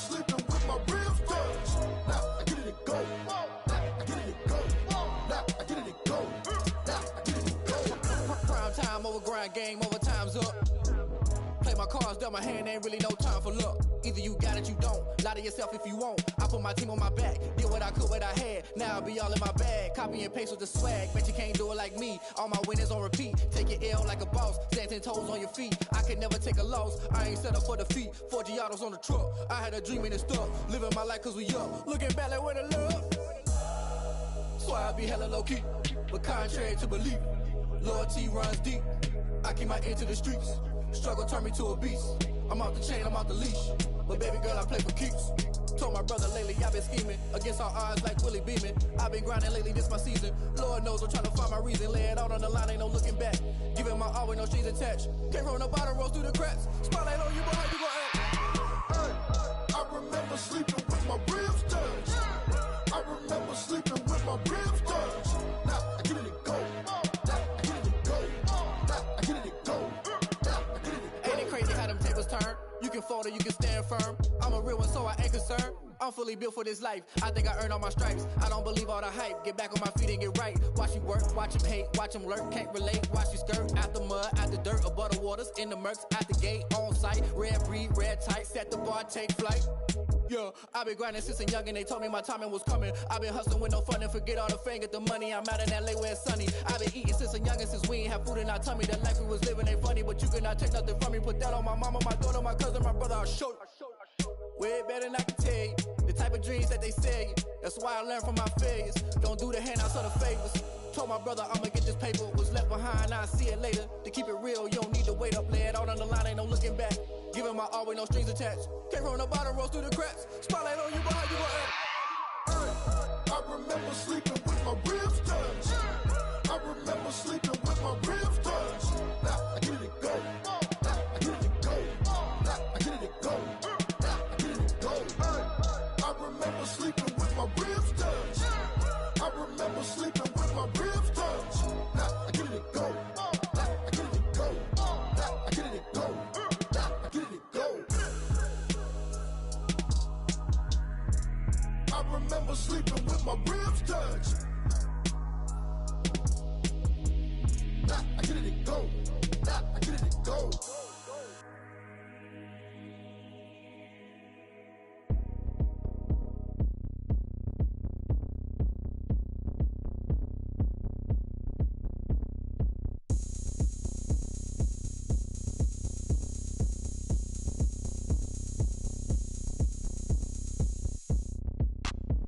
sleeping with my ribs touched. Now I get it to go. Now I get it to go. Now I get it to go. Now I get it to go. Prime time over grind game, over time's up. Play my cards, dealt my hand, ain't really no time for luck. Either you got it, you don't. Lie to yourself if you won't. I put my team on my back, did what I could, what I had. Now I'll be all in my bag, copy and paste with the swag. Bet you can't do it like me. All my winners on repeat. Take your L like a boss, stand 10 toes on your feet. I can never take a loss. I ain't set up for defeat. 4 Giottos on the truck. I had a dream and it stuck. Living my life cause we up. Looking back like where the love. So I be hella low key, but contrary to belief, loyalty runs deep. I keep my ear to the streets. Struggle turned me to a beast. I'm off the chain, I'm off the leash. But baby girl, I play for keeps. Told my brother lately, I've been scheming against all odds like Willie Beeman. I've been grinding lately, this my season. Lord knows I'm trying to find my reason. Lay it out on the line, ain't no looking back. Giving my all with no strings attached. Came from the bottom, rose through the cracks. Spotlight on you, but how you gon' act? Hey, I remember sleeping with my ribs touched. I remember sleeping with my ribs touched. Now I get it to go. Now I get it to go. Now I get it to go. Now I get it to go. Ain't it crazy how them tables turn? You can fold or you can stand firm. I'm a real one, so I ain't concerned. I'm fully built for this life. I think I earned all my stripes. I don't believe all the hype. Get back on my feet and get right. Watch you work, watch him hate, watch him lurk. Can't relate, watch you skirt. Out the mud, out the dirt, above the waters, in the murks, out the gate, on site. Red breed, red tight, set the bar, take flight. Yeah, I been grinding since a youngin', they told me my timing was coming. I been hustling with no fun and forget all the fame, get the money. I'm out in LA where it's sunny. I been eating since a youngin', since we ain't have food in our tummy. The life we was living ain't funny, but you cannot take nothing from me. Put that on my mama, my daughter, my cousin, my brother, I'll show you. Way better than I can tell you. The type of dreams that they sell you. That's why I learned from my failures. Don't do the handouts or the favors. Told my brother I'ma get this paper. Was left behind, I'll see it later. To keep it real, you don't need to wait up. Lay it out on the line, ain't no looking back. Giving my all with no strings attached. Came from the bottom, rose through the cracks. Spotlight on you, but how you gon' act? I remember sleeping with my ribs touched. I remember sleeping with my ribs touched. Now I get it to go. Now I get it to go. Now I get it to go. Now I get it to go. I remember sleeping with my ribs touched. I remember sleeping with my ribs touched. Now I get it to go. Now I get it to go. Now I get it to go. Now I get it to go. I remember sleeping with my ribs touched. Now I get it to go. Now I get it to go.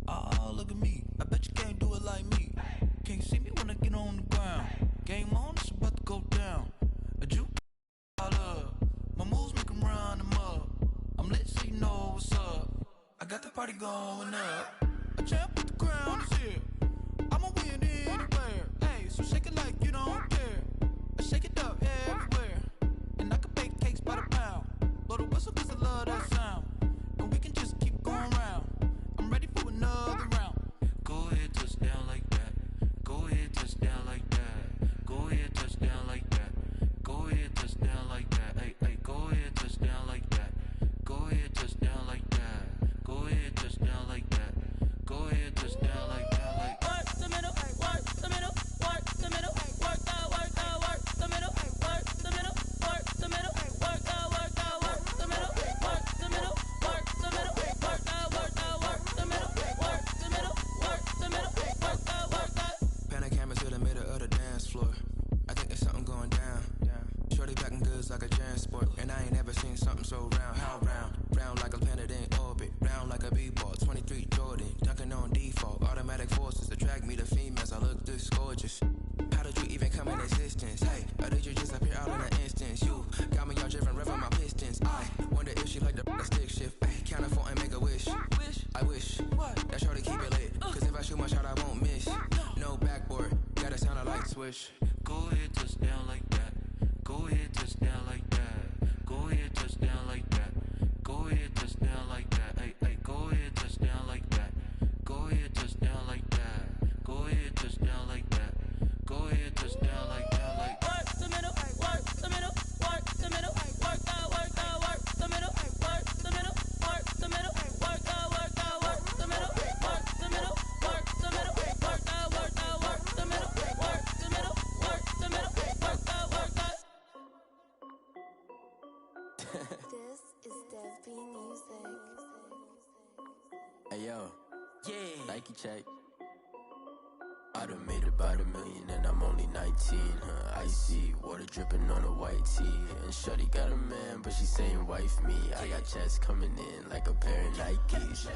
Oh, look at me. I bet you can't do it like me. Can't see me when I get on the ground. Game on, it's about to go down. A juke all up. My moves make 'em run them up. I'm lit so you know what's up. I got the party going up. A champ with the crown is here. I'ma win anywhere. Hey, so shake it like you don't care. I shake it up everywhere. And I can bake cakes by the pound. Blow the whistle 'cause I love that sound. And we can just keep going round. I'm ready for another round. Go ahead, touch down like that. Go ahead, touch down like that. Go ahead, touch down like that. Go ahead, touch down like that. Hey, hey, go ahead, touch down like that. Go ahead, touch down like that. Go ahead, touch down like that. Go ahead, touch down like that. Like work the middle, work the middle, work the middle, work the middle, work the middle, work the middle, work the middle, work the middle, work the middle, work the middle, work the middle, work the middle, work the middle, work the. Pan the camera to the middle of the dance floor. I think there's something going down. Shorty backing goods like a transport. And I ain't never seen something so round. How round? Round like a planet in orbit. Round like a b-ball. 23 Jordan. Dunking on default. Automatic forces attract me to females. I look this gorgeous. How did you even come in existence? Hey, or did you just appear out in an instance? You got me all driven, revving my pistons. I wonder if she like the stick shift. Ay, count a phone and make a wish. I wish that shorty keep it lit. Cause if I shoot my shot, I won't miss. No backboard. Gotta sound a light switch. go ahead, touch down like that. Go ahead, touch down like that. Go ahead, touch down like that. Go ahead, touch down like that. Hey, hey, go ahead, touch down like that. Go ahead, touch down like that. Go ahead, touch down like that. Go ahead, touch down like that. Like work the middle, work the middle, work the middle, work the middle, work the middle, work the middle, work the middle, Nike check. I done made about $1 million and I'm only 19, Icy, water dripping on a white tee. And shorty got a man, but she saying wife me. I got checks coming in like a pair of Nikes.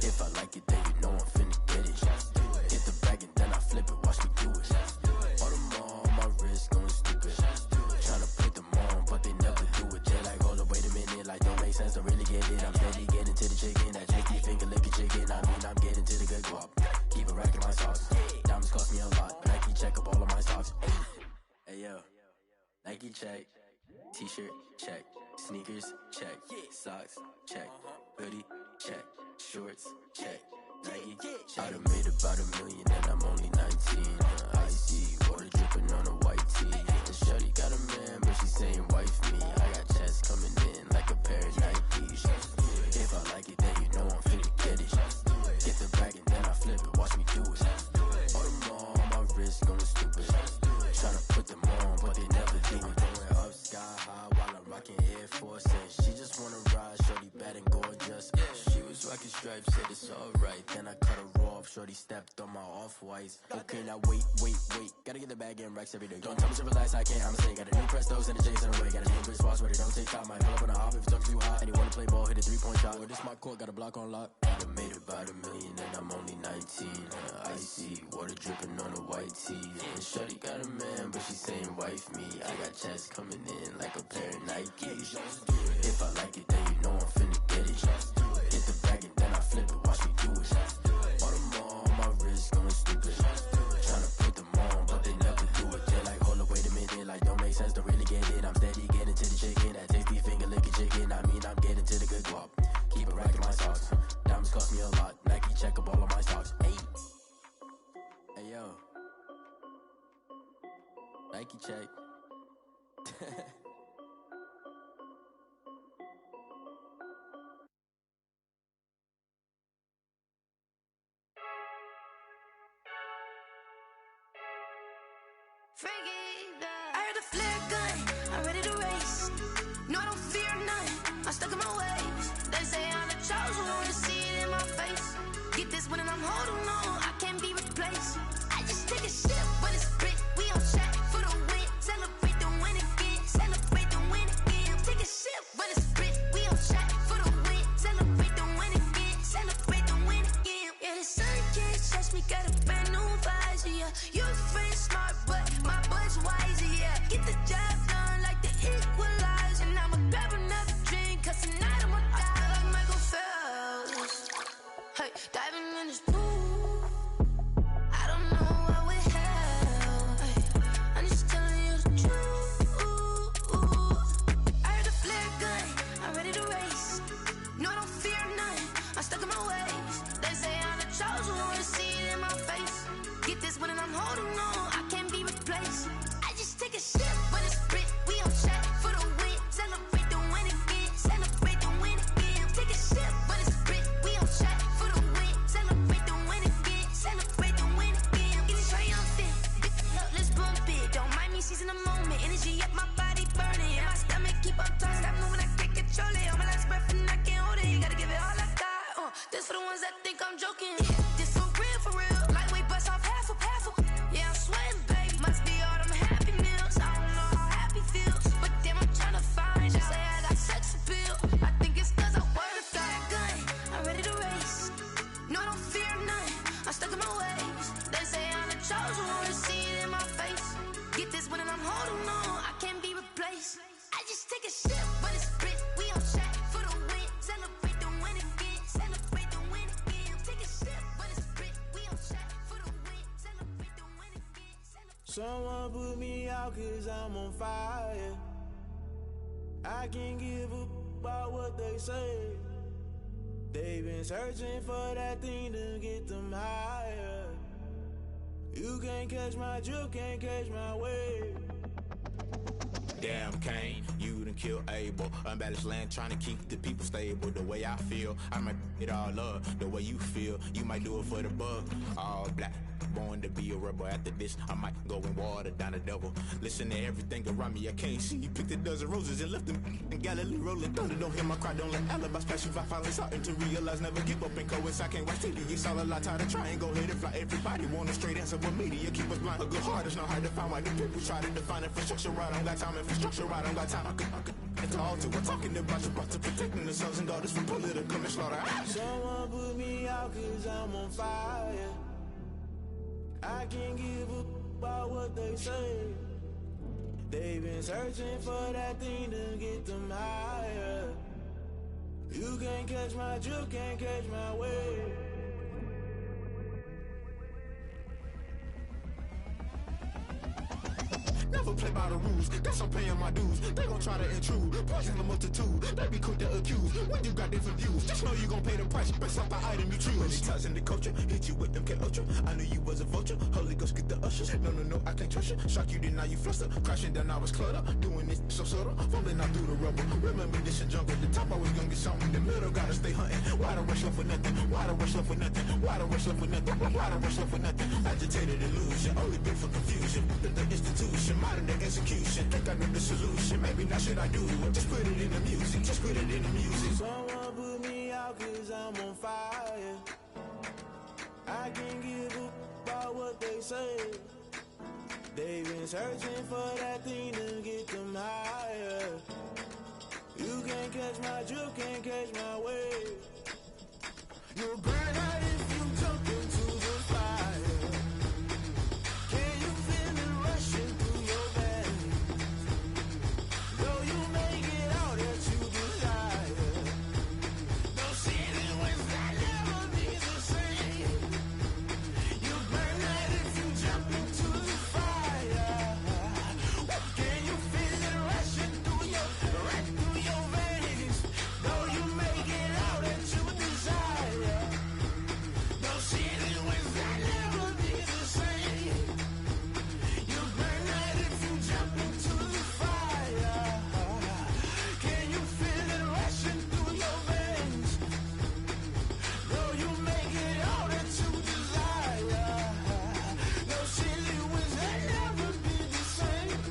If I like it, then you know I'm finna get it. Get the bag and then I flip it, watch me do it. All them on my wrist going stupid. Tryna put them on, but they never do it. They're like, hold up, wait a minute, like don't make sense, don't really get it. I'm steady getting to the chicken, that tasty finger licking chicken. I mean, I'm getting to the good guap. Keep it racking my socks. Diamonds cost me a lot, but Nike check up all of my socks. Hey yo, Nike check. T-shirt check. Sneakers check. Socks check. Hoodie check. Shorts check. Nike check. I done made about $1 million and I'm only 19. Icy, water dripping on a white tee. And shorty got a man, but she saying wife me. I got checks coming in like a pair of Nikes. If I like it, then you know I'm finna get it. Get the bag and then I flip it, watch me do it. All them on my wrist going stupid. Tryna put them on, but they never do it. Going up sky high while I'm rocking Air Force. And she just wanna ride, shorty bad and gorgeous. She was rocking stripes, said it's alright. Then I cut her off, shorty stepped on my off-whites. Okay, now wait. Gotta get the bag and racks every day. Don't tell me to relax, I can't, I'ma say. Got a new Prestos and a Jason away. Got a new bitch watch, but it don't take time. Might pull up on a hop if it's talking too hot. And you wanna play ball, hit a 3-point shot. Well, this my court, got a block on lock. I done made about $1 million and I'm only 19. Icy, water dripping on a white tee. And shorty got a man, but she saying wife me. I got checks coming in like a pair of Nikes. If I like it, then you know I'm finna get it. Get the bag and then I flip it, watch me do it. All them on my wrist going stupid. Tryna put them on, but they never do it. They're like, hold up, wait a minute, like don't make sense, don't really get it. I'm steady getting to the chicken, that tasty finger licking chicken. I mean, I'm getting to the good guap. Keep it racking my socks. Diamonds cost me a lot. Nike check up all of my stocks. Hey yo, Nike check. I heard the flare gun, I'm ready to race. No, I don't fear none, I'm stuck in my ways. They say I'm the chosen one, to see it in my face. Get this one and I'm holding on, I can't be replaced. I just take a sip when it's split, we on track for the win. Celebrate the win again, celebrate the win again. Take a sip when it's split, we on track for the win. Celebrate the win again, celebrate the win again. Yeah, the sun can't touch me, got a brand new visor, yeah. You're friend smart, but my boy's wiser, yeah. Get the job done like the equalizer. Now I'ma grab another drink, cause tonight I'ma die like Michael Phelps. Hey, diving in this pool, I don't know what would help. Hey, I'm just telling you the truth. I heard the flare gun, I'm ready to race. No, I don't fear none, I'm stuck in my ways. They say I'm the chosen one, to see it in my face. Get this one and I'm holding on, I can't be replaced. I just take a sip when it's split, we on track for the win. Celebrate the win again, celebrate the win again. Take a sip when it's split, we on track for the win. Celebrate the win again, celebrate the win again. Get it triumphant, let's bump it. Don't mind me seizing the moment, energy up my body burning. And my stomach keep on turning, stop moving, I can't control it. On my last breath and I can't hold it, you gotta give it all I got. This for the ones that think I'm joking. This for real, lightweight bust off half a. Yeah, I'm sweating, babe. Must be all them happy meals. I don't know how happy feels, but damn, I'm tryna find out. Say I got sex appeal. I think it's cause I wear the fire gun. I'm ready to race. No, I don't fear none. I'm stuck in my ways. They say I'm the chosen one, to see it in my face. Get this one and I'm holding on, I can't be replaced. I just take a sip when it's split. We on track for the win. Celebrate the win again. Celebrate the win again. Take a sip when it's split. We on track for the win. Celebrate the win again. Someone put me out cause I'm on fire. I can't give a about what they say. They've been searching for that thing to get them higher. You can't catch my drift, can't catch my wave. Damn, Kane, you done done killed Abel. Unbalanced land trying to keep the people stable. The way I feel, I might it all up. The way you feel, you might do it for the buck. All black, born to be a rebel. After this, I might go and water down the devil. Listen to everything around me, I can't see. You picked a dozen roses and left them in Galilee rolling thunder. Don't hear my cry, don't let alibis pass you. I finally starting to realize, never give up and coincide. I can't watch TV, it's all a lot, time to try and go ahead and fly. Everybody want a straight answer, but media keep us blind. A good heart is not hard to find. Why the people try to define infrastructure right? I don't got time, infrastructure right, I don't got time. I could talk to. We're talking about you, about to protecting the sons and daughters from political and slaughter. Someone put me out cause I'm on fire. I can't give up about what they say. They've been searching for that thing to get them higher. You can't catch my drift, can't catch my wave. Never play by the rules, guess I'm paying my dues. They gon' try to intrude, poison the multitude. They be quick to accuse, when you got different views. Just know you gon' pay the price, based off the item you choose. Many ties in the culture, hit you with MK Ultra. I knew you was a vulture, Holy Ghost get the ushers. No, I can't trust you. Shock you, then now you fluster. Crashing down, I was cluttered. Doing this so subtle, falling out through the rubble. Remember this a jungle, the top always gonna get something. The middle gotta stay hunting. Why the rush left for nothing? Why the rush left for nothing? Why the rush left for nothing? Why the rush left for nothing? Agitated illusion, only been for confusion. The institution, modern day execution. Think I know the solution. Maybe not should I do it? Just put it in the music. Just put it in the music. Someone put me out cause I'm on fire. I can't give up about what they say. They've been searching for that thing to get them higher. You can't catch my drift, can't catch my wave. You'll burn out if you jump into the fire. Can you feel it rushing through your veins? Though you may get out that you desire. No ceiling wins that never be the same. You burn out if you jump into the fire. Can you feel it rushing through your veins? Though you may get out that you desire. No ceiling wins that never be the same. You burn out if you jump into the fire. Can you feel it rushing through your veins? Though you may get all that you desire. No ceiling wins that never be the same.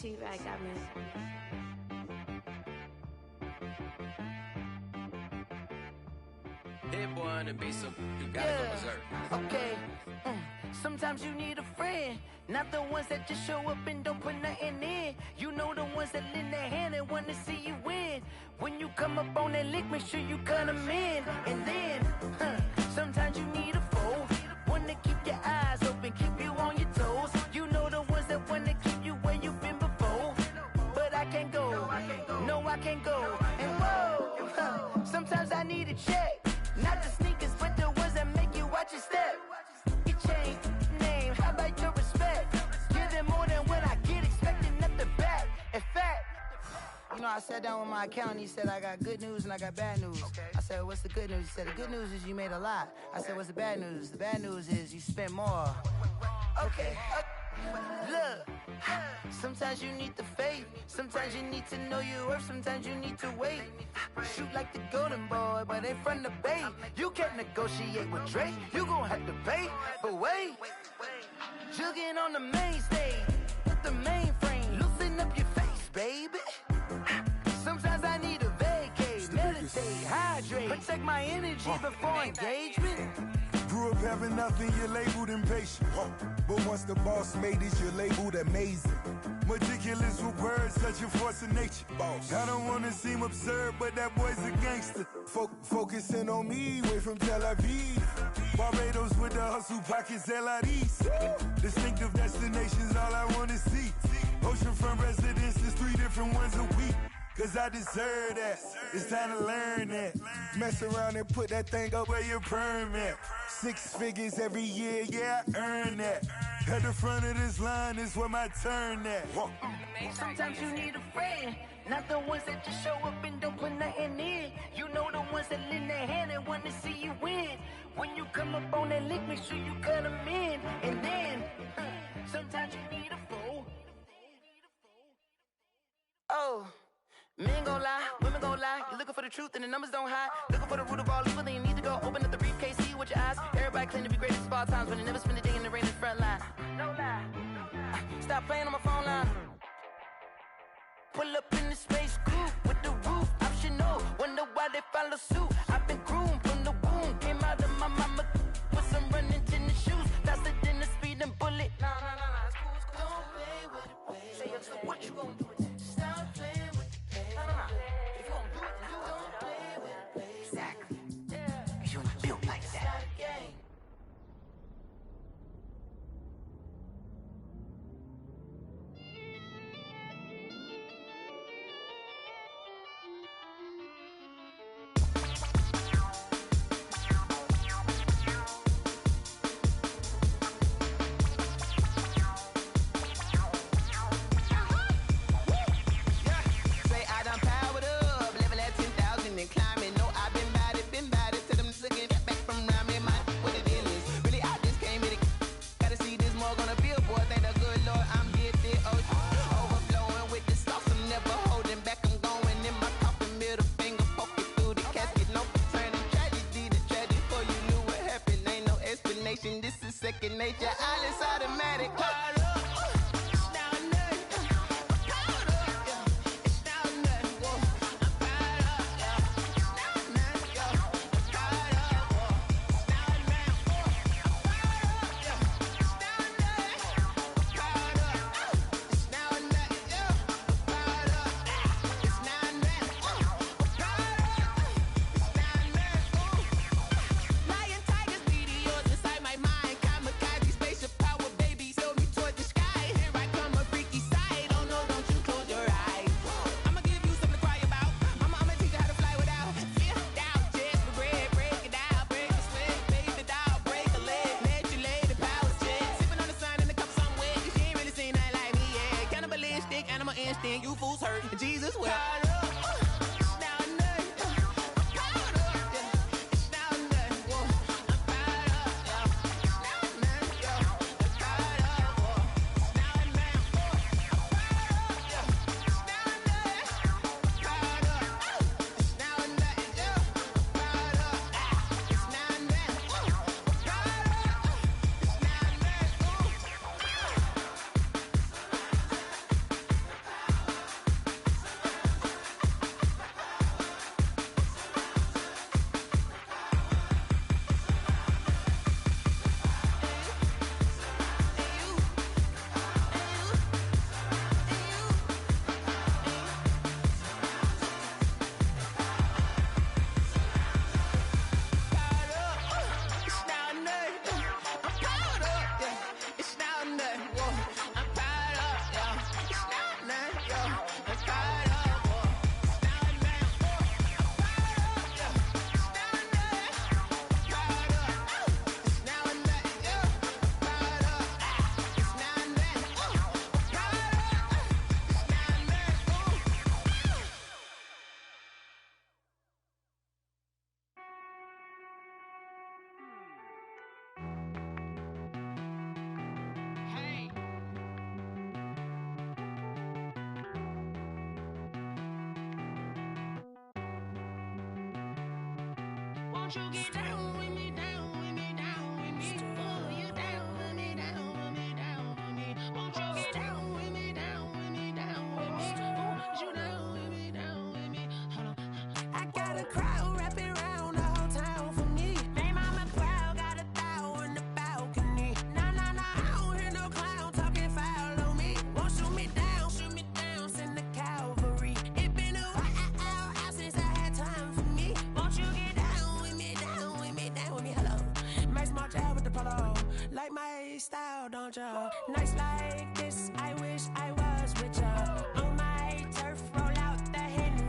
T-Rag got me. Hit boy on the beat, so you gotta go berserk. Okay. Sometimes you need a friend, not the ones that just show up and don't put nothing in. You know the ones that lend their hand and want to see you win. When you come up on that lick, make sure you cut them in. And then, sometimes you need a foe, one to keep your eyes open, keep you on your toes. You know the ones that want to keep you where you've been before. But I can't go, no I can't go. And whoa, sometimes I need a check, not the sneakers, but the ones that make you watch your step. Your chain, name, how about your respect? Give them more than what I get, expecting nothing back. In fact, you know, I sat down with my accountant, he said I got good news and I got bad news. I said, what's the good news? He said, the good news is you made a lot. I said, what's the bad news? The bad news is you spent more. Okay, look, sometimes you need the faith, sometimes you need to know your worth, sometimes you need to wait. Shoot like the golden boy, but in front of the bay. You can't negotiate with Drake, you gon' have to pay. But wait, jugging on the main stage, with the mainframe, loosen up your face, baby. Sometimes I need a vacate, meditate, hydrate, protect my energy before engagement. Grew up having nothing, you're labeled impatient. But once the boss made it, you're labeled amazing. Meticulous with words, such a force of nature. I don't wanna seem absurd, but that boy's a gangster. Focusing on me, way from Tel Aviv. Barbados with the hustle pockets, LREs. Distinctive destinations, all I wanna see. Oceanfront residences, 3 different ones a week. cause I deserve that. It's time to learn that. Mess around and put that thing up where your permit. 6 figures every year, yeah, I earn that. At the front of this line is where my turn at. Sometimes you need a friend, not the ones that just show up and don't put nothing in. You know the ones that lend their hand and want to see you win. When you come up on that lick, make sure you cut them in. And then, sometimes you need a fool. Oh, men gon' lie, women gon' lie. You're looking for the truth and the numbers don't hide. Looking for the root of all evil, then you need to go open up the briefcase, see with your eyes. Everybody claim to be greatest of all times, but they never spend a day in the rain in the front line. No lie. Stop playing on my phone line. Pull up in the space coupe with the roof optional. Wonder why they follow suit. I've been groomed from the womb. Came out of my mama with some running tennis shoes. Faster than a speeding bullet. Nah, it's cool, it's cool. Don't play with it, baby. Say so what you gon' do with it? Stop playing with it, baby. Nah. If you gon' do it, then you don't play with it, baby. Exactly. Yeah. You ain't built like that. This is second nature, all is automatic. You fools hurt. Jesus will. Won't you get down with me, down with me, down with me? Oh, you down with me, down with me, down with me. Won't you get down with me, down with me, down with me? Oh, you down with me, down with me? Hold on. I got a crowd wrapping around the whole town for me. Name on my crowd, got a thou in the balcony. Nah, I don't hear no clown talking foul on me. Won't shoot me down, send the cavalry. It been a while since I had time for me. Won't you get down with me, down with me, down with me? Hello. Max March out with the polo. Like my style, don't ya? Nights like this, I wish I was with ya. On my turf, roll out the Henny.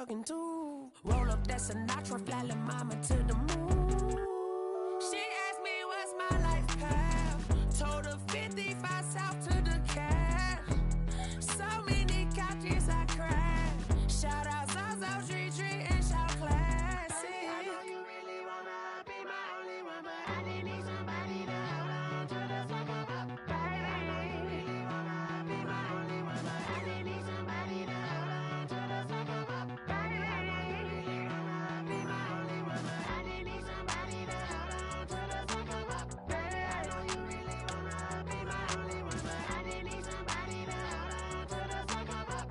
talking to. Roll up that Sinatra, fly la mama to the moon. She asked me what's my life path. Told her 55 south to the cat. So many couches I cried. Shout out Zazo, Tree Tree, and shout classic. I know you really wanna be my only one, but I didn't need somebody to hold on to the fuck up, baby. I know you really wanna be my only one, but I didn't need somebody to hold on to the fuck up, baby. I know you really wanna be my only one, but I didn't need somebody to hold on to the fuck up, baby. I know you really wanna be my only one, but I didn't need somebody to hold on to the fuck up.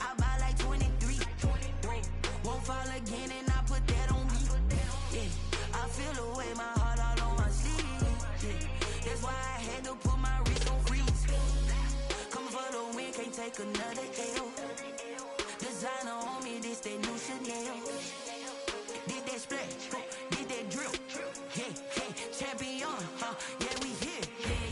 I buy like 23. Won't fall again and I put that on me. Yeah, I feel the way, my heart all on my sleeve. Yeah, that's why I had to put my wrist on freeze. Coming for the win, can't take another L. Designer on me, this that new Chanel. Did that splash, did that drill. Yeah, champion, yeah, we here.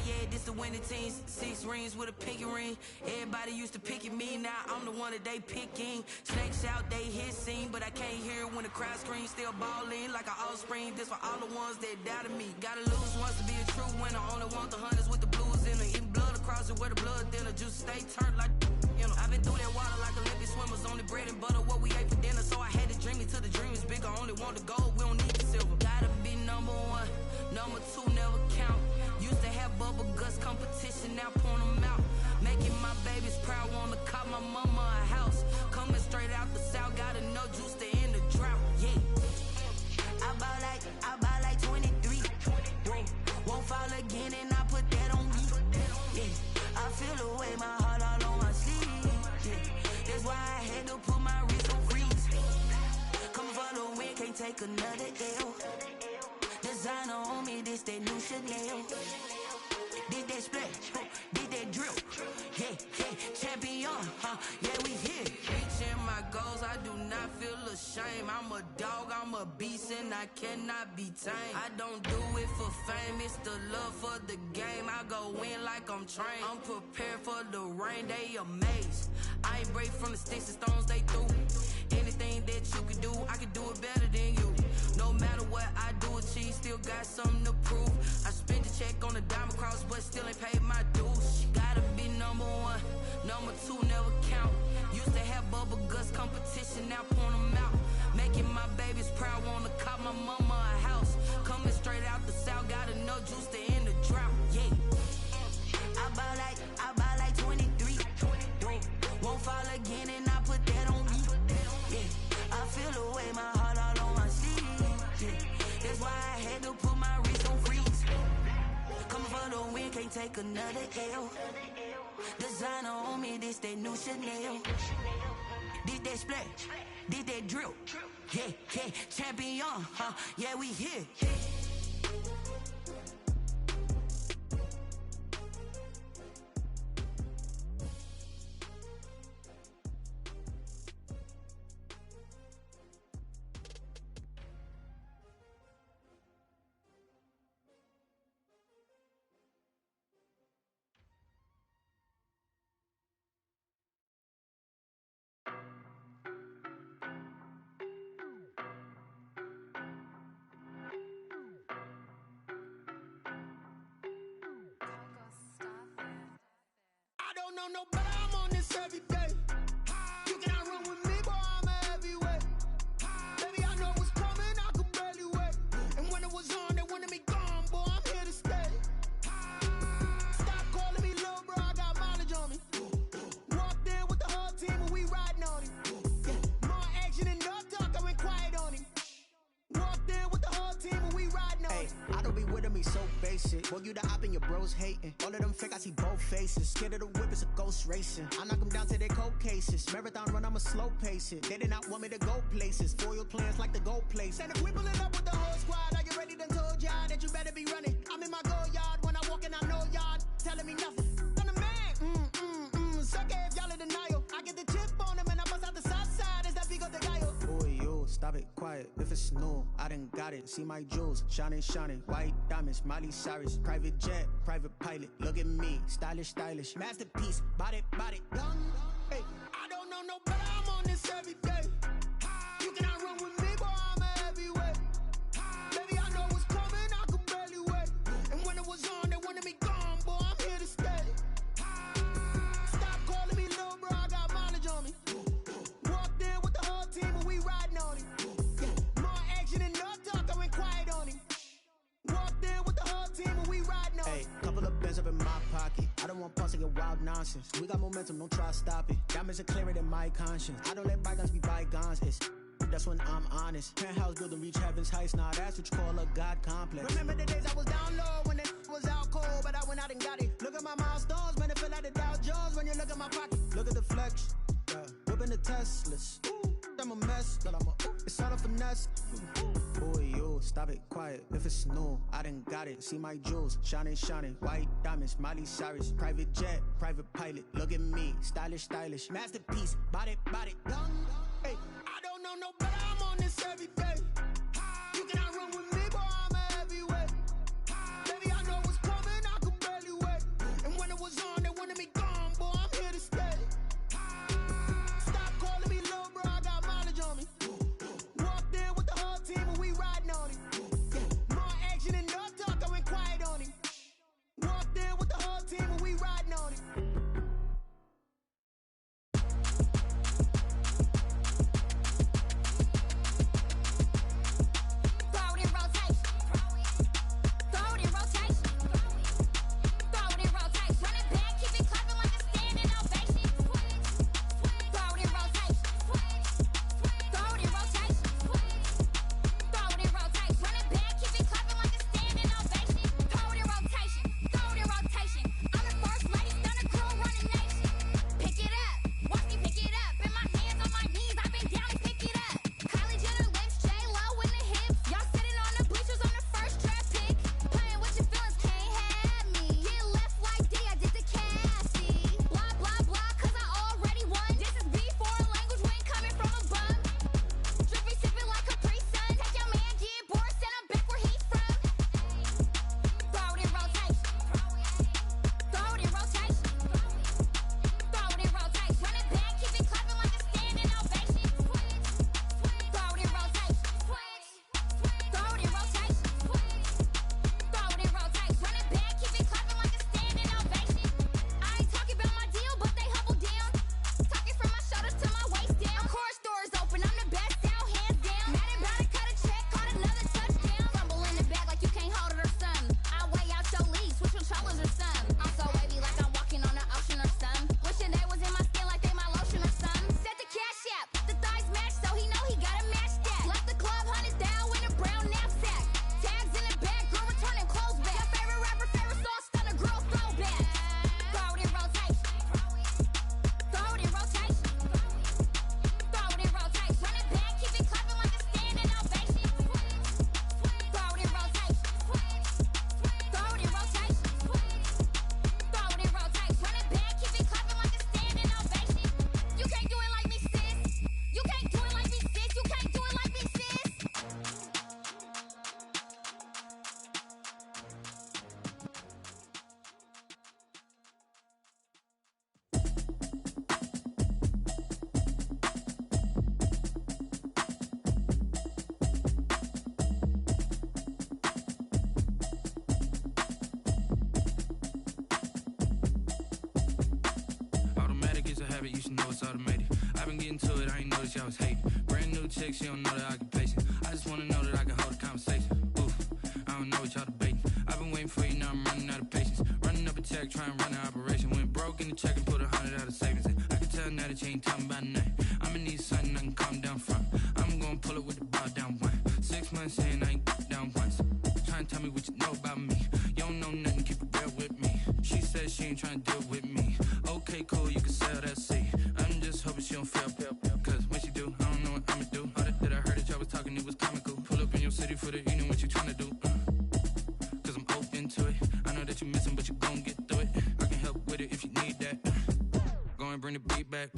Yeah, this the winning team. 6 rings with a pinky ring. Everybody used to pick at me, now I'm the one that they picking. Snakes out, they hit scene, but I can't hear it when the crowd screams. Still balling like an offspring. This for all the ones that doubted me. Gotta lose once to be a true winner. Only want the hunters with the blues in it. Eating blood across it where the blood thinner. Juice stay turned like, you know. I've been through that water like Olympic swimmers. Only bread and butter, what we ate for dinner. So I had to dream it till the dream is bigger. Only want the gold, we don't need the silver. Gotta be number one, number two never count. Used to have bubble guts competition, now point them out. Making my babies proud, wanna cop my mama a house. Coming straight out the south, gotta know juice to end the drought. Yeah, I buy like 23. Won't fall again and I put that on me. Yeah, I feel the way, my heart all on my sleeve. Yeah, that's why I had to put my wrist on freeze. Coming for the win, can't take another L. Designer on me, this that new Chanel. Did that splash, did that drill. Yeah, champion, yeah, we here. Reaching my goals, I do not feel ashamed. I'm a dog, I'm a beast, and I cannot be tamed. I don't do it for fame, it's the love for the game. I go in like I'm trained. I'm prepared for the rain, they amazed. I ain't break from the sticks and stones they threw. Anything that you can do, I can do it better than you. No matter what I do, achieve, still got something to prove. I spent the check on the diamond cross, but still ain't paid my dues. Gotta be number one, number two never count. Used to have bubble guts competition, now point them out. Making my babies proud, wanna cop my mama a house. Coming straight out the south, gotta know juice to end the drought. Yeah, I buy like 23. Won't fall again and I put that on me. Yeah, I feel the way, my heart all on my sleeve. Yeah, that's why I had to put my wrist on freeze. Coming for the win, can't take another L. Designer on me, this that new Chanel. Did that splash, did that drill. Yeah, champion, yeah, we here. know no better, I'm on this every day. You cannot run with me, boy, I'm a heavyweight. Baby, I know what's coming, I could barely wait. And when it was on, they wanted me gone, boy, I'm here to stay. Stop calling me little bro, I got mileage on me. Walked in with the whole team and we riding on him. More action and no talk, I went quiet on him. Walked in with the whole team and we riding on him. I don't be with him, he's so basic. Boy, you the op and your bros hating. All of them fake, I see both faces. Scared of the whip, it's a ghost racing. I knock them down to their cold cases. Marathon run, I'ma slow pace it. They did not want me to go places. Foil plans like the gold place. And if we pulling up with the whole squad, are you ready? Done told y'all that you better be running. I'm in my go yard when I walk in, I know y'all telling me nothing. I'm the man. Suck it if y'all in denial. I get the chip on them and I bust out the south side. Is that Vigo de Gallo? Boy, yo, stop it, quiet. If it's new, I done got it. See my jewels, shining, shining. White diamonds, Miley Cyrus. Private jet, private pilot. Look at me, stylish, stylish. Masterpiece, body, done. Hey, I don't know no better, I'm on this every day. You cannot run with me, boy, I'm a heavyweight. Baby, I know what's coming, I could barely wait. And when it was on, they wanted me gone, boy, I'm here to stay. Stop calling me little bro, I got mileage on me. Walked in with the whole team and we riding on him. More action and no talk, I went quiet on him. Walked in with the whole team and we riding on him. Hey, couple of bands up in my pocket. I don't want pause to get wild nonsense. We got momentum, don't try to stop it. Diamonds are clearer than my conscience. I don't let bygones be bygones. It's that's when I'm honest. Penthouse building reach heaven's heights. Nah, that's what you call a God complex. Remember the days I was down low when it was out cold, but I went out and got it. Look at my milestones, man, it feel like the Dow Jones when you look at my pocket. Look at the flex, whipping the Teslas. I'm a mess, but I'm a it's all a finesse. Boy, yo, stop it, quiet. If it's new, I done got it. See my jewels, shining, shining. White diamonds, Miley Cyrus. Private jet, private pilot. Look at me, stylish, stylish. Masterpiece, body, done. Hey, I don't know no better, I'm on this every day. You cannot run with me, boy, I'm a heavyweight. Baby, I know what's coming, I could barely wait. And when it was on, they wanted me gone, boy, I'm here to stay. Stop calling me little bro, I got mileage on me. Walked in with the whole team and we riding on him. More action and no talk, I went quiet on him. Walked in with the whole team and we riding on him. I'm the first lady, done a crew was hating. Brand new chick, she don't know the occupation. I just wanna know that I can hold a conversation. Oof, I don't know what y'all debating. I've been waiting for you, now I'm running out of patience. Running up a check, trying to run an operation. Went broke in the check and put 100 out of savings in. I can tell now that you ain't talking about nothing. I'ma need something I can calm down from. I'm gonna pull it with the bar down one. 6 months in, I ain't down once. Trying to tell me what you know about me. You don't know nothing, keep it real with me. She said she ain't trying to deal with me. Okay, cool, you can sell that seat. I'm just hoping she don't fail. Cause when she do, I don't know what I'ma do. All that I heard that y'all was talking, it was comical. Pull up in your city for the evening, what you trying to do? Cause I'm open to it. I know that you missing, but you gon' get through it. I can help with it if you need that. Go and bring the beat back.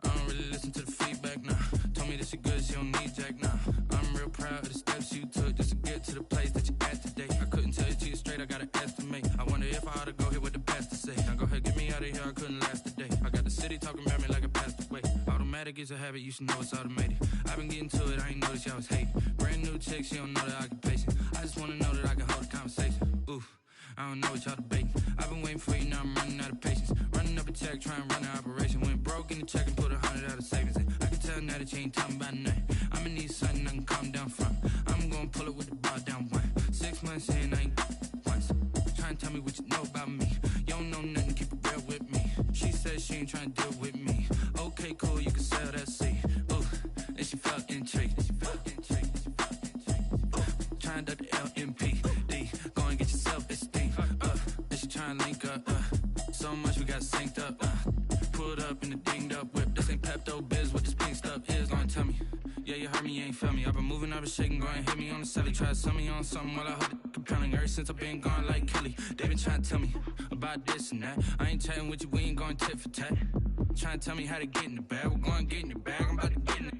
I don't really listen to the feedback, nah. Told me that she good, she don't need jack, nah. I'm real proud of the steps you took just to get to the place that you at today. I couldn't tell you to you straight, I gotta estimate. I wonder if I ought to go here with the pastor say. Now go ahead, get me out of here, I couldn't last a day. I got the city talking about me like I passed away. Automatic is a habit, you should know it's automated. I've been getting to it, I ain't noticed y'all was hating. Brand new chick, she don't know the occupation. I just wanna know that I can hold a conversation. Oof, I don't know what y'all debating. I've been waiting for you, now I'm running out of patience. Running up a check, trying to run an operation. Went broke in the check and put 100 out of savings in. I can tell now that you ain't talking about nothing. I'ma need something I can calm down from. I'm gonna pull it with the bar down one. 6 months in, I ain't once. Trying to tell me what you know about me. You don't know nothing, keep it real with me. She said she ain't trying to deal with me. Okay, cool, you can sell that seat. Ooh, and she felt intrigued. Trying to the LMPD. Go and get your self-esteem. And she trying to link up. So much we got synced up. Pulled up in the dinged up whip. This ain't Pepto-Biz, what this pink stuff is. Gonna tell me. Yeah, you heard me, you ain't felt me. I've been moving, I've been shaking, go and hit me on the celly. Try to sell me on something while I hold it compelling. Ever since I've been gone like Kelly, they been trying to tell me about this and that. I ain't chatting with you, we ain't going tit for tat. Trying to tell me how to get in the bag, we're going to get in the bag, I'm about to get in it.